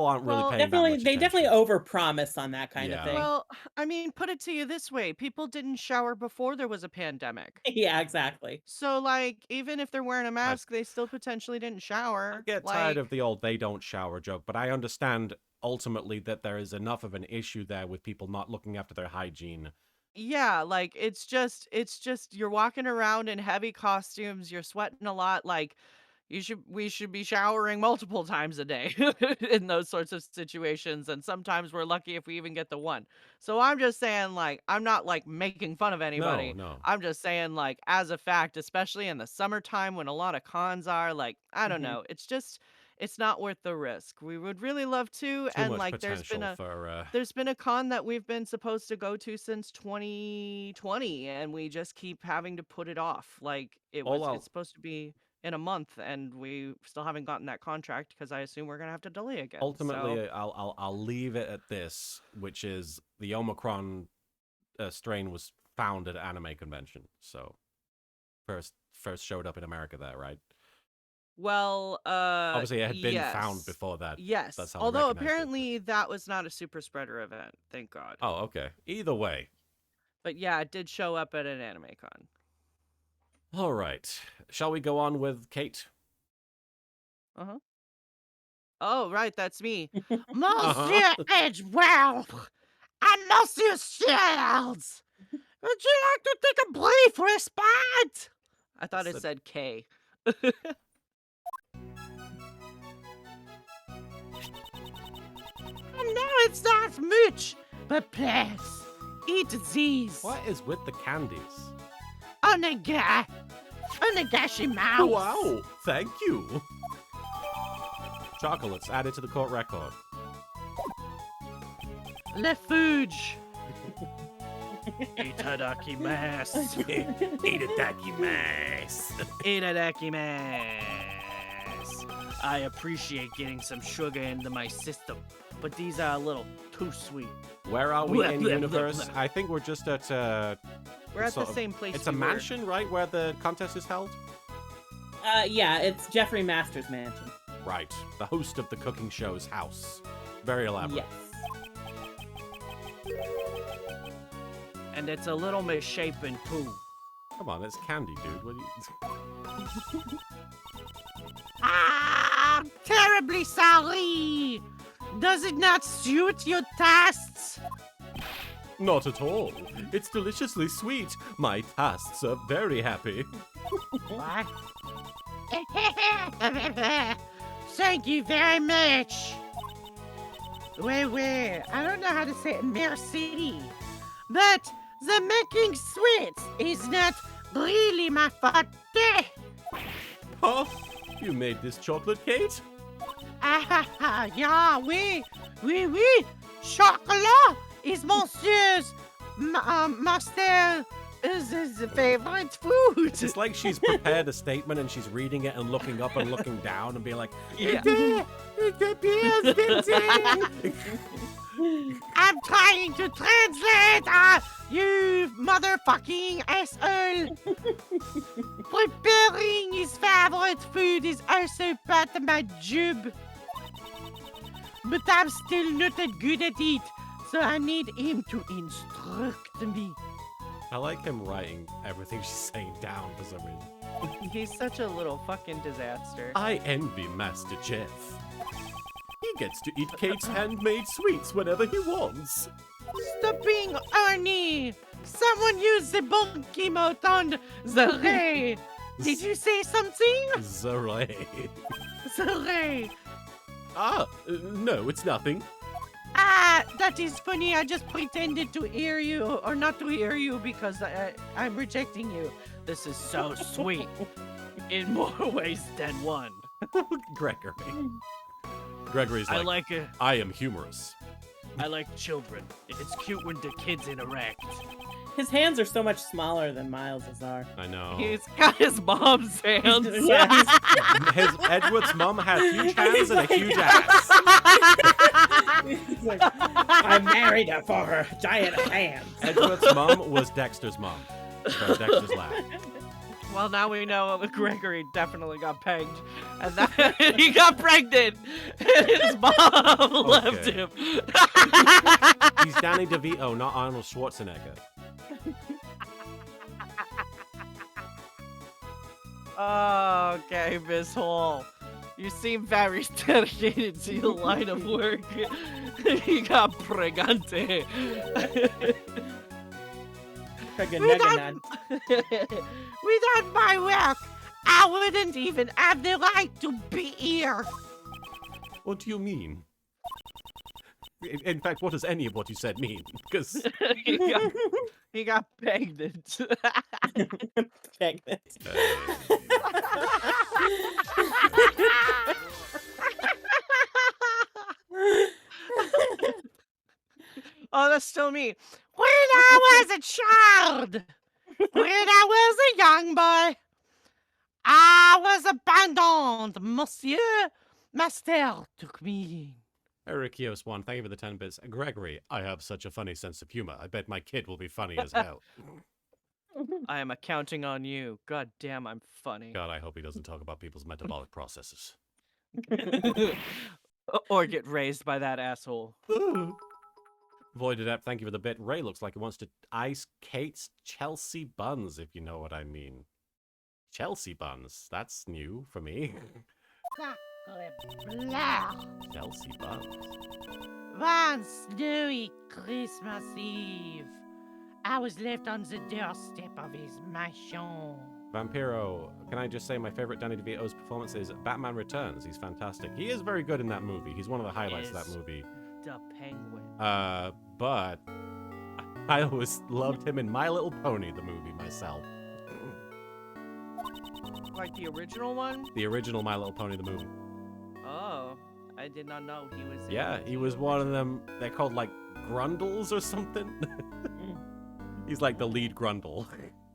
S1: aren't really
S3: Well,
S1: paying
S2: Definitely,
S1: that much
S2: they definitely
S1: attention.
S2: overpromise on that kind of
S1: Yeah.
S2: thing.
S3: Well, I mean, put it to you this way: people didn't shower before there was a pandemic.
S2: Yeah, exactly.
S3: So, like, even if they're wearing a mask, they still potentially didn't
S1: I
S3: shower.
S1: get tired of the old "they don't shower" joke, but I understand ultimately that there is enough of an issue there with people not looking after their hygiene.
S3: Yeah, like it's just you're walking around in heavy costumes, you're sweating a lot, like we should be showering multiple times a day in those sorts of situations, and sometimes we're lucky if we even get the one. So I'm just saying, like, I'm not like making fun of
S1: No,
S3: anybody.
S1: no.
S3: I'm just saying, like, as a fact, especially in the summertime when a lot of cons are, like, I don't
S2: Mhm.
S3: know, it's not worth the risk. We would really love to,
S1: Too
S3: and
S1: much
S3: like
S1: potential for
S3: there's been a con that we've been supposed to go to since 2020, and we just keep having to put it off. Like it's supposed to be in a month, and we still haven't gotten that contract because I assume we're gonna have to delay again.
S1: ultimately
S3: So
S1: I'll leave it at this, which is the Omicron strain was found at an anime convention. So first showed up in America there, right?
S3: Well,
S1: Obviously, it had been found
S3: yes.
S1: before that.
S3: Yes.
S1: That's how they
S3: Although
S1: recognized it.
S3: apparently that was not a super spreader event. Thank God.
S1: Oh, okay. Either way.
S3: But yeah, it did show up at an anime con.
S1: All right. Shall we go on with Kate?
S3: Uh-huh. Oh, right, that's me.
S4: Monsieur Edgewell and Monsieur Shields, would you like to take a brief respite?
S3: I thought it
S1: That's
S3: said K.
S4: I know it's not much, but please, eat these.
S1: What is with the candies?
S4: Onagashi mouse.
S1: Wow, thank you. Chocolates added to the court record.
S4: Le Fuge.
S3: Itadakimasu.
S1: Itadakimasu.
S3: Itadakimasu. I appreciate getting some sugar into my system, but these are a little too sweet.
S1: Where are we in universe? I think we're just at
S3: We're at the
S1: sort of-
S3: same place.
S1: It's a
S3: we were.
S1: mansion, right, where the contest is held?
S2: Yeah, it's Jeffrey Masters' mansion.
S1: Right. The host of the cooking show's house. Very elaborate.
S2: Yes.
S3: And it's a little misshapen too.
S1: Come on, it's candy, dude. What do you...
S4: I'm terribly sorry. Does it not suit your tastes?
S1: Not at all. It's deliciously sweet. My tastes are very happy.
S4: What? Thank you very much. Wait. I don't know how to say it. Merci. But the making sweets is not really my forte.
S1: Huh? You made this chocolate, Kate?
S4: Yeah, oui. Chocolat is Monsieur's master's favorite food.
S1: It's like she's prepared a statement and she's reading it and looking up and looking down and being like,
S3: Yeah.
S4: It appears I'm trying to translate, you motherfucking asshole. Preparing his favorite food is also part of my job. But I'm still not that good at it, so I need him to instruct me.
S1: I like him writing everything she's saying down for some reason.
S3: He's such a little fucking disaster.
S1: I envy Master Jeff. He gets to eat Kate's handmade sweets whenever he wants.
S4: Stop being Ernie! Someone use the bonky mode on the ray. Did you say something?
S1: Zaray.
S4: The ray.
S1: No, it's nothing.
S4: That is funny. I just pretended to hear you, or not to hear you, because I'm rejecting you.
S3: This is so sweet. In more ways than one.
S1: Gregory. Gregory's
S3: I
S1: like,
S3: like it.
S1: I am humorous.
S3: I like children. It's cute when the kids interact.
S2: His hands are so much smaller than Miles's are.
S1: I know.
S3: He's got his mom's hands.
S2: Yeah, he's-
S1: Edward's mom had huge hands and a huge ass.
S2: he's like, I married her for her giant hands.
S1: Edward's mom was Dexter's mom. From Dexter's Lab.
S3: Well, now we know Gregory definitely got pegged, and that he got pregnant, and his mom left him.
S1: He's Danny DeVito, not Arnold Schwarzenegger.
S3: Okay, Miss Hall. You seem very dedicated to your line of work. He got pregante.
S4: Without my work, I wouldn't even have the right to be here.
S1: What do you mean? In fact, what does any of what you said mean? Because
S3: he got pregnant.
S2: Pregnant.
S3: Oh, that's still me.
S4: When I was a child, when I was a young boy, I was abandoned. Monsieur Master took me.
S1: Erikios one, thank you for the 10 bits. Gregory, I have such a funny sense of humor. I bet my kid will be funny as hell.
S3: I am counting on you. God damn, I'm funny.
S1: God, I hope he doesn't talk about people's metabolic processes.
S3: Or get raised by that asshole.
S1: Void Adept, thank you for the bit. Ray looks like he wants to ice Kate's Chelsea buns, if you know what I mean. Chelsea buns. That's new for me. Chelsea buns.
S7: One snowy Christmas Eve, I was left on the doorstep of his mansion.
S1: Vampiro, can I just say my favorite Danny DeVito's performance is Batman Returns. He's fantastic. He is very good in that movie. He's one of the highlights of that
S3: Is.
S1: movie.
S3: The Penguin.
S1: But I always loved him in My Little Pony, the movie, myself.
S3: Like the original one?
S1: The original My Little Pony, the movie.
S3: Oh, I did not know he was in
S1: Yeah,
S3: the
S1: he was one of them. They're called like Grundles or something. He's like the lead Grundle.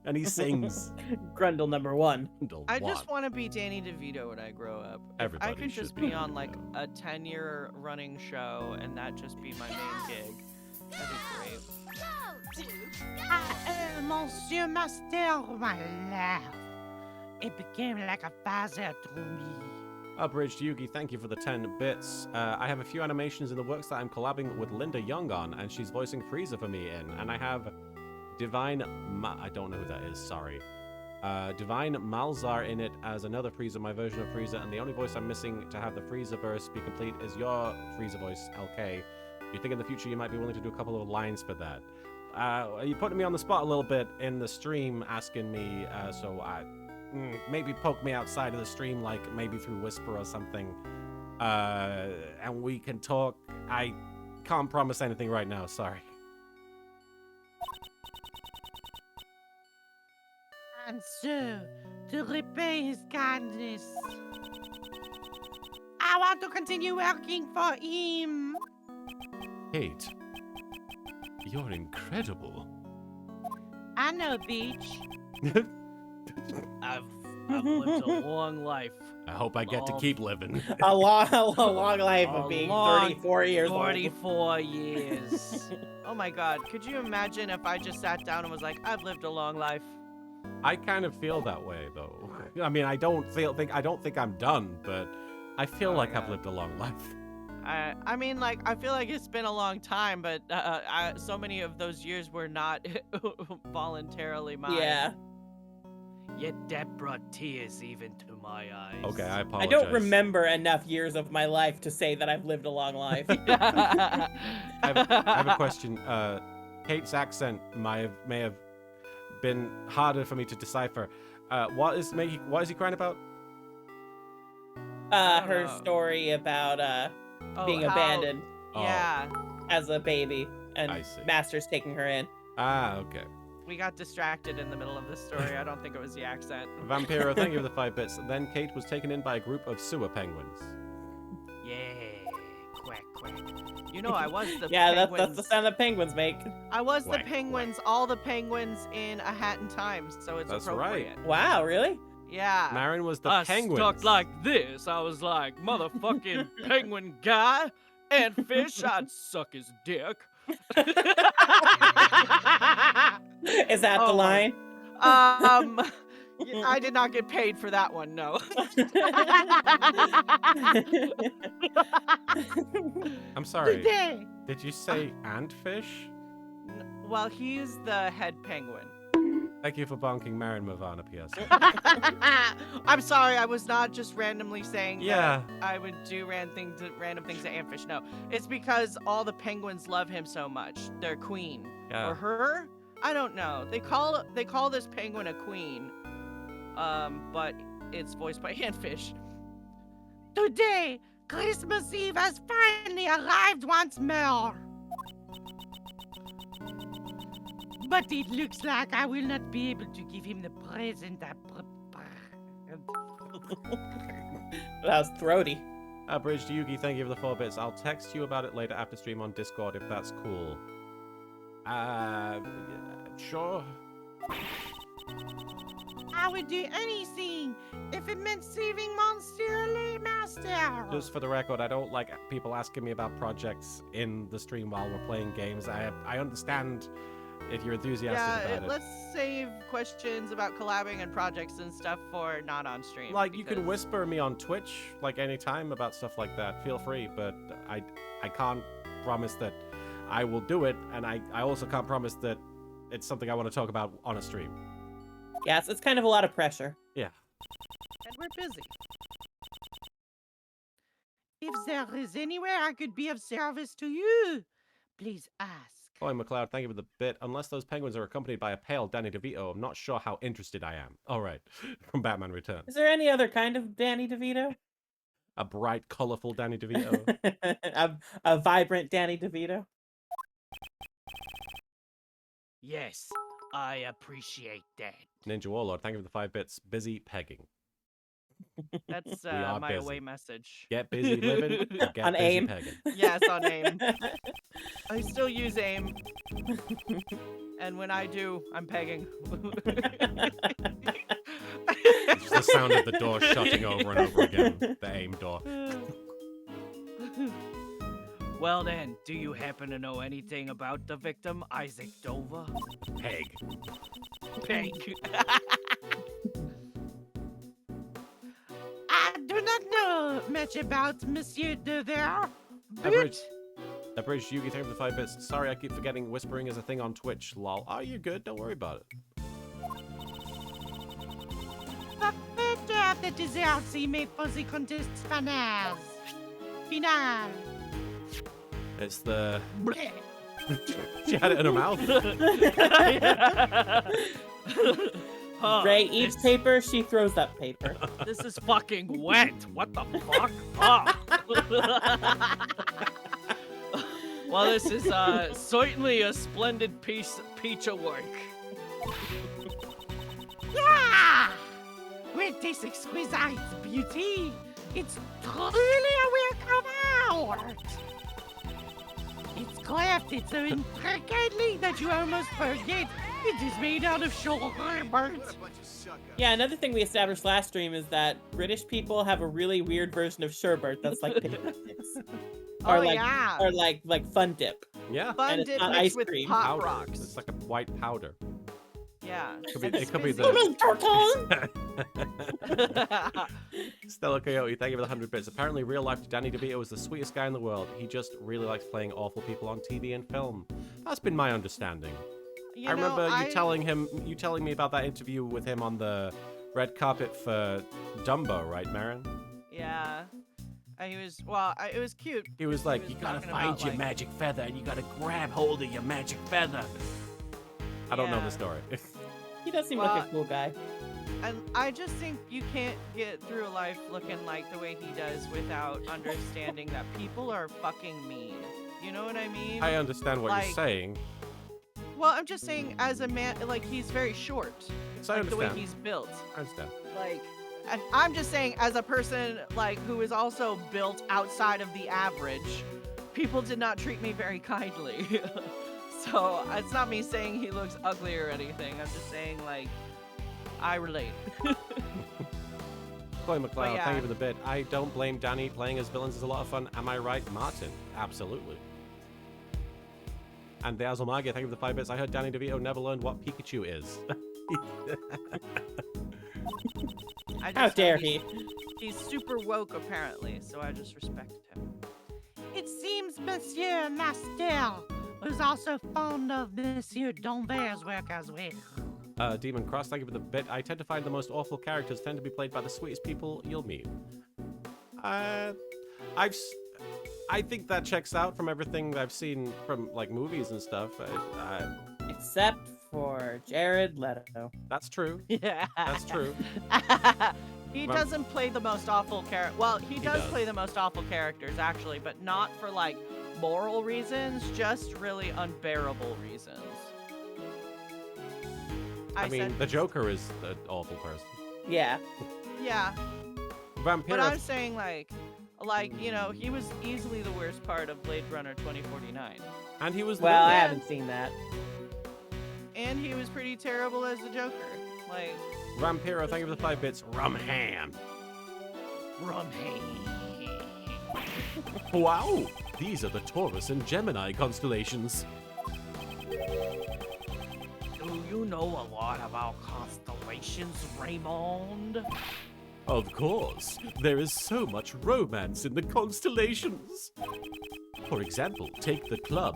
S1: And he sings.
S2: Grundle number 1.
S1: Grundle
S3: I
S1: one.
S3: just want to be Danny DeVito when I grow up. If
S1: Everybody
S3: I could
S1: should
S3: just
S1: be
S3: be on like
S1: DeVito.
S3: a 10-year running show and that just be my main gig. That'd be great.
S7: Monsieur Master, my life. It became like a father to me.
S1: Abridged Yugi, thank you for the 10 bits. I have a few animations in the works that I'm collabing with Linda Young on, and she's voicing Frieza for me in. And I have Divine I don't know who that is, sorry. Divine Malzar in it as another Frieza, my version of Frieza, and the only voice I'm missing to have the Frieza verse be complete is your Frieza voice, LK. You think in the future you might be willing to do a couple of lines for that? You're putting me on the spot a little bit in the stream, asking me, so maybe poke me outside of the stream, like maybe through Whisper or something, and we can talk. I can't promise anything right now, sorry.
S7: And so, to repay his kindness, I want to continue working for him.
S1: Kate, you're incredible.
S7: I know, Beach.
S3: I've lived a long life.
S1: I hope I get to
S3: Lol.
S1: keep living.
S2: A long life
S3: A
S2: of being
S3: long
S2: 34 years old.
S3: 44 years. Oh my god, could you imagine if I just sat down and was like, I've lived a long life?
S1: I kind of feel that way, though. I mean, I don't think I'm done, but I feel
S3: Oh,
S1: like I've
S3: God.
S1: lived a long life.
S3: I mean, like, I feel like it's been a long time, but so many of those years were not voluntarily mine.
S2: Yeah.
S7: Yet that brought tears even to my eyes.
S1: Okay, I
S2: I
S1: apologize.
S2: don't remember enough years of my life to say that I've lived a long life.
S1: I have a question. Kate's accent may have been harder for me to decipher. What is he crying about?
S3: don't
S2: Her
S3: know.
S2: story about
S3: Oh,
S2: being
S3: how-
S2: abandoned
S3: Yeah,
S2: as a baby and
S1: I see.
S2: Master's taking her in.
S1: Ah, okay.
S3: we got distracted in the middle of the story. I don't think it was the accent.
S1: Vampiro, thank you for the 5 bits. Then Kate was taken in by a group of sewer penguins.
S7: Yeah, quack, quack.
S3: You know, I was the
S2: Yeah, that's
S3: penguins.
S2: the sound that penguins make.
S3: I was the
S1: Quack,
S3: penguins, all the penguins in A Hat in Time, so it's
S1: That's right.
S3: appropriate.
S2: Wow, really?
S3: Yeah.
S1: Marin was the
S3: I
S1: penguins.
S3: stuck like this. I was like, motherfucking penguin guy and fish. I'd suck his dick.
S2: Is that the
S3: Oh my-
S2: line?
S3: I did not get paid for that one. No.
S1: I'm sorry.
S7: Today,
S1: Did you say antfish?
S3: Well, he's the head penguin.
S1: Thank you for bonking Marin Movana, PS.
S3: I'm sorry, I was not just randomly saying
S1: Yeah.
S3: that I would do random things to Antfish. No, it's because all the penguins love him so much. Their queen
S1: Yeah.
S3: or her. I don't know. They call this penguin a queen, but it's voiced by Antfish.
S7: today, Christmas Eve has finally arrived once more. But it looks like I will not be able to give him the present I
S2: That was throaty.
S1: Abridged Yugi, thank you for the 4 bits. I'll text you about it later after stream on Discord if that's cool. Sure.
S7: I would do anything if it meant saving Monsieur Master.
S1: Just for the record, I don't like people asking me about projects in the stream while we're playing games. I understand if you're enthusiastic
S3: Yeah,
S1: about it.
S3: let's save questions about collabing and projects and stuff for not on stream.
S1: Like, you can
S3: because-
S1: whisper me on Twitch, like, anytime about stuff like that. Feel free, but I can't promise that I will do it, and I also can't promise that it's something I want to talk about on a stream.
S2: Yes, it's kind of a lot of pressure.
S1: Yeah.
S3: And we're busy.
S7: If there is anywhere I could be of service to you, please ask.
S1: Chloe McLeod, thank you for the bit. Unless those penguins are accompanied by a pale Danny DeVito, I'm not sure how interested I am. All right, from Batman Returns.
S2: Is there any other kind of Danny DeVito?
S1: A bright, colorful Danny DeVito.
S2: a vibrant Danny DeVito?
S7: Yes, I appreciate that.
S1: Ninja Warlord, thank you for the 5 bits. Busy pegging.
S3: That's
S1: We are
S3: my
S1: busy.
S3: away message.
S1: Get busy living, or get
S2: On
S1: busy
S2: AIM.
S1: pegging.
S3: Yes, on AIM. I still use AIM. And when I do, I'm pegging.
S1: It's just the sound of the door shutting over and over again. The AIM door.
S7: Well then, do you happen to know anything about the victim, Isaac Dover?
S1: Peg.
S7: Peg.
S4: I do not know much about Monsieur Dover, but
S1: Abridged, Yugi, thank you for the 5 bits. Sorry, I keep forgetting whispering is a thing on Twitch. Lol. Oh, you're good. Don't worry about it.
S4: after the desserts he made for the contest finale.
S1: It's the... She had it in her mouth.
S7: Huh,
S2: Ray eats
S7: this-
S2: paper, she throws up paper.
S7: This is fucking wet. What the fuck? Oh. Well, this is certainly a splendid piece of work.
S4: Yeah! With this exquisite beauty, it's truly a work of art. It's crafted so intricately that you almost forget it is made out of sherbet.
S2: Yeah, another thing we established last stream is that British people have a really weird version of sherbet that's like paper sticks.
S3: Oh,
S2: Or like,
S3: yeah.
S2: or like fun dip.
S1: Yeah.
S3: Fun
S2: and it's
S3: dip
S2: not
S3: mixed
S2: ice
S3: with
S2: cream.
S3: pop
S1: Powder.
S3: rocks.
S1: It's like a white powder.
S3: Yeah.
S1: It could be
S2: Oh
S1: the...
S4: Turtle!
S1: Stella Coyote, thank you for the 100 bits. Apparently, real life Danny DeVito is the sweetest guy in the world. He just really likes playing awful people on TV and film. That's been my understanding.
S3: You
S1: I remember
S3: know,
S1: you telling me about that interview with him on the red carpet for Dumbo, right, Marin?
S3: Yeah. He was, it was cute.
S1: He was like,
S3: was
S1: you gotta
S3: talking
S1: find
S3: about,
S1: your
S3: like-
S1: magic feather and you gotta grab hold of your magic feather. I don't know
S3: Yeah.
S1: the story.
S2: He does seem like a cool guy.
S3: And I just think you can't get through life looking like the way he does without understanding that people are fucking mean. You know what I mean?
S1: I understand what
S3: Like-
S1: you're saying.
S3: Well, I'm just saying, as a man, like, he's very short.
S1: So I
S3: Like, the way
S1: understand.
S3: he's built.
S1: I understand.
S3: Like, and I'm just saying, as a person, like, who is also built outside of the average, people did not treat me very kindly. So, it's not me saying he looks ugly or anything. I'm just saying, like, I relate.
S1: Chloe McLeod,
S3: yeah.
S1: thank you for the bit. I don't blame Danny. Playing as villains is a lot of fun. Am I right, Martin? Absolutely. And the Azulmagia, thank you for the 5 bits. I heard Danny DeVito never learned what Pikachu is.
S3: I just
S2: How
S3: know
S2: dare
S3: he's-
S2: he?
S3: He's super woke, apparently, so I just respect him.
S4: It seems Monsieur Master was also fond of Monsieur Dombert's work as well.
S1: Demon Cross, thank you for the bit. I tend to find the most awful characters tend to be played by the sweetest people you'll meet. I think that checks out from everything I've seen from like movies and stuff.
S2: Except for Jared Leto.
S1: That's true.
S3: Yeah.
S1: That's true.
S3: He
S1: Well-
S3: doesn't play the most awful character. Well, he does
S1: does.
S3: play the most awful characters, actually, but not for, like, moral reasons, just really unbearable reasons.
S1: I mean,
S3: said,
S1: the Joker is an awful person.
S2: Yeah.
S3: yeah,
S1: Vampiro.
S3: but I'm saying, like, you know, he was easily the worst part of Blade Runner 2049.
S1: And he was
S2: Well, I
S1: the
S2: haven't seen that.
S3: And he was pretty terrible as the Joker. Like,
S1: Vampiro, thank you for the 5 bits. Rumham. Wow! These are the Taurus and Gemini constellations.
S7: you know a lot about constellations, Raymond?
S1: Of course, there is so much romance in the constellations. For example, take the club,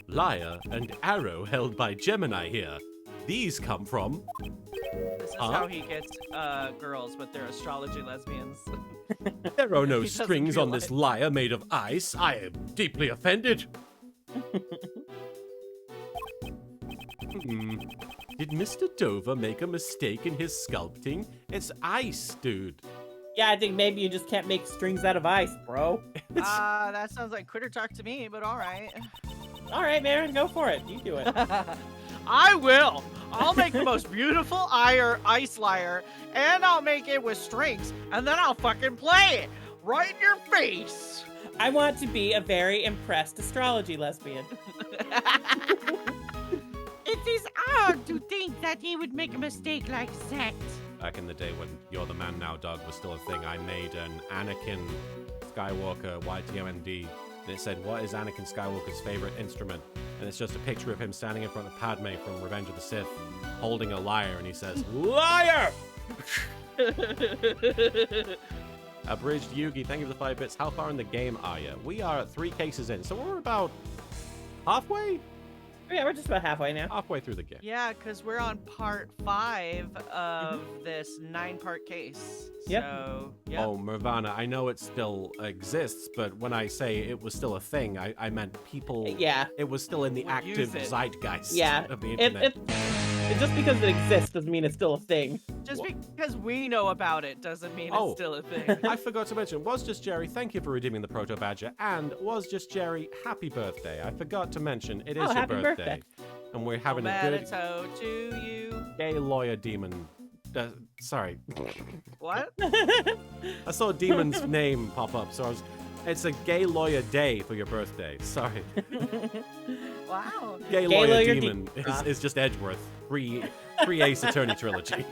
S1: Lyre, and Arrow held by Gemini here. These come from...
S3: This is how he gets girls, but they're astrology lesbians.
S1: There are no
S3: He doesn't
S1: strings on this
S3: realize.
S1: lyre made of ice. I am deeply offended. Did Mr. Dover make a mistake in his sculpting? It's ice, dude.
S2: Yeah, I think maybe you just can't make strings out of ice, bro.
S3: That sounds like critter talk to me, but all right.
S2: All right, Marin, go for it. You do it.
S7: I will. I'll make the most beautiful ice lyre, and I'll make it with strings, and then I'll fucking play it right in your face.
S2: I want to be a very impressed astrology lesbian.
S4: It is odd to think that he would make a mistake like that.
S1: Back in the day when You're the Man Now Dog was still a thing, I made an Anakin Skywalker YTMND. And it said, what is Anakin Skywalker's favorite instrument? And it's just a picture of him standing in front of Padme from Revenge of the Sith, holding a lyre, and he says, Liar! Abridged Yugi, thank you for the 5 bits. How far in the game are you? We are 3 cases in, so we're about halfway?
S2: Yeah, we're just about halfway now.
S1: Halfway through the game.
S3: Yeah, because we're on part 5 of this 9-part case.
S2: Yep.
S3: So, yeah.
S1: Oh, Nirvana, I know it still exists, but when I say it was still a thing, I meant people...
S2: Yeah.
S1: It was still in the
S3: Would
S1: active
S3: use it.
S1: zeitgeist
S2: Yeah.
S1: of the internet.
S2: Just because it exists doesn't mean it's still a thing.
S3: Just because we know about it doesn't mean
S1: Oh.
S3: it's still a thing.
S1: I forgot to mention, Was Just Jerry, thank you for redeeming the Proto Badger, and Was Just Jerry, happy birthday. I forgot to mention, it is your
S2: happy
S1: birthday.
S2: birthday.
S1: And we're having a good
S3: Tomato to you.
S1: gay lawyer demon. Sorry.
S3: What?
S1: I saw a demon's name pop up, so it's a gay lawyer day for your birthday. Sorry.
S3: Wow.
S1: Gay
S2: Gay
S1: lawyer
S2: lawyer
S1: demon is just Edgeworth. Free Ace Attorney trilogy.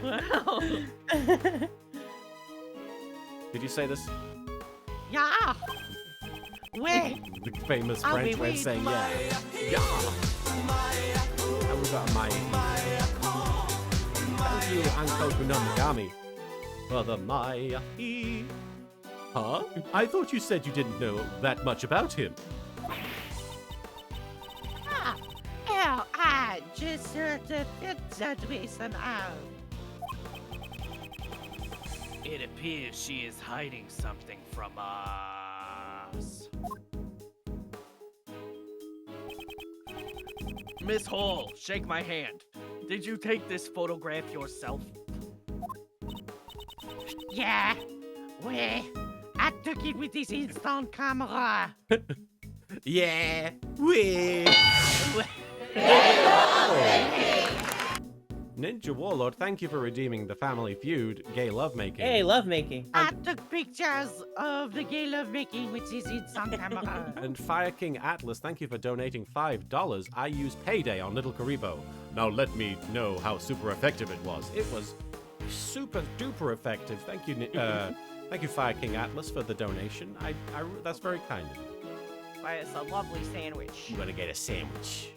S3: Wow.
S1: Did you say this?
S4: Yeah. Wait.
S1: The famous
S4: I'll
S1: French
S4: be
S1: way of
S4: waiting.
S1: saying yeah. Yeah. How about my... Thank you, Anko Kunamagami. For the Maya. Huh? I thought you said you didn't know that much about him.
S4: Oh, I just heard that it's that way somehow.
S7: It appears she is hiding something from us. Miss Hall, shake my hand. Did you take this photograph yourself?
S4: Yeah. Wait. I took it with this instant camera.
S1: Yeah. Wee. Ninja Warlord, thank you for redeeming the Family Feud gay lovemaking.
S2: Hey, lovemaking.
S4: I took pictures of the gay lovemaking with this instant camera.
S1: And Fire King Atlas, thank you for donating $5. I used Payday on Little Karibo. Now let me know how super effective it was. It was super duper effective. Thank you, thank you, Fire King Atlas, for the donation. That's very kind of you.
S3: Why, it's a lovely sandwich.
S1: I'm gonna get a sandwich.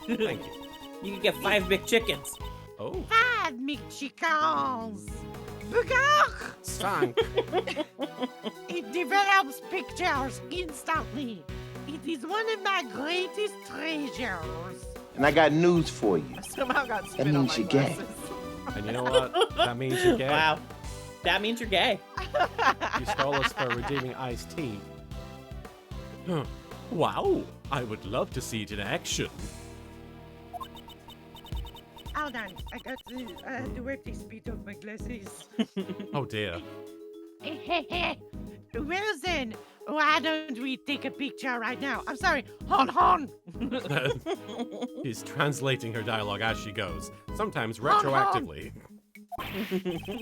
S1: Thank you.
S2: You can get 5 big chickens.
S1: Oh,
S4: 5 McChickens. Bugak!
S1: Sank.
S4: It develops pictures instantly. It is one of my greatest treasures.
S6: And I got news for you.
S3: I somehow got spit
S6: That
S3: on
S6: means
S3: my
S6: you're gay.
S3: glasses.
S1: And you know what? That means you're gay.
S2: Wow. That means you're gay.
S1: You stole us for redeeming iced tea. Huh. Wow, I would love to see it in action.
S4: Hold on, I got to wipe the spit off my glasses.
S1: Oh dear.
S4: Well then, why don't we take a picture right now? I'm sorry, hold on.
S1: She's translating her dialogue as she goes, sometimes retroactively.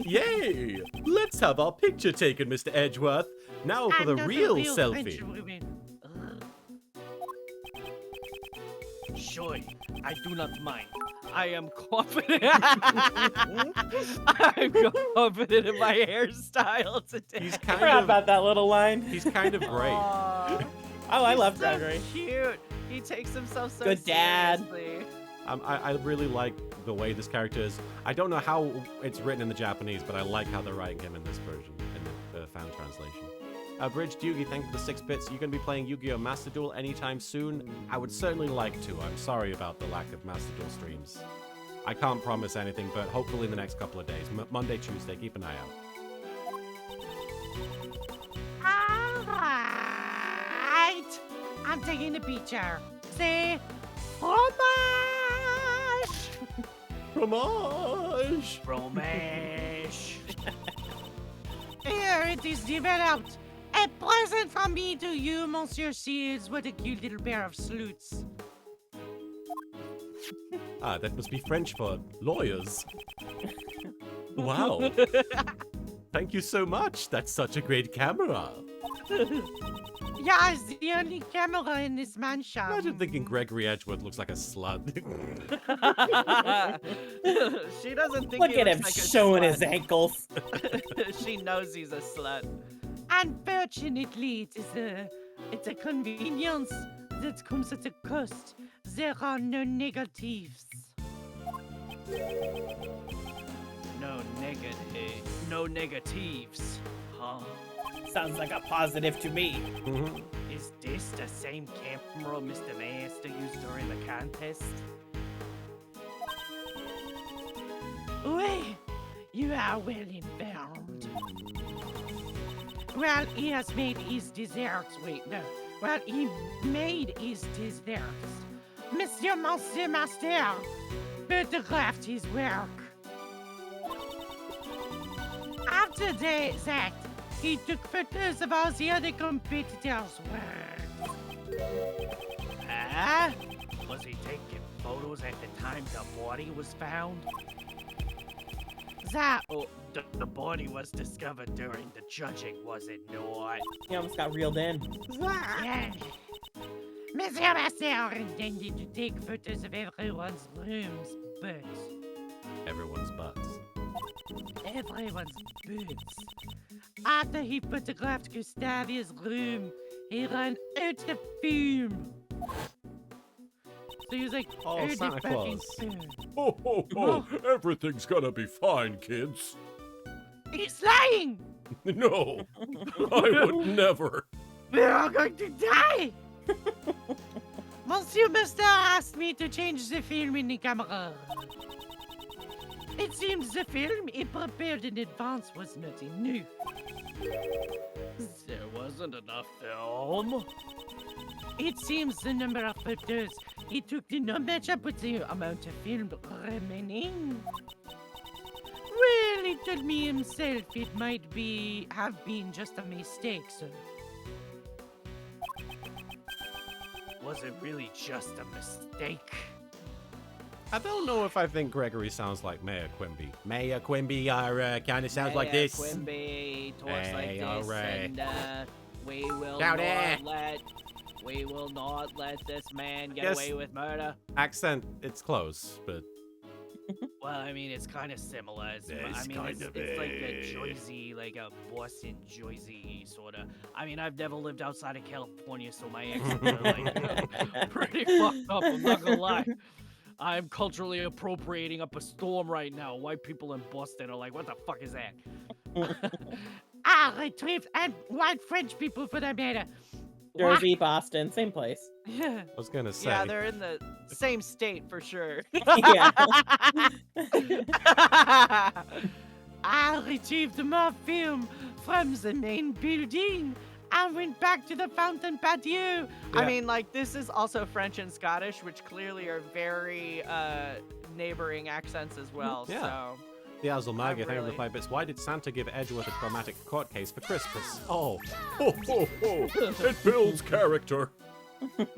S1: Yay! Let's have our picture taken, Mr. Edgeworth. Now for
S4: I'm
S1: the
S4: not a
S1: real
S4: French
S1: selfie.
S4: woman.
S7: Sure, I do not mind. I am confident. I'm confident in my hairstyle today.
S1: He's
S2: I
S1: kind
S2: forgot
S1: of
S2: about that little line.
S1: he's kind of great.
S3: Aw,
S2: Oh, I
S3: he's
S2: love
S3: so
S2: Gregory.
S3: cute. He takes himself so
S2: Good dad.
S3: seriously.
S1: I really like the way this character is. I don't know how it's written in the Japanese, but I like how they're writing him in this version, in the fan translation. Abridged Yugi, thank you for the 6 bits. Are you going to be playing Yu-Gi-Oh! Master Duel anytime soon? I would certainly like to. I'm sorry about the lack of Master Duel streams. I can't promise anything, but hopefully in the next couple of days. Monday, Tuesday, keep an eye out.
S7: Alright! I'm taking the picture. Say, fromage!
S1: Fromage!
S7: Fromage! Here it is developed. A present from me to you, Monsieur Sears. What a cute little pair of sleuths.
S1: Ah, that must be French for lawyers. Wow. Thank you so much. That's such a great camera.
S7: Yeah, it's the only camera in this mansion.
S1: Imagine thinking Gregory Edgeworth looks like a slut.
S3: She doesn't think
S2: Look
S3: he
S2: at him
S3: looks like a
S2: showing
S3: slut.
S2: his ankles.
S3: She knows he's a slut.
S7: Unfortunately, it's a convenience that comes at a cost. There are no negatives.
S3: No negatives. Huh?
S2: Sounds like a positive to me.
S7: Is this the same camera Mr. Master used during the contest? Oui, you are well informed. Well, he has made his desserts. Wait, no. Well, he made his desserts. Monsieur Master photographed his work. After that, he took photos of all the other competitors' work. Was he taking photos at the time the body was found? The body was discovered during the judging, was it not?
S2: He almost got reeled in.
S7: Yeah. Monsieur Master intended to take photos of everyone's rooms, but
S1: Everyone's butts.
S7: everyone's boots. After he photographed Gustavia's room, he ran out of film. So he was like,
S1: Oh,
S7: "Out of
S1: Santa
S7: fucking
S1: Claus."
S7: film."
S1: Ho, ho, ho! Everything's gonna be fine, kids.
S7: He's lying!
S1: No, I would never.
S7: We're all going to die! Monsieur Master asked me to change the film in the camera. It seems the film he prepared in advance was not enough.
S3: There wasn't enough film.
S7: It seems the number of photos he took did not match up with the amount of film remaining. Well, he told me himself it might have been just a mistake, sir. Was it really just a mistake?
S1: I don't know if I think Gregory sounds like Mayor Quimby. Mayor Quimby kind of sounds like this.
S3: Quimby talks
S1: Hey,
S3: like this,
S1: alright.
S3: and we will
S1: Howdy.
S3: not let this man get
S1: Yes.
S3: away with murder.
S1: Accent, it's close, but
S3: Well, I mean, it's kind of similar. It's like a Jersey, like a Boston, Jersey sort of. I mean, I've never lived outside of California, so my accents are like pretty fucked up. I'm not gonna lie. I'm culturally appropriating up a storm right now. White people in Boston are like, what the fuck is that?
S7: Retrieved and white French people for that matter.
S2: Jersey, Boston, same place.
S7: Yeah.
S1: I was gonna say.
S3: Yeah, they're in the same state for sure.
S2: Yeah.
S7: I retrieved more film from the main building and went back to the fountain patio.
S3: I mean, like, this is also French and Scottish, which clearly are very neighboring accents as well.
S1: Yeah.
S3: So
S1: The Azulmaga, thank you for
S3: really-
S1: the 5 bits. Why did Santa give Edgeworth a chromatic court case for Christmas? Oh, ho, ho, ho. It builds character.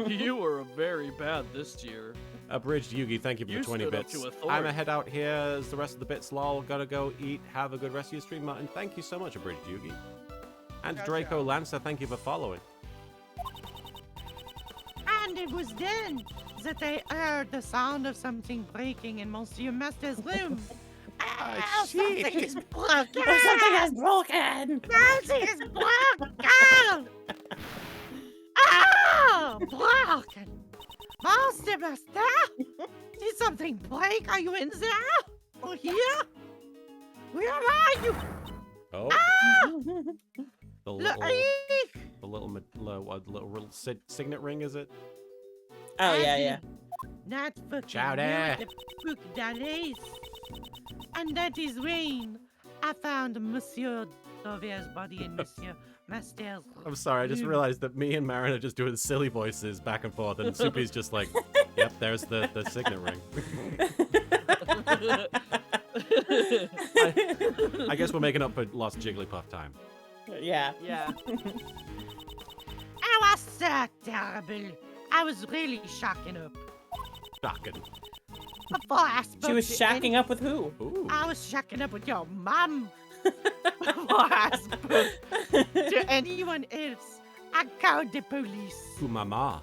S3: you were very bad this year.
S1: Abridged Yugi, thank you for
S3: You
S1: the 20
S3: stood up
S1: bits.
S3: to
S1: I'm
S3: authority.
S1: gonna head out here as the rest of the bits. Lol, gotta go eat. Have a good rest of your stream, Martin. Thank you so much, Abridged Yugi. And
S3: Gotcha.
S1: Draco Lancer, thank you for following.
S7: And it was then that I heard the sound of something breaking in Monsieur Master's room. Something is broken!
S2: Something is broken!
S7: Something is broken! Oh, broken! Master, something, Blake. Are you in there? Or here? Where are you?
S1: Oh,
S7: Ah!
S1: the little signet ring, is it?
S2: Oh yeah.
S7: Not for
S1: Ciao there.
S7: And that is rain. I found Monsieur Dauver's body in Monsieur Master's.
S1: I'm sorry, I just realized that me and Marin are just doing silly voices back and forth, and Soupy's just like, yep, there's the signet ring. I guess we're making up for lost Jigglypuff time.
S2: Yeah.
S3: Yeah.
S7: I was so terrible. I was really shocking up.
S1: Shocking.
S7: Before I spoke
S2: She was
S7: to
S2: shacking up with who?
S1: Ooh.
S7: I was shacking up with your mom. Before I spoke to anyone else, I called the police.
S1: To mama.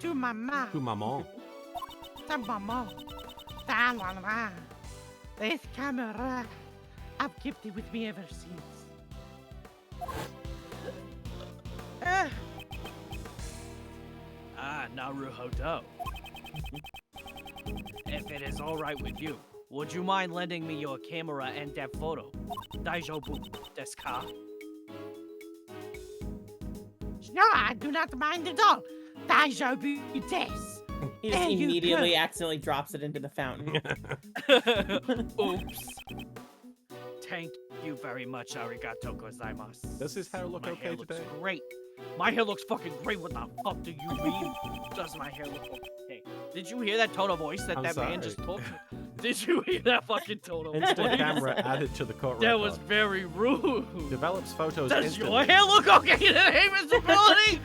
S7: To mama.
S1: To maman.
S7: To mama. To mama. This camera, I've kept it with me ever since.
S3: Naruhodo. If it is alright with you, would you mind lending me your camera and that photo? Daijobu desu ka?
S7: No, I do not mind at all. Daijobu desu.
S2: He just
S7: Hey, you
S2: immediately
S7: good.
S2: accidentally drops it into the fountain.
S3: Oops. Thank you very much, arigato gozaimasu.
S1: Does his hair look
S3: My
S1: okay
S3: hair looks
S1: today?
S3: great. My hair looks fucking great. What the fuck do you mean? Does my hair look okay? Did you hear that tone of voice that
S1: I'm
S3: that man
S1: sorry.
S3: just took? Did you hear that fucking tone of
S1: Instant
S3: voice?
S1: camera added to the court
S3: That
S1: record.
S3: was very rude.
S1: Develops photos
S3: Does
S1: instantly.
S3: your hair look okay today, Mr. Ability?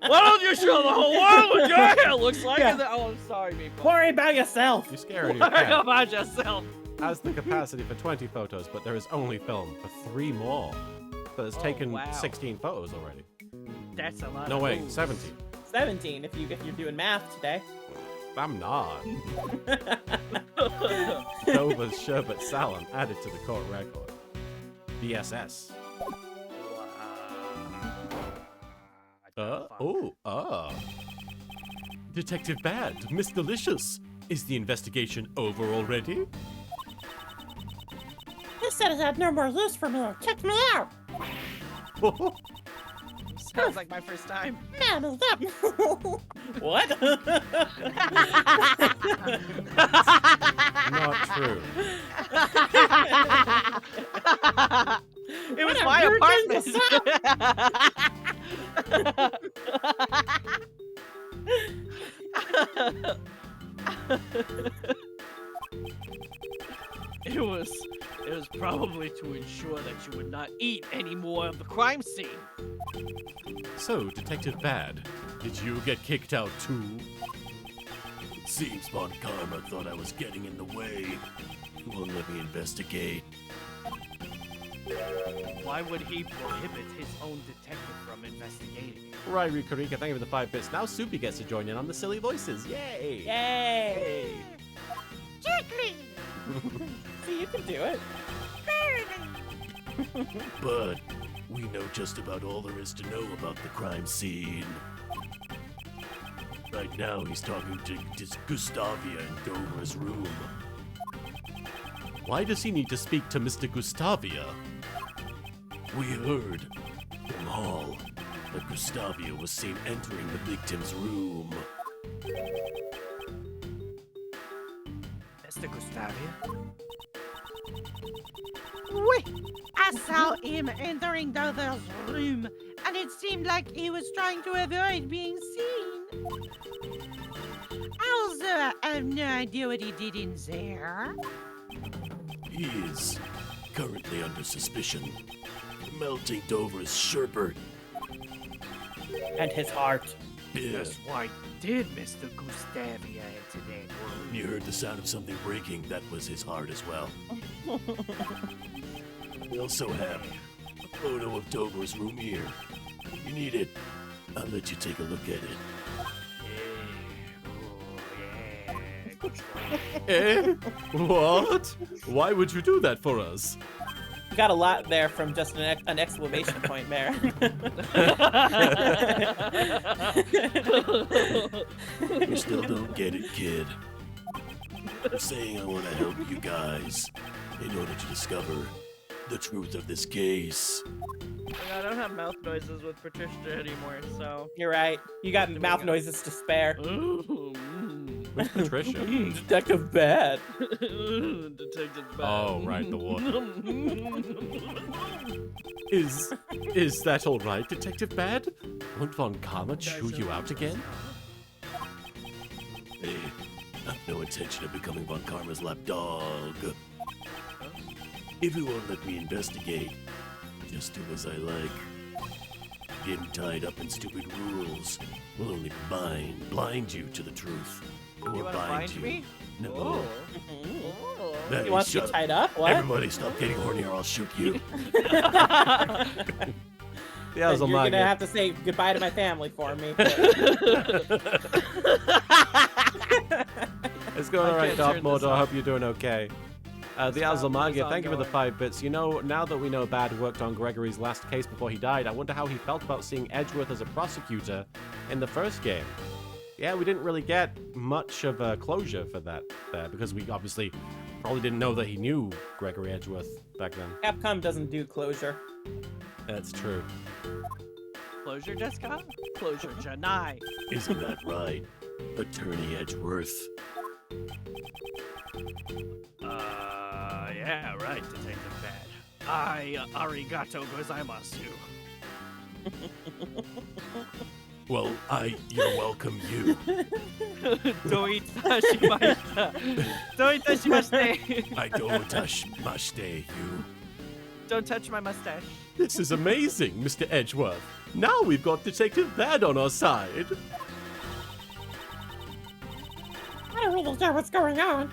S3: Why don't you show the whole world what your hair looks like?
S2: Yeah.
S3: And then- oh, I'm sorry, people.
S2: Worry about yourself.
S1: You're scaring
S3: Worry
S1: your cat.
S3: about yourself.
S1: Has the capacity for 20 photos, but there is only film for 3 more. So it's
S3: Oh,
S1: taken
S3: wow.
S1: 16 photos already.
S3: That's a lot.
S1: No,
S3: of
S1: wait,
S3: food.
S1: 17.
S2: 17 if you're doing math today.
S1: I'm not. Dover's sherbet salon added to the court record. BSS. Detective Bad, Miss Delicious. Is the investigation over already?
S4: He said it had no more use for me or kicked me out.
S3: Sounds like my first time.
S4: Man, is that...
S2: What?
S1: Not true.
S3: It was
S4: What a
S3: my
S4: weird thing
S3: apartment. It was probably to ensure that you would not eat any more of the crime scene.
S1: So, Detective Bad, did you get kicked out too? It seems Von Karma thought I was getting in the way. He won't let me investigate.
S3: Why would he prohibit his own detective from investigating?
S1: Right, Rikarika, thank you for the 5 bits. Now Soupy gets to join in on the silly voices. Yay!
S2: Yay!
S7: Jiggly!
S2: See, you can do it.
S1: But we know just about all there is to know about the crime scene. Right now, he's talking to Gustavia in Dover's room. Why does he need to speak to Mr. Gustavia? We heard from Hall that Gustavia was seen entering the victim's room.
S3: Mr. Gustavia?
S7: Wait, I saw him entering Dover's room, and it seemed like he was trying to avoid being seen. Also, I have no idea what he did in there.
S1: He is currently under suspicion. Melting Dover's sherbet.
S2: And his heart.
S3: Yes, why did Mr. Gustavia enter that room?
S1: You heard the sound of something breaking. That was his heart as well. We also have a photo of Dover's room here. If you need it, I'll let you take a look at it. Eh? What? Why would you do that for us?
S2: You got a lot there from just an exclamation point, Marin.
S1: You still don't get it, kid.
S8: for saying I want to help you guys in order to discover the truth of this case.
S3: I don't have mouth noises with Patricia anymore, so.
S2: You're right. You got mouth noises to spare.
S1: Who's Patricia?
S2: Detective Bad.
S3: Detective Bad.
S1: Oh, right, the water. Is that all right, Detective Bad? Won't Von Karma chew you out again?
S8: Hey, I've no intention of becoming Von Karma's lapdog. If you won't let me investigate, just do as I like. Getting tied up in stupid rules will only blind you to the truth. It
S3: You
S8: will
S3: wanna
S8: bind
S3: blind
S8: you.
S3: me?
S8: No.
S3: Oh.
S8: Hey,
S2: You want to
S8: shut
S2: get
S8: up.
S2: tied up? What?
S8: Everybody stop getting horny or I'll shoot you.
S1: Yeah,
S2: You're gonna have to say goodbye to my family for me.
S1: It's going
S3: I
S1: alright,
S3: can't
S1: Darth
S3: turn
S1: Mordor.
S3: this
S1: I
S3: off.
S1: hope you're doing okay. The Azalmagia, thank you for the
S3: ongoing.
S1: 5 bits. You know, now that we know Bad worked on Gregory's last case before he died, I wonder how he felt about seeing Edgeworth as a prosecutor in the first game. Yeah, we didn't really get much of a closure for that there, because we obviously probably didn't know that he knew Gregory Edgeworth back then.
S2: Capcom doesn't do closure.
S1: That's true.
S3: Closure, Jessica? Closure, Janai.
S8: Isn't that right, Attorney Edgeworth?
S7: Yeah, right, Detective Bad. Arigato gozaimasu.
S8: Well, you're welcome, you.
S3: Doitashimashita. Doitashimashite.
S8: I don't touch you.
S3: Don't touch my mustache.
S1: This is amazing, Mr. Edgeworth. Now we've got Detective Bad on our side.
S4: I don't really know what's going on,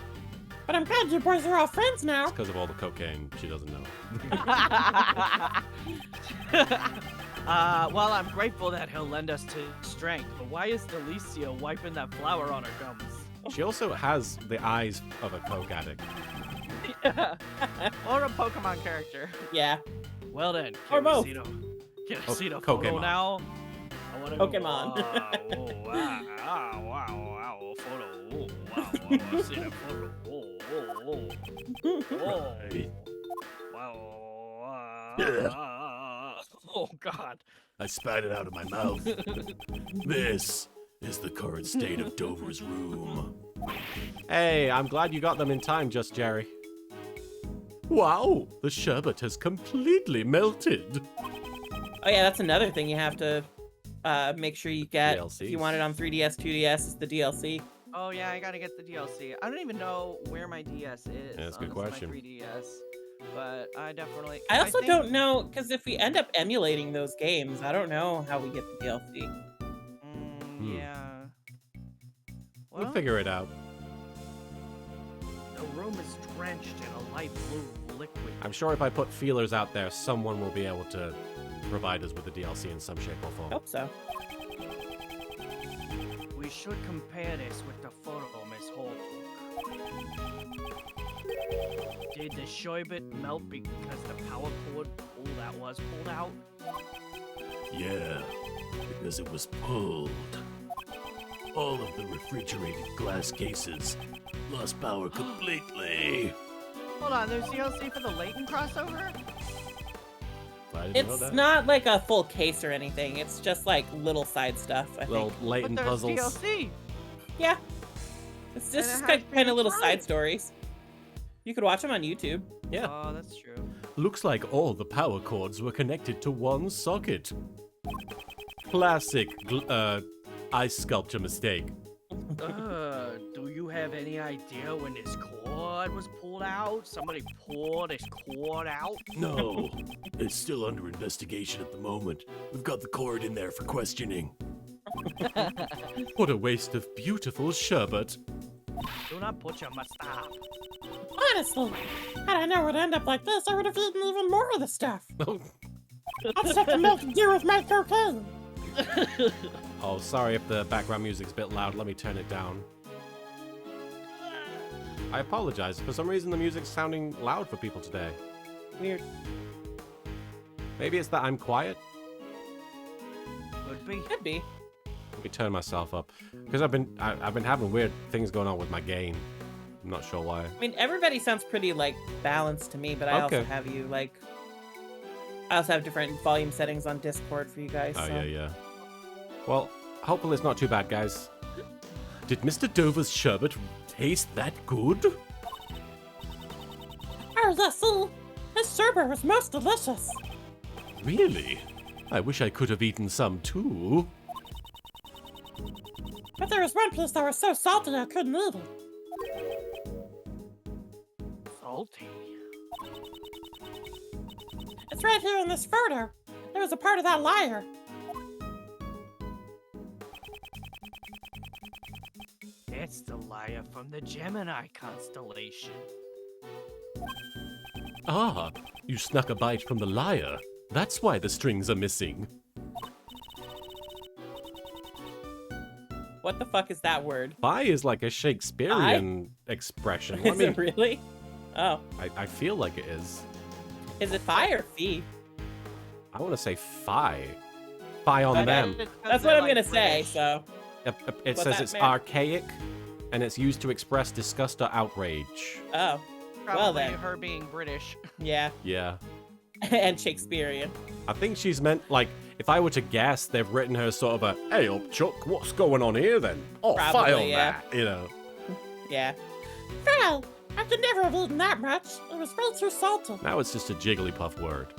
S4: but I'm glad you boys are all friends now.
S1: It's because of all the cocaine she doesn't know.
S3: Well, I'm grateful that he'll lend us to strength, but why is Delicia wiping that flour on her gums?
S1: She also has the eyes of a coke addict.
S3: Yeah. Or a Pokemon character.
S2: Yeah.
S3: Well then,
S2: Or
S3: can we
S2: both.
S3: see the, can I
S1: Oh,
S3: see the photo
S1: Pokemon.
S3: now? I wanna
S2: Pokemon.
S3: Go, wow, photo. Oh, wow, see that photo.
S8: Right.
S3: Wow. Oh God.
S8: I spat it out of my mouth. This is the current state of Dover's room.
S1: Hey, I'm glad you got them in time, Just Jerry. Wow, the sherbet has completely melted.
S2: Oh yeah, that's another thing you have to make sure you get. If you
S1: DLCs.
S2: want it on 3DS, 2DS, it's the DLC.
S3: Oh yeah, I gotta get the DLC. I don't even know where my DS is.
S1: Yeah, that's a good
S3: on
S1: question.
S3: My 3DS, but I definitely.
S2: I also
S3: think-
S2: don't know, because if we end up emulating those games, I don't know how we get the DLC.
S3: Yeah.
S1: We'll figure it out.
S3: The room is drenched in a light blue liquid.
S1: I'm sure if I put feelers out there, someone will be able to provide us with the DLC in some shape or form.
S2: Hope so.
S3: We should compare this with the photo, Miss Holbrook. Did the sherbet melt because the power cord was pulled out?
S8: Yeah, because it was pulled. All of the refrigerated glass cases lost power completely.
S3: Hold on, there's DLC for the Layton crossover?
S1: I didn't know
S2: It's
S1: that.
S2: not like a full case or anything. It's just like little side stuff, I
S1: Little
S2: think.
S1: latent
S3: But there's
S1: puzzles.
S3: DLC.
S2: Yeah. It's
S3: And
S2: just
S3: it
S2: kind
S3: has
S2: of little
S3: free
S2: side
S3: time.
S2: stories. You could watch them on YouTube.
S1: Yeah.
S3: Oh, that's true.
S1: Looks like all the power cords were connected to one socket. Classic ice sculpture mistake.
S3: Do you have any idea when this cord was pulled out? Somebody pulled this cord out?
S8: No, it's still under investigation at the moment. We've got the cord in there for questioning.
S1: What a waste of beautiful sherbet.
S3: Do not put your mustache.
S4: Honestly, had I known it would end up like this, I would have eaten even more of the stuff. I'll just have to make do with my cocaine.
S1: Oh, sorry if the background music's a bit loud. Let me turn it down. I apologize. For some reason, the music's sounding loud for people today.
S2: Weird.
S1: Maybe it's that I'm quiet.
S3: Could be.
S2: Could be.
S1: Let me turn myself up because I've been having weird things going on with my gain. I'm not sure why.
S2: I mean, everybody sounds pretty like balanced to me, but I also
S1: Okay.
S2: have you like. I also have different volume settings on Discord for you guys.
S1: Oh,
S2: so.
S1: yeah. Well, hopefully it's not too bad, guys. Did Mr. Dover's sherbet taste that good?
S4: Oh, yes, see? His sherbet was most delicious.
S1: Really? I wish I could have eaten some too.
S4: But there was one piece that was so salty I couldn't eat it.
S7: Salty.
S4: It's right here in this photo. It was a part of that lyre.
S7: It's the lyre from the Gemini constellation.
S1: Ah, you snuck a bite from the lyre. That's why the strings are missing.
S2: What the fuck is that word?
S1: Pie is like a Shakespearean expression.
S2: Is it really? Oh.
S1: I feel like it is.
S2: Is it fi or fee?
S1: I want to say fi. Fi on
S2: Okay.
S1: them.
S2: That's what I'm gonna say, so.
S1: It
S2: What's
S1: says
S2: that,
S1: it's
S2: man?
S1: archaic, and it's used to express disgust or outrage.
S2: Oh.
S3: Probably
S2: Well then.
S3: her being British.
S2: Yeah.
S1: Yeah.
S2: And Shakespearean.
S1: I think she's meant, like, if I were to guess, they've written her sort of a, hey up, Chuck, what's going on here then? Oh,
S2: Probably,
S1: file
S2: yeah.
S1: that, you know.
S2: Yeah.
S4: Well, I could never have eaten that much. It was way too salty.
S1: Now it's just a Jigglypuff word.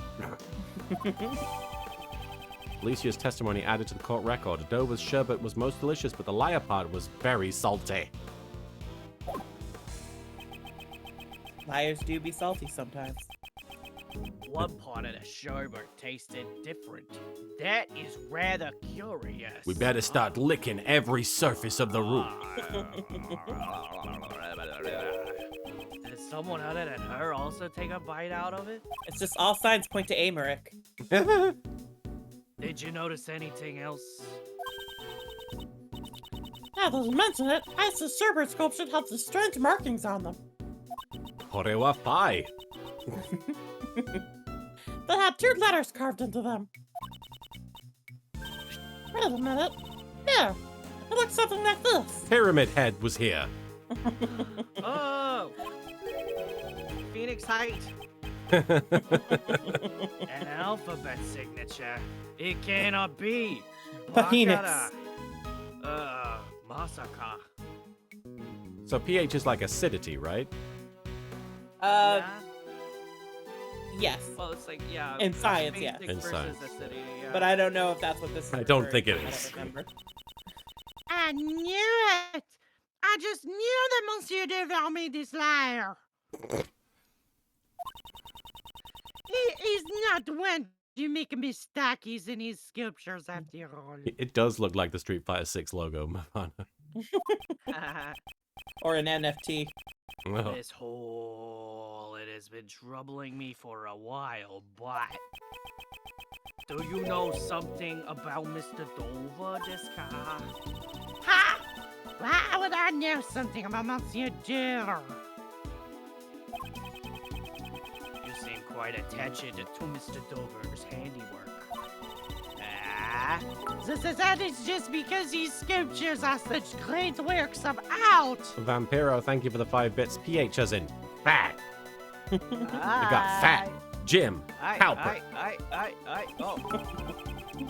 S1: Alicia's testimony added to the court record. Dover's sherbet was most delicious, but the lyre part was very salty.
S2: Liars do be salty sometimes.
S7: One part of the sherbet tasted different. That is rather curious.
S1: We better start licking every surface of the room.
S7: Did someone other than her also take a bite out of it?
S2: It's just all signs point to Amaric.
S7: Did you notice anything else?
S4: Now that you mention it, Ice's sherbet sculpture had these strange markings on them.
S1: Horewa pie.
S4: They had 2 letters carved into them. Wait a minute. There. It looks something like this.
S1: Pyramid Head was here.
S3: Oh! Phoenix Height.
S7: An alphabet signature. It cannot be.
S2: Phoenix.
S7: Bakara. Masaka.
S1: So pH is like acidity, right?
S3: Yeah.
S2: Yes.
S3: Well, it's like, yeah.
S2: In science, yeah.
S3: basic
S1: In
S3: versus
S1: science.
S3: acidity, yeah.
S2: But I don't know if that's what this is.
S1: I don't
S2: referring
S1: think it
S2: to. I
S1: is.
S2: don't remember.
S4: I knew it. I just knew that Monsieur Deville made this lyre. He's not one to make mistakes in his sculptures after all.
S1: It does look like the Street Fighter 6 logo, Mavana.
S2: Or an NFT.
S1: Well,
S7: This hole, it has been troubling me for a while, but... Do you know something about Mr. Dover, this guy?
S4: Ha! Why would I know something about Monsieur Deville?
S7: You seem quite attentive to Mr. Dover's handiwork.
S4: That is just because his sculptures are such great works of art.
S1: Vampiro, thank you for the 5 bits. PH as in fat.
S3: I
S1: We got Fat Jim Halpert.
S3: Oh.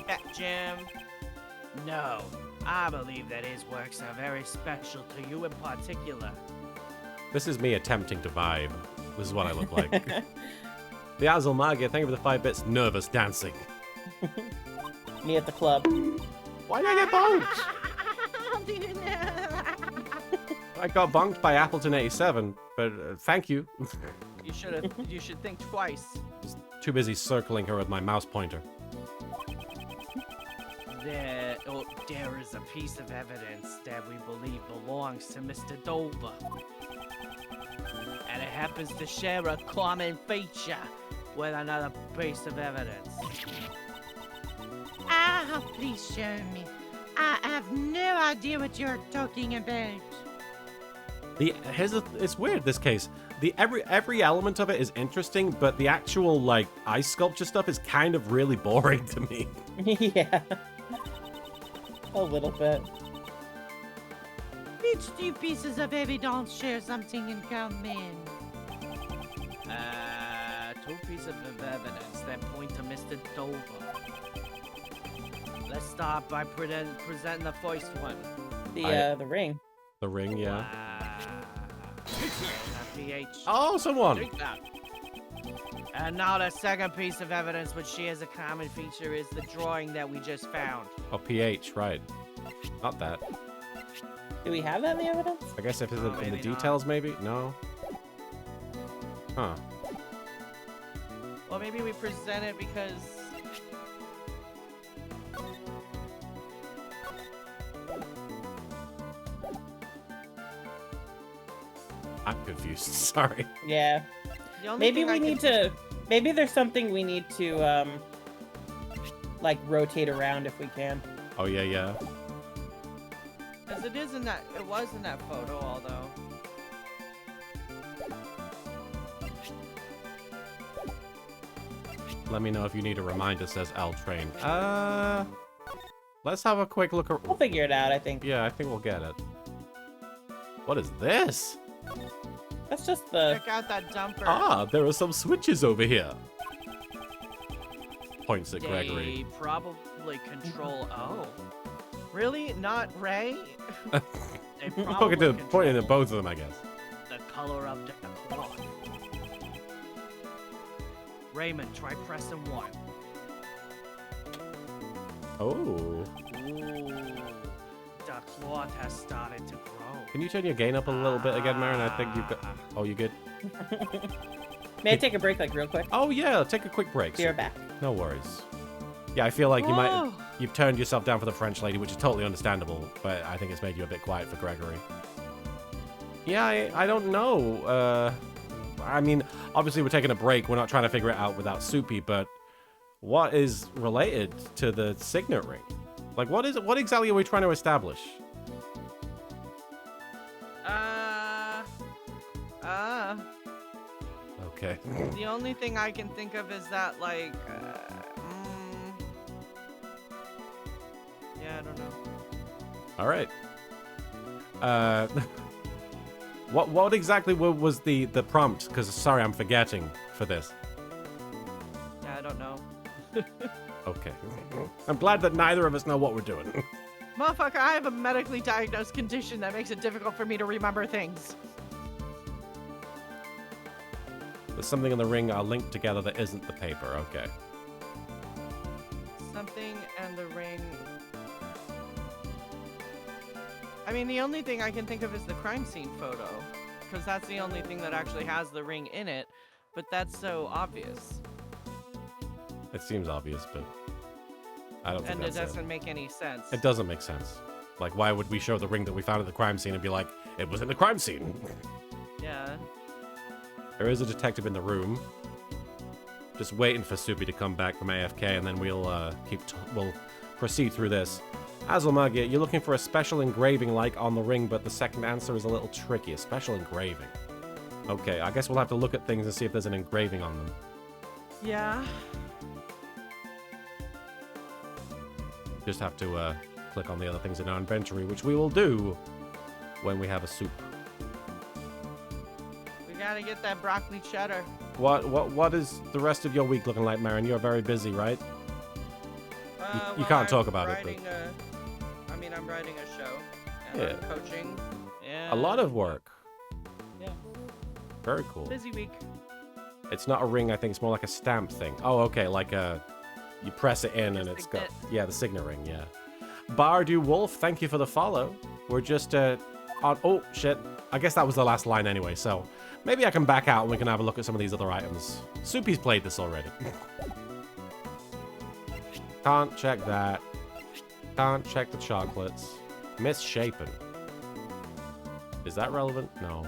S3: Fat Jim.
S7: No, I believe that his works are very special to you in particular.
S1: This is me attempting to vibe. This is what I look like. The Azel Magia, thank you for the 5 bits. Nervous dancing.
S2: Me at the club.
S1: Why did I get bonked? I got bonked by Appleton87, but thank you.
S3: You should think twice.
S1: Just too busy circling her with my mouse pointer.
S7: There is a piece of evidence that we believe belongs to Mr. Dover. And it happens to share a common feature with another piece of evidence.
S4: Ah, please show me. I have no idea what you're talking about.
S1: It's weird, this case. Every element of it is interesting, but the actual, like, ice sculpture stuff is kind of really boring to me.
S2: Yeah. A little bit.
S7: Which two pieces of evidence share something in common? Two pieces of evidence that point to Mr. Dover. Let's start by presenting the first one.
S2: The ring.
S1: The ring, yeah.
S7: PH.
S1: Oh, someone.
S7: Drink that. And now the second piece of evidence which shares a common feature is the drawing that we just found.
S1: Oh, PH, right. Not that.
S2: Do we have that in the evidence?
S1: I guess if it's
S7: Oh,
S1: in the
S7: maybe
S1: details, maybe? No. Huh.
S3: Well, maybe we present it because...
S1: I'm confused. Sorry.
S2: Yeah.
S3: the only
S2: Maybe
S3: thing I
S2: we
S3: can
S2: need to. Maybe there's something we need to like rotate around if we can.
S1: Oh, yeah, yeah.
S3: Because it is in that... It was in that photo, although...
S1: Let me know if you need a reminder, says L Train. Let's have a quick look.
S2: We'll figure it out, I think.
S1: Yeah, I think we'll get it. What is this?
S2: That's just the.
S3: Check out that dumper.
S1: Ah, there are some switches over here. Points at Gregory.
S7: They probably control. Oh.
S3: Really? Not Ray?
S7: They
S1: Pointing
S7: probably
S1: to
S7: control
S1: pointing at both of them, I guess.
S7: the color of the cloth. Raymond, try pressing 1.
S1: Oh.
S7: Ooh, the cloth has started to grow.
S1: Can you turn your gain up a little bit again, Marin? I think you've got. Oh, you good?
S2: May I take a break, like real quick?
S1: Oh yeah, take a quick break.
S2: Be right back.
S1: No worries. Yeah, I feel like you might.
S3: Oh.
S1: You've turned yourself down for the French lady, which is totally understandable, but I think it's made you a bit quiet for Gregory. Yeah, I don't know. I mean, obviously we're taking a break. We're not trying to figure it out without Soupy, but what is related to the signet ring? Like, what exactly are we trying to establish? Okay.
S3: The only thing I can think of is that, like, yeah, I don't know.
S1: All right. What exactly was the prompt? Because sorry, I'm forgetting for this.
S3: Yeah, I don't know.
S1: Okay. I'm glad that neither of us know what we're doing.
S3: Motherfucker, I have a medically diagnosed condition that makes it difficult for me to remember things.
S1: There's something in the ring are linked together that isn't the paper. Okay.
S3: Something and the ring. I mean, the only thing I can think of is the crime scene photo, because that's the only thing that actually has the ring in it, but that's so obvious.
S1: It seems obvious, but I don't think
S3: And it
S1: that's
S3: doesn't make any sense.
S1: It doesn't make sense. Like, why would we show the ring that we found at the crime scene and be like, it was in the crime scene?
S3: Yeah.
S1: There is a detective in the room. Just waiting for Soupy to come back from AFK, and then we'll we'll proceed through this. Azulmaggia, you're looking for a special engraving like on the ring, but the second answer is a little tricky. A special engraving. Okay, I guess we'll have to look at things and see if there's an engraving on them.
S3: Yeah.
S1: Just have to click on the other things in our inventory, which we will do when we have a soup.
S3: We gotta get that broccoli cheddar.
S1: What is the rest of your week looking like, Marin? You're very busy, right? You can't talk about it, but...
S3: I'm writing a show. And
S1: Yeah.
S3: I'm coaching.
S1: A lot of work.
S3: Yeah.
S1: Very cool.
S3: Busy week.
S1: It's not a ring, I think it's more like a stamp thing. Oh, okay, like you press it in and it's got... Yeah, the signet ring, yeah. Bardu Wolf, thank you for the follow. We're just on... Oh, shit. I guess that was the last line anyway, so... Maybe I can back out and we can have a look at some of these other items. Soupy's played this already. Can't check that. Can't check the chocolates. Misshapen. Is that relevant? No.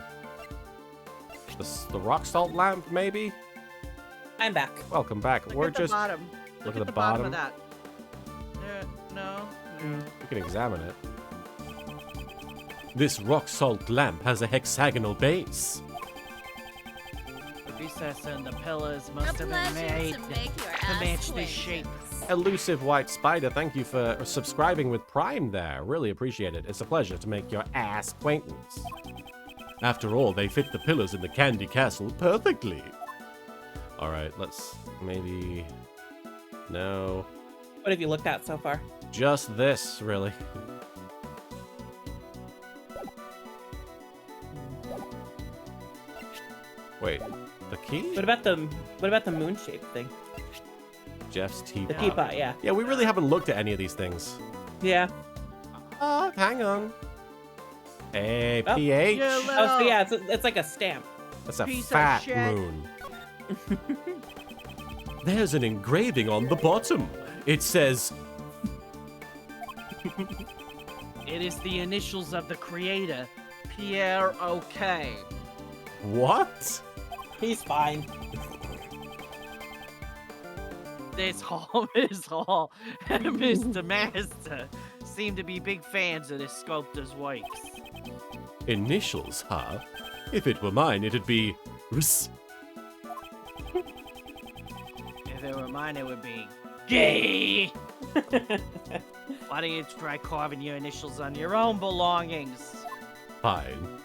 S1: The rock salt lamp, maybe?
S2: I'm back.
S1: Welcome back.
S3: Look
S1: We're
S3: at
S1: just...
S3: the bottom.
S1: Look
S3: Look
S1: at
S3: at
S1: the
S3: the bottom
S1: bottom.
S3: of that. No.
S1: You can examine it. This rock salt lamp has a hexagonal base.
S7: The recess and the pillars must
S9: A
S7: have been
S9: pleasure
S7: made
S9: to make your
S7: to match this
S9: acquaintance.
S7: shape.
S1: Elusive White Spider, thank you for subscribing with Prime there. Really appreciate it. It's a pleasure to make your ass acquaintance. After all, they fit the pillars in the Candy Castle perfectly. All right, let's maybe... No.
S2: What have you looked at so far?
S1: Just this, really. Wait, the key?
S2: What about the moon shaped thing?
S1: Jeff's
S2: The
S1: teapot.
S2: teapot, yeah.
S1: Yeah, we really haven't looked at any of these things.
S2: Yeah.
S1: Hang on. Hey,
S2: Oh,
S1: PH.
S2: Oh, so yeah, it's like a stamp.
S1: That's a
S3: Piece of
S1: fat
S3: shit.
S1: moon. There's an engraving on the bottom. It says...
S7: It is the initials of the creator, Pierre OK.
S1: What?
S2: He's fine.
S7: This Hall, Miss Hall, and Mr. Master seem to be big fans of this sculptor's works.
S1: Initials, huh? If it were mine, it'd be... Rs.
S7: If it were mine, it would be gay. Why don't you try carving your initials on your own belongings?
S1: Fine.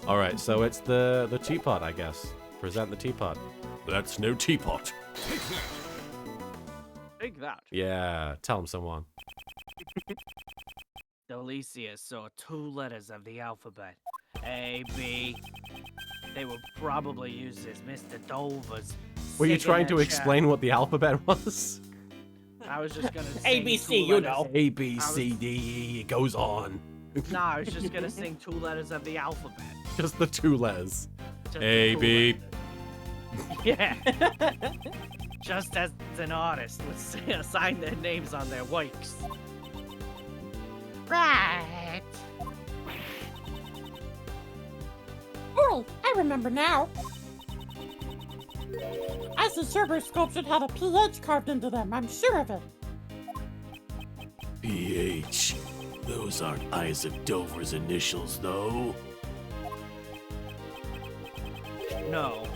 S1: Alright, so it's the teapot, I guess. Present the teapot. That's no teapot.
S7: Take that.
S1: Yeah, tell him someone.
S7: Delicious saw 2 letters of the alphabet. A, B. They were probably used as Mr. Dover's
S1: Were you trying to
S7: signature.
S1: explain what the alphabet was?
S7: I was just gonna
S2: A,
S7: sing
S2: B,
S7: 2
S2: C, you
S7: letters.
S2: know.
S1: A, B, C, D, E, it goes on.
S7: No, I was just gonna sing 2 letters of the alphabet.
S1: Just the 2 letters.
S7: Just the
S1: A,
S7: 2
S1: B.
S7: letters. Yeah. Just as an artist would assign their names on their works.
S4: Right. Oh, I remember now. As the Cerberus sculpture had a PH carved into them, I'm sure of it.
S8: PH. Those aren't Isaac Dover's initials, though.
S7: No.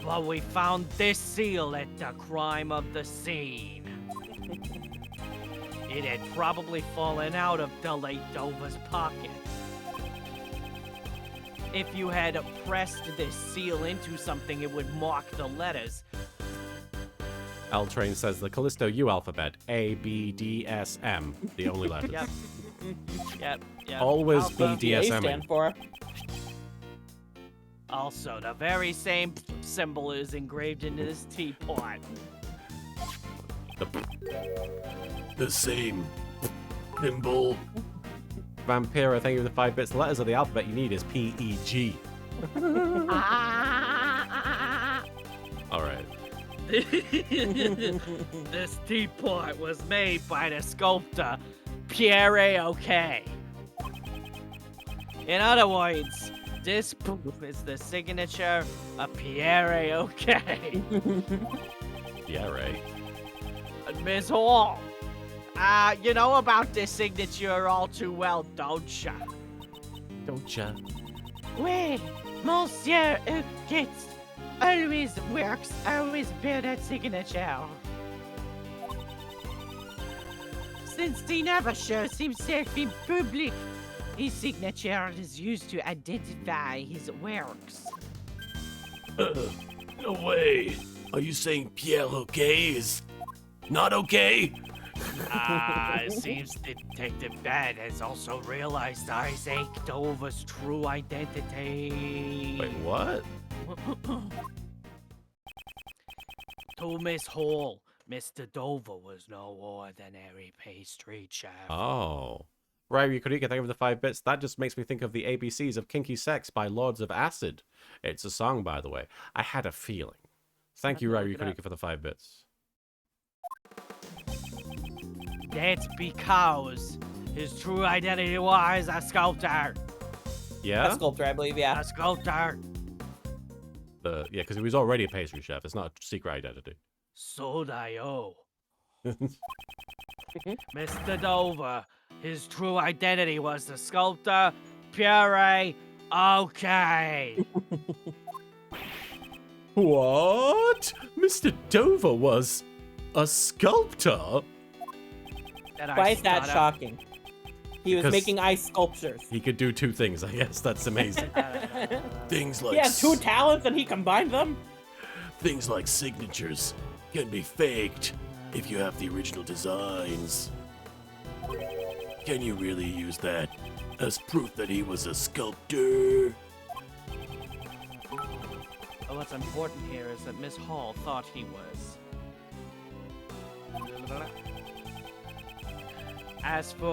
S7: But we found this seal at the crime of the scene. It had probably fallen out of the late Dover's pocket. If you had pressed this seal into something, it would mark the letters.
S1: L-Train says the Callisto U alphabet. A, B, D, S, M. The only letters.
S7: Yep. Yep.
S1: Always
S2: Alpha,
S1: be
S2: A
S1: DSMing.
S2: stand for.
S7: Also, the very same symbol is engraved into this teapot.
S8: The same symbol.
S1: Vampira, thank you for the 5 bits. The letters of the alphabet you need is P, E, G. Alright.
S7: This teapot was made by the sculptor Pierre OK. In other words, this proof is the signature of Pierre OK.
S1: Yeah, right.
S7: Miss Hall, you know about this signature all too well, don't ya?
S1: Don't ya?
S4: Wait, Monsieur gets always works, always bear that signature. Since he never shows himself in public, his signature is used to identify his works.
S8: No way. Are you saying Pierre okay is not okay?
S7: It seems Detective Bad has also realized Isaac Dover's true identity.
S1: Wait, what?
S7: To Miss Hall, Mr. Dover was no ordinary pastry chef.
S1: Oh. Ryu Kurika, thank you for the 5 bits. That just makes me think of the ABCs of Kinky Sex by Lords of Acid. It's a song, by the way. I had a feeling. Thank you, Ryu Kurika, for the 5 bits.
S7: That's because his true identity was a sculptor.
S1: Yeah?
S2: A sculptor, I believe, yeah.
S7: A sculptor.
S1: Yeah, because he was already a pastry chef. It's not a secret identity.
S7: So Dio. Mr. Dover, his true identity was the sculptor Pierre OK.
S1: What? Mr. Dover was... A sculptor?
S7: That I
S2: Why is that
S7: start up-
S2: shocking? He was
S1: Because-
S2: making ice sculptures.
S1: He could do two things, I guess. That's amazing.
S8: Things like
S2: He has two talents and he combined them.
S8: things like signatures can be faked if you have the original designs. Can you really use that as proof that he was a sculptor?
S7: But what's important here is that Miss Hall thought he was. As for...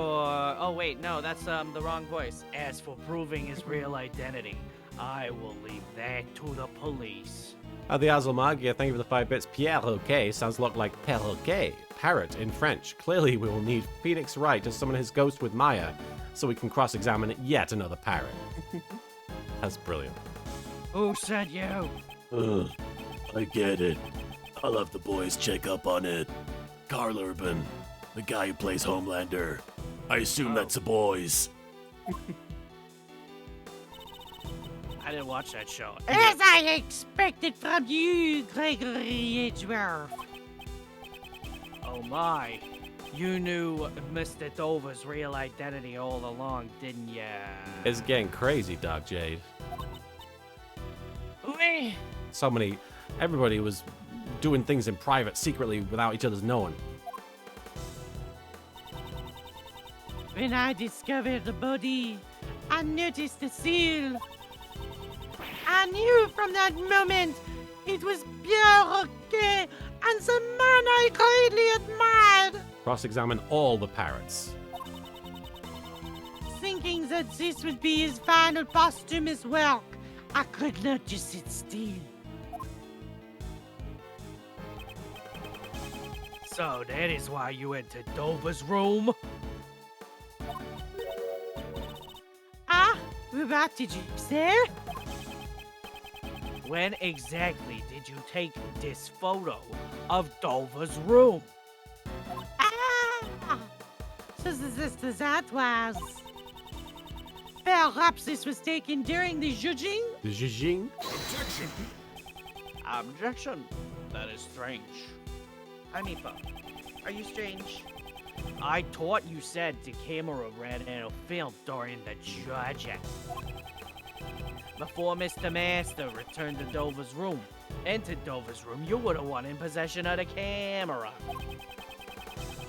S7: Oh, wait, no, that's the wrong voice. As for proving his real identity, I will leave that to the police.
S1: The Azulmagia, thank you for the 5 bits. Perroquet sounds a lot like perroquet, parrot in French. Clearly, we will need Phoenix Wright to summon his ghost with Maya, so we can cross-examine yet another parrot. That's brilliant.
S7: Who said you?
S8: Ugh, I get it. I'll have the boys check up on it. Carl Urban, the guy who plays Homelander. I assume that's the boys.
S7: I didn't watch that show.
S4: As I expected from you, Gregory Edgeworth.
S7: Oh my. You knew Mr. Dover's real identity all along, didn't ya?
S1: It's getting crazy, Dark Jade.
S7: Wait.
S1: So many... Everybody was doing things in private, secretly, without each other's knowing.
S4: When I discovered the body, I noticed the seal. I knew from that moment it was Perroquet and the man I greatly admired.
S1: Cross-examine all the parrots.
S4: Thinking that this would be his final posthumous work, I could not just sit still.
S7: So that is why you entered Dover's room?
S4: Ah, what did you say?
S7: When exactly did you take this photo of Dover's room?
S4: Ah, so that was... Perhaps this was taken during the judging?
S1: The Zhijing?
S7: Objection. That is strange.
S3: I'm Meepo. Are you strange?
S7: I thought you said the camera ran out of film during the judging. Before Mr. Master returned to Dover's room, entered Dover's room, you were the one in possession of the camera.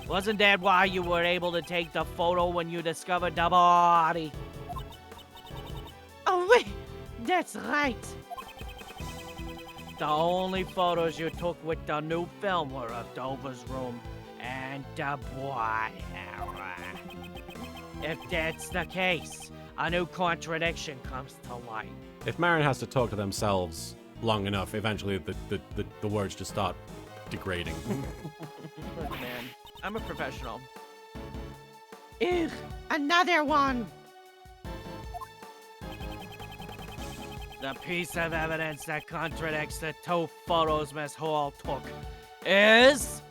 S7: Wasn't that why you were able to take the photo when you discovered the body?
S4: Oh wait, that's right.
S7: The only photos you took with the new film were of Dover's room and the boy. If that's the case, a new contradiction comes to light.
S1: If Marin has to talk to themselves long enough, eventually the words just start degrading.
S3: Look, man, I'm a professional.
S4: Ugh, another one.
S7: The piece of evidence that contradicts the two photos Miss Hall took is...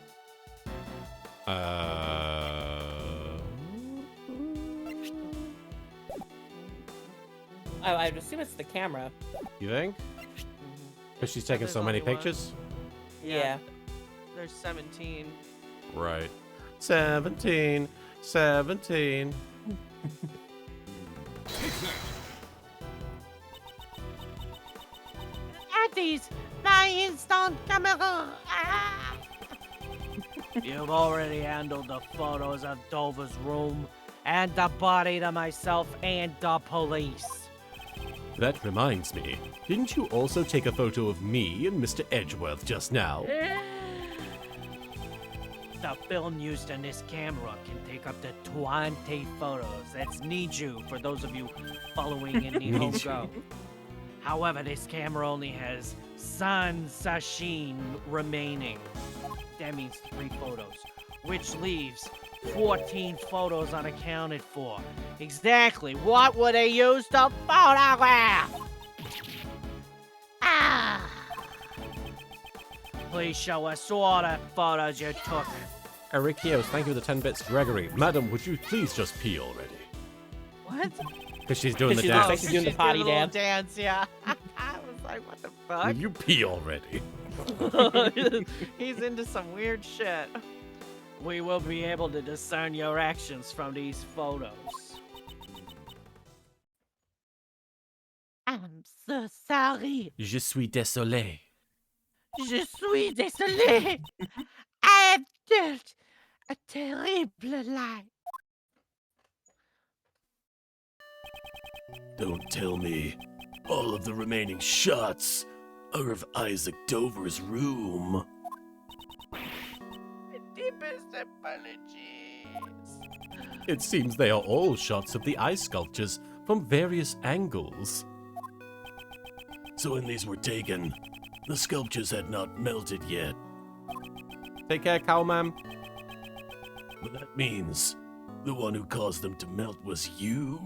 S2: I would assume it's the camera.
S1: You think? Because she's taking
S3: There's
S1: so many
S3: only one.
S1: pictures?
S2: Yeah.
S3: There's 17.
S1: Right. 17. 17.
S4: That is my instant camera. Ah.
S7: You've already handled the photos of Dover's room and the body to myself and the police.
S1: That reminds me. Didn't you also take a photo of me and Mr. Edgeworth just now?
S7: The film used in this camera can take up to 20 photos. That's Niju for those of you following in Nihongo. However, this camera only has San Sashin remaining. That means 3 photos, which leaves 14 photos unaccounted for. Exactly what would they use to photograph?
S4: Ah.
S7: Please show us all the photos you took.
S1: Erikios, thank you for the 10 bits. Gregory, madam, would you please just pee already?
S3: What?
S1: Because she's doing the
S2: She
S1: dance.
S2: looks like she's doing the potty
S3: a little
S2: dance.
S3: dance, yeah. I was like, what the
S1: Will
S3: fuck?
S1: you pee already?
S3: He's into some weird shit.
S7: We will be able to discern your actions from these photos.
S4: I'm so sorry.
S1: Je suis désolé.
S4: Je suis désolé. I have told a terrible lie.
S8: Don't tell me all of the remaining shots are of Isaac Dover's room.
S3: Deepest apologies.
S1: It seems they are all shots of the ice sculptures from various angles.
S8: So when these were taken, the sculptures had not melted yet.
S1: Take care, cowman.
S8: But that means the one who caused them to melt was you?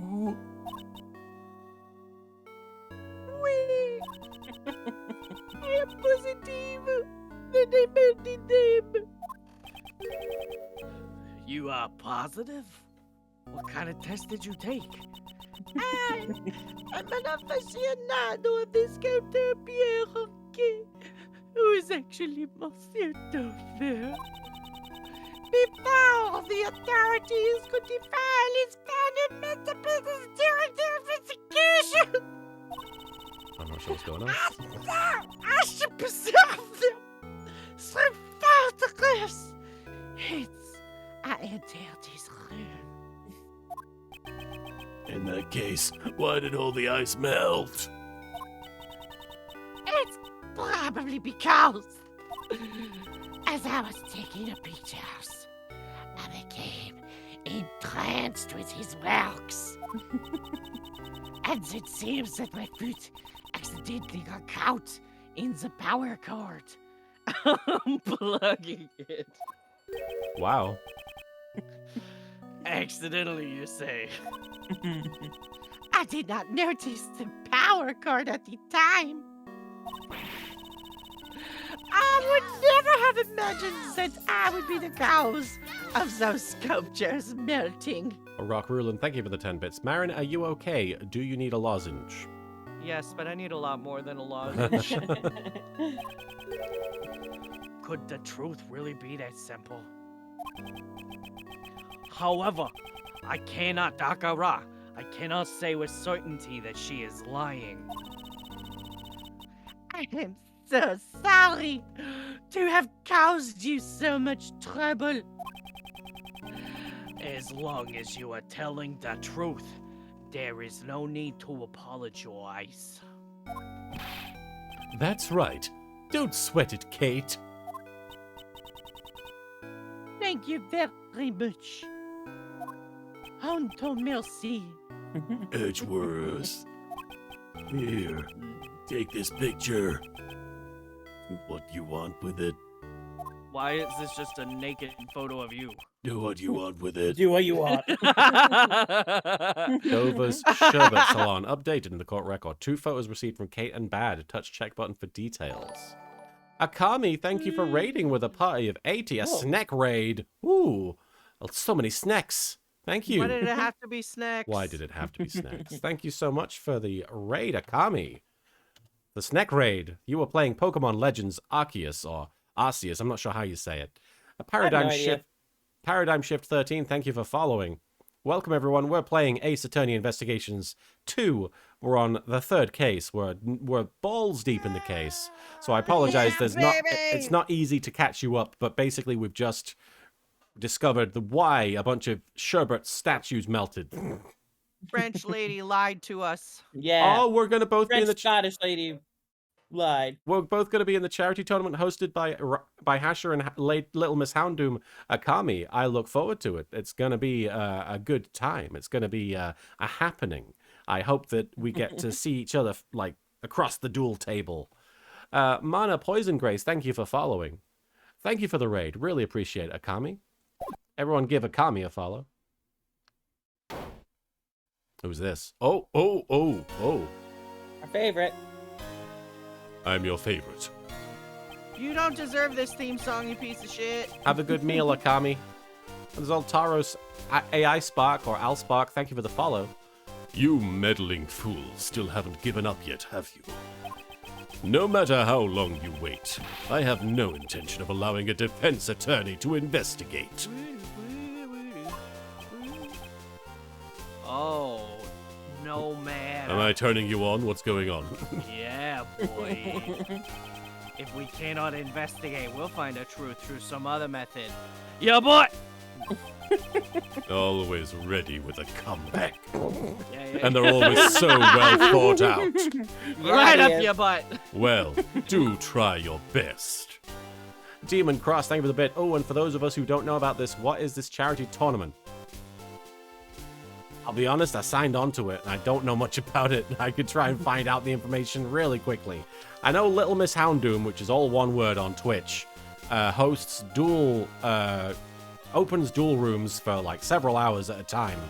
S4: Oui. I am positive that I melted them.
S7: You are positive? What kind of test did you take?
S4: I'm an aficionado of the sculptor Pierre Roquet, who is actually Monsieur Dover. Before the authorities could defile his fundamental business during their investigation,
S1: I'm not sure what's going on.
S4: I should preserve them through photographs. Hence, I entered his room.
S8: In that case, why did all the ice melt?
S4: It's probably because, as I was taking the pictures, I became entranced with his works. And it seems that my foot accidentally got caught in the power cord.
S3: Unplugging it.
S1: Wow.
S7: Accidentally, you say.
S4: I did not notice the power cord at the time. I would never have imagined that I would be the cause of those sculptures melting.
S1: Rock Rulin, thank you for the 10 bits. Marin, are you okay? Do you need a lozenge?
S3: Yes, but I need a lot more than a lozenge.
S7: Could the truth really be that simple? However, I cannot, Dakara. I cannot say with certainty that she is lying.
S4: I am so sorry to have caused you so much trouble.
S7: As long as you are telling the truth, there is no need to apologize.
S1: That's right. Don't sweat it, Kate.
S4: Thank you very much. Un ton merci.
S8: Edgeworth. Here, take this picture. Do what you want with it.
S3: Why is this just a naked photo of you?
S8: Do what you want with it.
S2: Do what you want.
S1: Dover's Sherbet Salon updated in the court record. 2 photos received from Kate and Bad. Touch check button for details. Akami, thank you for raiding with a party of 80. A snack raid. Ooh, so many snacks. Thank you.
S3: Why did it have to be snacks?
S1: Why did it have to be snacks? Thank you so much for the raid, Akami. The snack raid. You were playing Pokemon Legends Arceus or Arceus. I'm not sure how you say it. A Paradigm
S2: no idea.
S1: Shift. Paradigm Shift 13. Thank you for following. Welcome everyone. We're playing Ace Attorney Investigations 2. We're on the 3rd case. We're balls deep in the case. So I apologize. It's not easy to catch you up, but basically we've just discovered why a bunch of Sherbet statues melted.
S3: French lady lied to us.
S2: Yeah.
S1: Oh, we're gonna both be in
S2: French
S1: the
S2: Scottish lady lied.
S1: we're both gonna be in the charity tournament hosted by Hasher and Little Miss Houndoom Akami. I look forward to it. It's gonna be a good time. It's gonna be a happening. I hope that we get to see each other like across the duel table. Mana Poison Grace, thank you for following. Thank you for the raid. Really appreciate it, Akami. Everyone give Akami a follow. Who's this? Oh.
S2: Our favorite.
S1: I'm your favorite.
S3: You don't deserve this theme song, you piece of shit.
S1: Have a good meal, Akami. There's old Taros AI Spark or Alspark. Thank you for the follow. You meddling fools still haven't given up yet, have you?
S8: No matter how long you wait, I have no intention of allowing a defense attorney to investigate.
S7: Oh, no, man.
S8: Am I turning you on? What's going on?
S7: Yeah, boy. If we cannot investigate, we'll find the truth through some other method. Yeah, boy!
S8: Always ready with a comeback.
S7: Yeah.
S8: And they're always so well thought out.
S7: Right
S2: he
S7: up
S2: is.
S7: your butt.
S8: Well, do try your best.
S1: Demon Cross, thank you for the bit. Oh, and for those of us who don't know about this, what is this charity tournament? I'll be honest, I signed on to it, and I don't know much about it. I could try and find out the information really quickly. I know Little Miss Houndoom, which is all one word on Twitch, hosts opens duel rooms for like several hours at a time.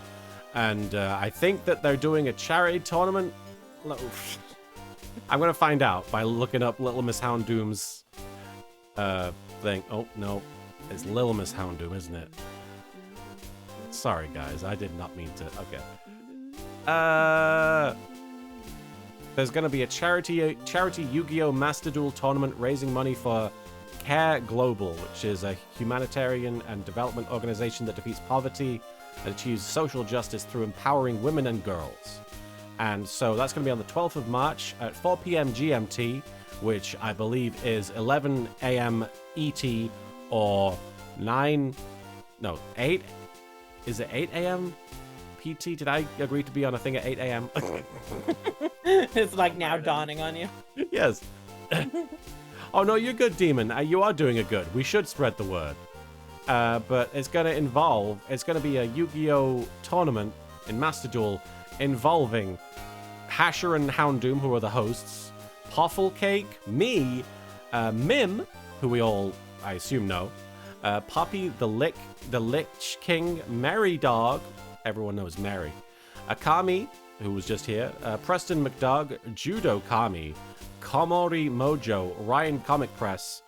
S1: And I think that they're doing a charity tournament. I'm going to find out by looking up Little Miss Houndoom's thing. Oh, no. It's Little Miss Houndoom, isn't it? Sorry, guys. I did not mean to. Okay. There's going to be a charity Yu-Gi-Oh! Master Duel tournament raising money for Care Global, which is a humanitarian and development organization that defeats poverty and achieves social justice through empowering women and girls. And so that's going to be on the 12th of March at 4 p.m. GMT, which I believe is 11 a.m. ET or 8? Is it 8 a.m. PT? Did I agree to be on a thing at 8 a.m.?
S2: It's like now dawning on you.
S1: Yes. Oh, no, you're good, Demon. You are doing it good. We should spread the word. But it's going to be a Yu-Gi-Oh! Tournament in Master Duel involving Hasher and Houndoom, who are the hosts, Pofflecake, me, Mim, who we all, I assume, know, Poppy, the Lich King, Mary Dog, everyone knows Mary, Akami, who was just here, Preston McDoug, Judo Kami, Komori Mojo, Ryan Comic Press,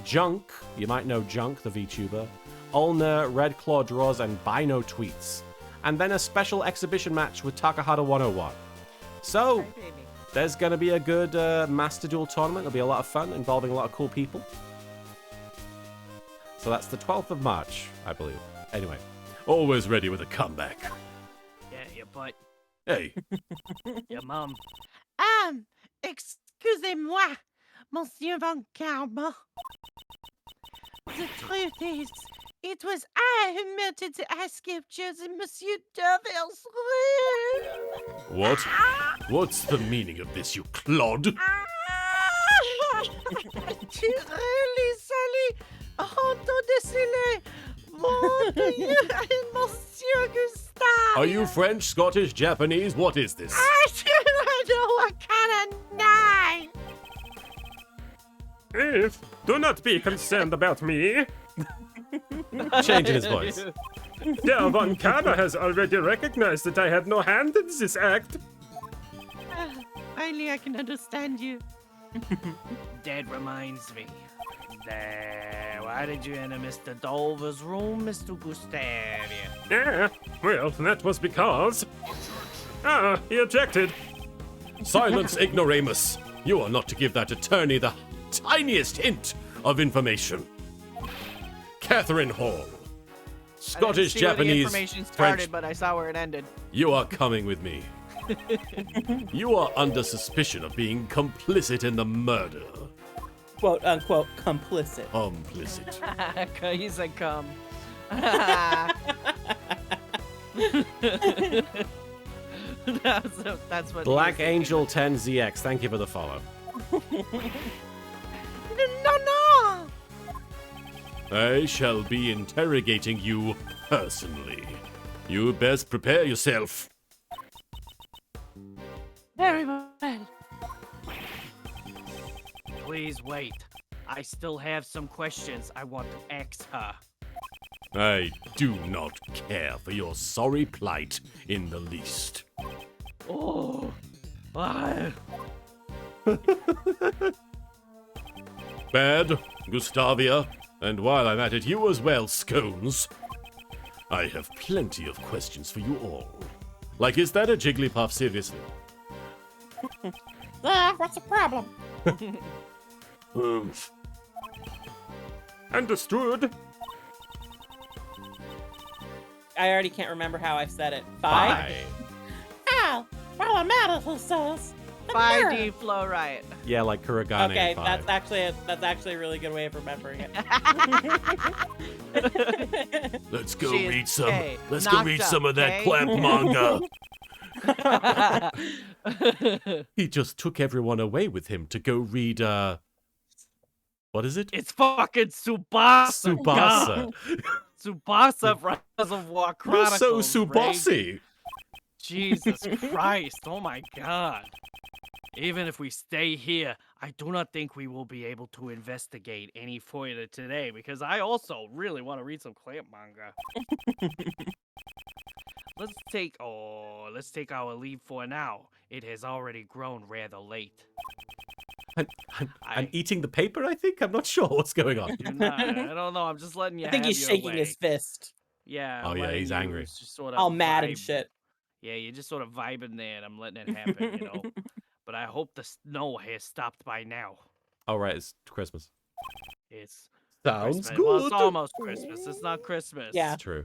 S1: Junk, you might know Junk, the VTuber, Ulna, Red Claw Draws, and Bino Tweets. And then a special exhibition match with Takahata 101. So, there's going to be a good Master Duel tournament. It'll be a lot of fun, involving a lot of cool people. So that's the 12th of March, I believe. Anyway.
S8: Always ready with a comeback.
S7: Yeah, your butt.
S8: Hey,
S7: Your mom.
S4: Excusez-moi, Monsieur Von Karma. The truth is, it was I who meant to ask if Joseph Monsieur Derville's room.
S8: what? What's the meaning of this, you clod?
S4: Tu really, Sally? Entendez-le, mon Dieu, Monsieur Gustave.
S8: Are you French, Scottish, Japanese? What is this?
S4: I don't know what kind of nine.
S9: If, do not be concerned about me.
S1: Changing his voice.
S9: Der Von Karma has already recognized that I had no hand in this act.
S4: Finally, I can understand you.
S7: That reminds me. Why did you enter Mr. Dolver's room, Mr. Gustavia?
S9: Yeah, well, that was because... he objected.
S8: Silence, ignoramus. You are not to give that attorney the tiniest hint of information. Catherine Hall. Scottish,
S3: I didn't see where the
S8: Japanese,
S3: information started,
S8: French.
S3: but I saw where it ended.
S8: You are coming with me. You are under suspicion of being complicit in the murder.
S2: Quote unquote complicit.
S8: Complicit.
S3: He said come. That's what.
S1: Black Angel 10ZX, thank you for the follow.
S4: No.
S8: I shall be interrogating you personally. You best prepare yourself.
S4: Very well.
S7: Please wait. I still have some questions I want to ask her.
S8: I do not care for your sorry plight in the least.
S7: Oh. Ah.
S8: Bad, Gustavia, and while I'm at it, you as well, Scones. I have plenty of questions for you all. Like, is that a Jigglypuff, seriously?
S4: What's the problem?
S9: Understood.
S2: I already can't remember how I said it. Bye.
S4: Ah, well, I'm at it, he says.
S3: 5D flow right.
S1: Yeah, like Kuragane.
S2: Okay,
S1: and
S2: that's
S1: five.
S2: actually a really good way of remembering it.
S8: Let's go
S3: She is
S8: read some.
S3: gay.
S8: Let's go
S3: Knocked
S8: read
S3: up,
S8: some of that
S3: okay?
S8: clamp manga.
S1: He just took everyone away with him to go read. What is it?
S3: It's fucking Tsubasa.
S1: Tsubasa.
S3: Tsubasa from Rise of War
S1: You're so
S3: Chronicles. Ray.
S1: Subasi.
S3: Jesus Christ. Oh my god. Even if we stay here, I do not think we will be able to investigate any further today because I also really want to read some clamp manga. Let's take our leave for now. It has already grown rather late.
S1: I'm eating the paper, I think. I'm not sure what's going on.
S3: You're not, I don't know. I'm just letting you
S2: I think
S3: have
S2: he's
S3: your
S2: shaking
S3: way.
S2: his fist.
S3: Yeah.
S1: Oh, yeah,
S3: letting
S1: he's
S3: you
S1: angry.
S3: Just sort of
S2: All mad and
S3: vibe.
S2: shit.
S3: Yeah, you're just sort of vibing there, and I'm letting it happen, you know. But I hope the snow has stopped by now.
S1: Oh, right, it's Christmas.
S3: It's
S1: Sounds
S3: Christmas.
S1: good.
S3: Well, it's almost Christmas. It's not Christmas.
S2: Yeah.
S1: It's true.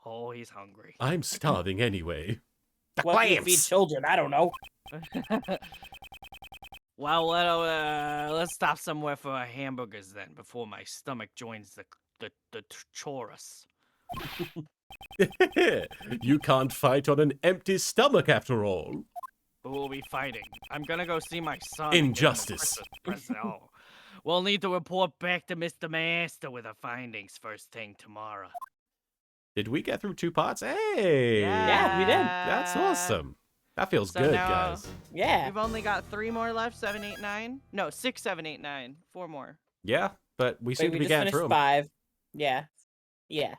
S3: Oh, he's hungry.
S1: I'm starving anyway.
S2: What do you feed children? I don't know.
S3: Well, let's stop somewhere for our hamburgers then, before my stomach joins the chorus.
S1: You can't fight on an empty stomach after all.
S3: Who will be fighting? I'm gonna go see my son. and give him a
S1: Injustice.
S3: Christmas present. Oh. We'll need to report back to Mr. Master with the findings first thing tomorrow.
S1: Did we get through 2 parts? Hey!
S2: Yeah, we did.
S1: That's awesome. That feels
S3: So
S1: good,
S3: now-
S1: guys.
S2: Yeah.
S3: We've only got 3 more left. 7, 8, 9. No, 6, 7, 8, 9. 4 more.
S1: Yeah, but we
S2: Wait,
S1: seem
S2: we
S1: to be
S2: just
S1: getting
S2: finished
S1: through 'em.
S2: 5. Yeah. Yeah.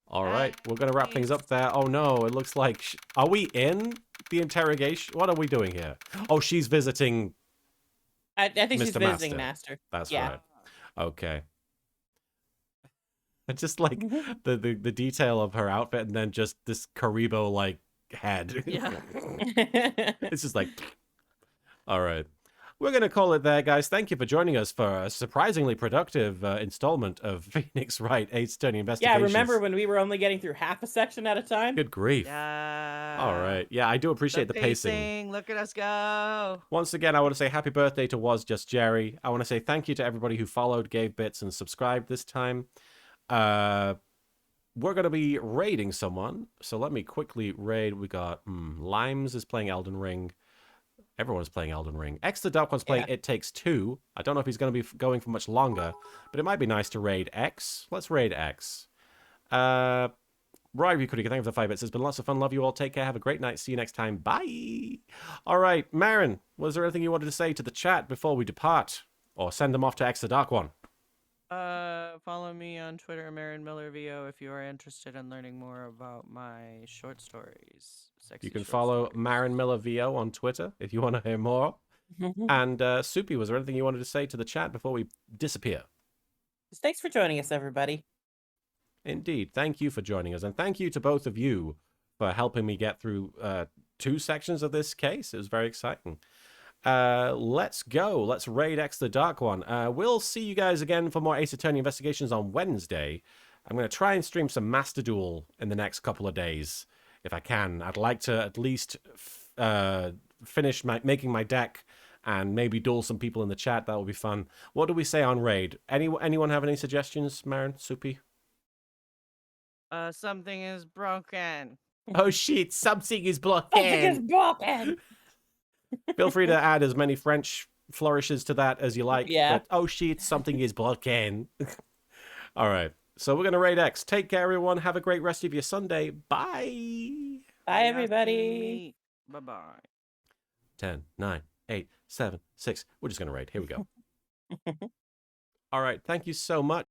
S1: All right, we're going to wrap things up there. Oh, no, it looks like... Are we in the interrogation? What are we doing here? Oh, she's visiting...
S2: I think she's
S1: Mr.
S2: visiting
S1: Master.
S2: Master.
S1: That's
S2: Yeah.
S1: right. Okay. I just like the detail of her outfit and then just this Karibo, like, head.
S3: Yeah.
S1: It's just like... All right. We're going to call it there, guys. Thank you for joining us for a surprisingly productive installment of Phoenix Wright Ace Attorney
S2: Yeah,
S1: Investigations.
S2: remember when we were only getting through half a section at a time?
S1: Good grief.
S3: Yeah.
S1: All right. Yeah, I do appreciate the pacing.
S3: Look at us go.
S1: Once again, I want to say happy birthday to Was Just Jerry. I want to say thank you to everybody who followed, gave bits, and subscribed this time. We're going to be raiding someone. So let me quickly raid. We got Limes is playing Elden Ring. Everyone's playing Elden Ring. X the Dark One's playing It Takes Two. I don't know if he's going to be going for much longer, but it might be nice to raid X. Let's raid X. Roy Rikuda, thank you for the 5 bits. It's been lots of fun. Love you all. Take care. Have a great night. See you next time. Bye. All right, Marin, was there anything you wanted to say to the chat before we depart? Or send them off to X the Dark One?
S3: Follow me on Twitter, Marin Miller VO, if you are interested in learning more about my short stories. Sexy
S1: You can
S3: short
S1: follow
S3: stories.
S1: Marin Miller VO on Twitter if you want to hear more. And Soupy, was there anything you wanted to say to the chat before we disappear?
S2: Thanks for joining us, everybody.
S1: Indeed. Thank you for joining us. And thank you to both of you for helping me get through 2 sections of this case. It was very exciting. Let's go. Let's raid X the Dark One. We'll see you guys again for more Ace Attorney Investigations on Wednesday. I'm going to try and stream some Master Duel in the next couple of days, if I can. I'd like to at least finish making my deck and maybe duel some people in the chat. That will be fun. What do we say on raid? Anyone have any suggestions, Marin, Soupy?
S3: Something is broken.
S1: Oh shit, something is blocked.
S4: Something is broken.
S1: Feel free to add as many French flourishes to that as you like.
S2: Yeah.
S1: But, oh shit, something is broken. All right. So we're going to raid X. Take care, everyone. Have a great rest of your Sunday. Bye.
S2: Bye, everybody.
S3: Bye-bye.
S1: 10, 9, 8, 7, 6. We're just going to raid. Here we go. All right. Thank you so much.